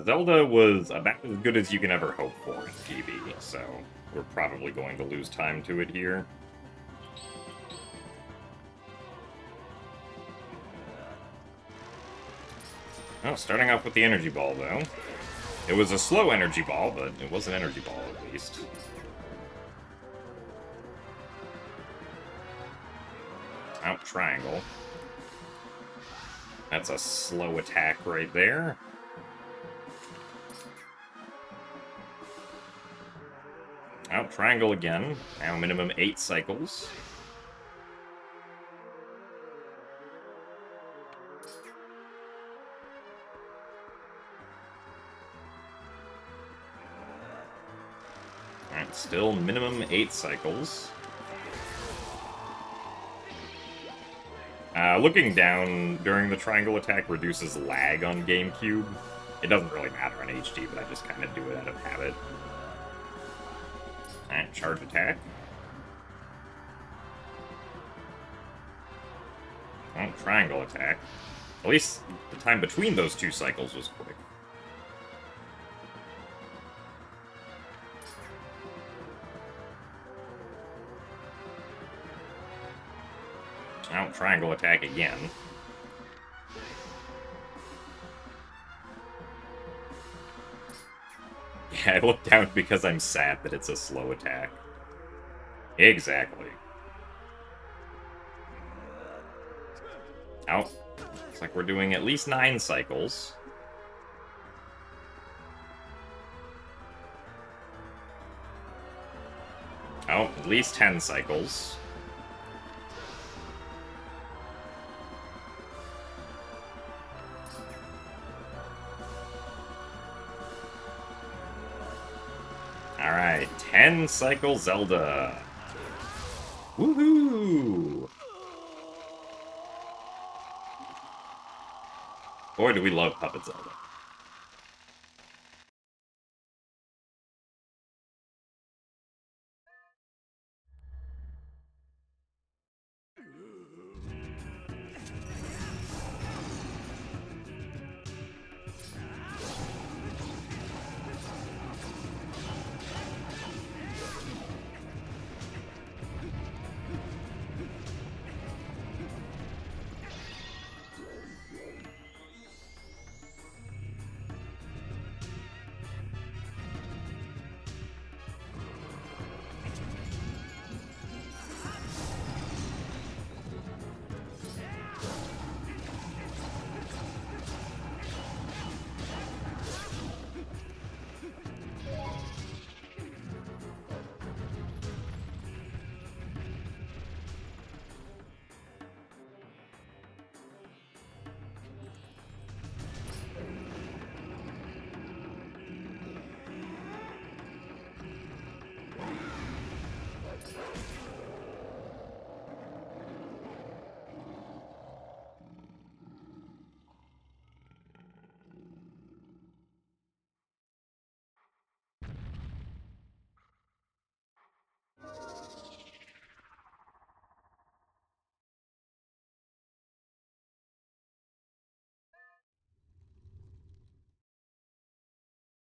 Zelda was about as good as you can ever hope for in PB, so we're probably going to lose time to it here. Oh, starting off with the energy ball, though. It was a slow energy ball, but it was an energy ball at least. Out triangle. That's a slow attack right there. Out triangle again. Now minimum 8 cycles. Alright, still minimum 8 cycles. Looking down during the triangle attack reduces lag on GameCube. It doesn't really matter on HD, but I just kind of do it out of habit. Alright, charge attack. Oh, triangle attack. At least the time between those 2 cycles was quick. Out triangle attack again. Yeah, I look down because I'm sad that it's a slow attack. Exactly. Out. Looks like we're doing at least 9 cycles. Oh, at least 10 cycles. Alright, 10 cycle Zelda. Woohoo! Boy, do we love Puppet Zelda.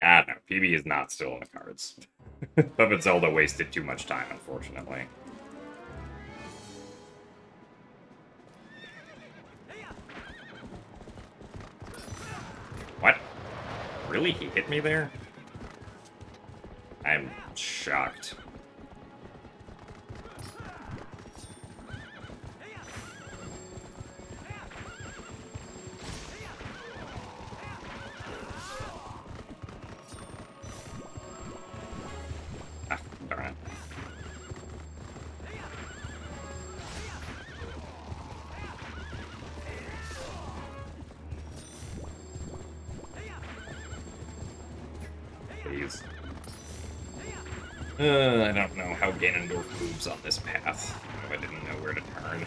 Ah, no, PB is not still in the cards. Puppet Zelda wasted too much time, unfortunately. What? Really? He hit me there? I'm shocked. Ah, darn it. Please. I don't know how Ganondorf moves on this path. I didn't know where to turn.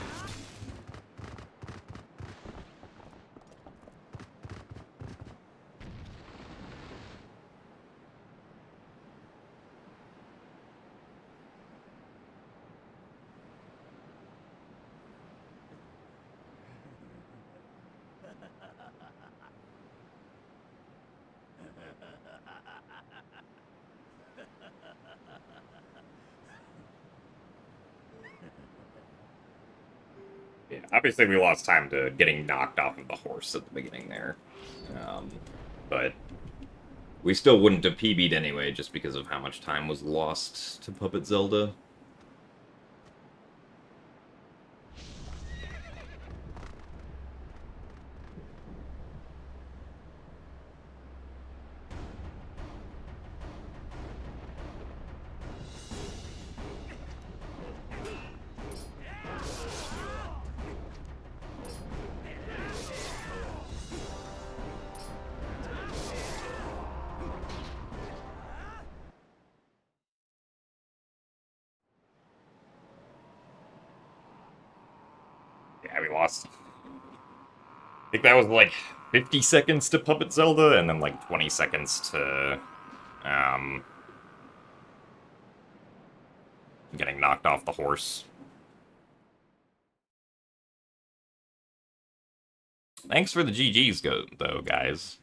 Obviously, we lost time to getting knocked off of the horse at the beginning there. But we still wouldn't have PB'd anyway, just because of how much time was lost to Puppet Zelda. Yeah, we lost. I think that was like 50 seconds to Puppet Zelda, and then like 20 seconds to getting knocked off the horse. Thanks for the GGs, though, guys.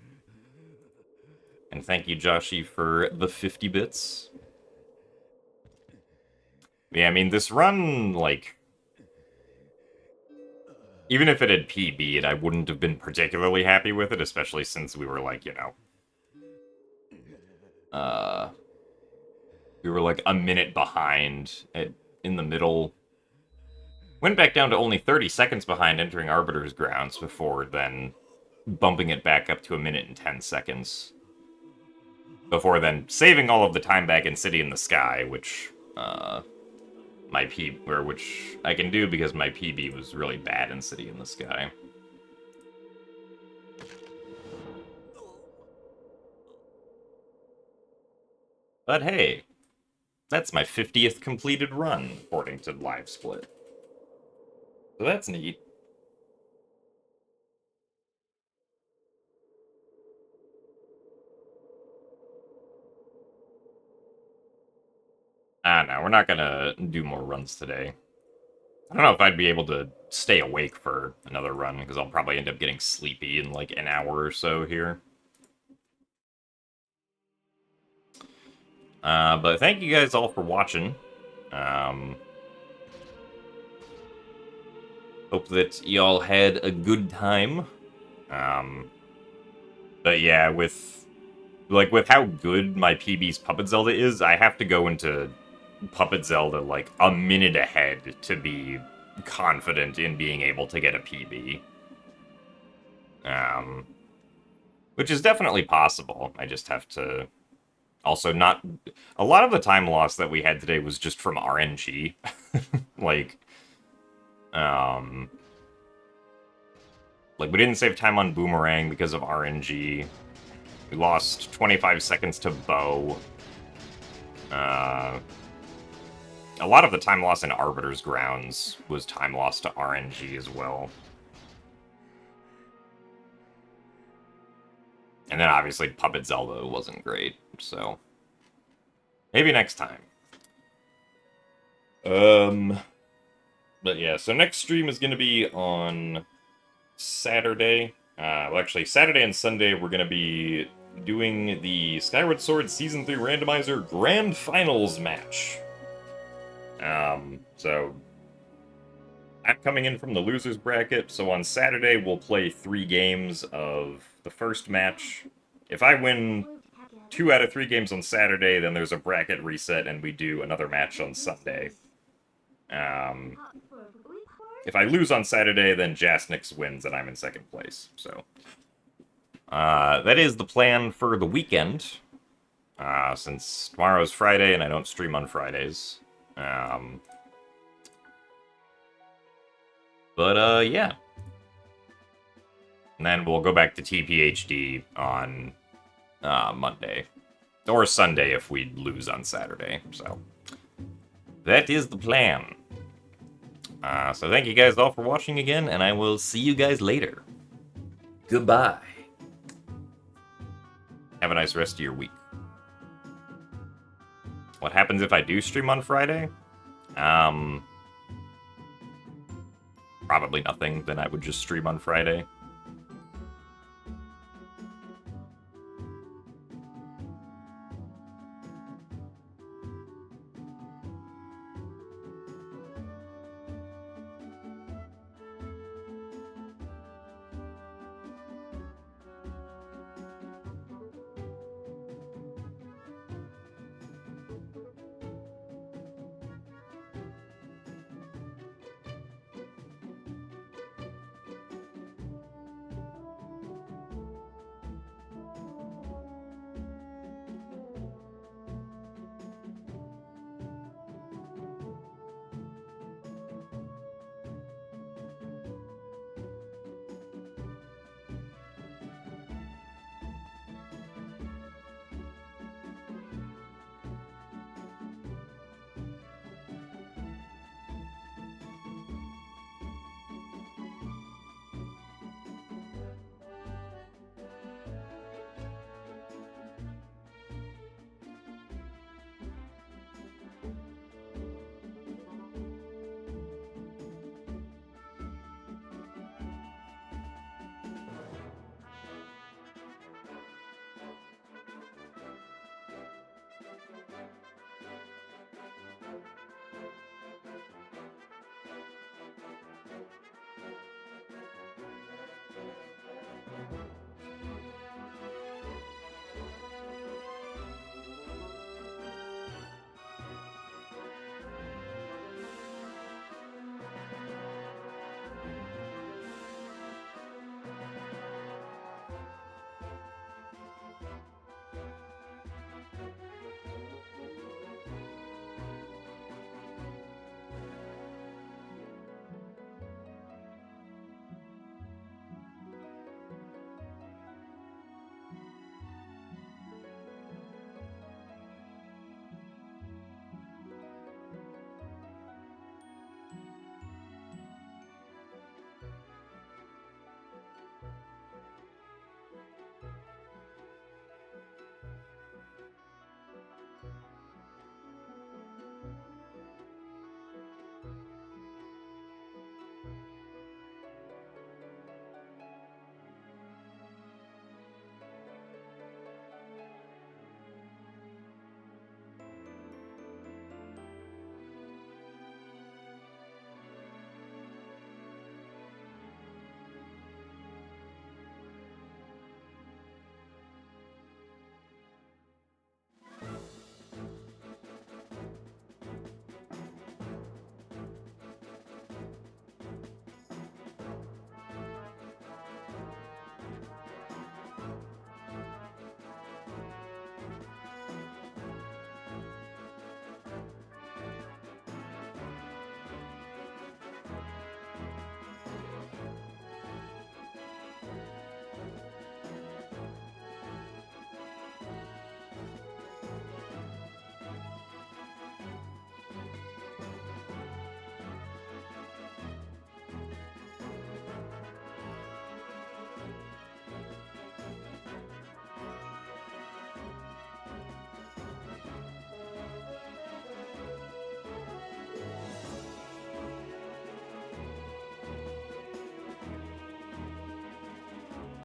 And thank you, Joshi, for the 50 bits. Yeah, I mean, this run, like, even if it had PB'd, I wouldn't have been particularly happy with it, especially since we were, like, you know, we were, like, a minute behind in the middle. Went back down to only 30 seconds behind entering Arbiter's Grounds before then bumping it back up to a minute and 10 seconds. Before then saving all of the time back in City in the Sky, which, which I can do because my PB was really bad in City in the Sky. But hey, that's my 50th completed run, according to LiveSplit. So that's neat. No, we're not gonna do more runs today. I don't know if I'd be able to stay awake for another run, because I'll probably end up getting sleepy in like an hour or so here. But thank you guys all for watching. Hope that y'all had a good time. But yeah, with how good my PB's Puppet Zelda is, I have to go into Puppet Zelda like a minute ahead to be confident in being able to get a PB. Which is definitely possible. I just have to also not... A lot of the time loss that we had today was just from RNG. Like, we didn't save time on Boomerang because of RNG. We lost 25 seconds to Bow. A lot of the time loss in Arbiter's Grounds was time lost to RNG as well. And then obviously Puppet Zelda wasn't great, so maybe next time. But yeah, so next stream is going to be on Saturday. Well, actually, Saturday and Sunday we're going to be doing the Skyward Sword Season 3 Randomizer Grand Finals match. So I'm coming in from the losers bracket, so on Saturday we'll play 3 games of the first match. If I win 2 out of 3 games on Saturday, then there's a bracket reset and we do another match on Sunday. If I lose on Saturday, then Jasnix wins and I'm in second place. So that is the plan for the weekend, since tomorrow's Friday and I don't stream on Fridays. But yeah. And then we'll go back to TPHD on Monday. Or Sunday if we lose on Saturday. So that is the plan. So thank you guys all for watching again, and I will see you guys later. Goodbye. Have a nice rest of your week. What happens if I do stream on Friday? Probably nothing. Then I would just stream on Friday.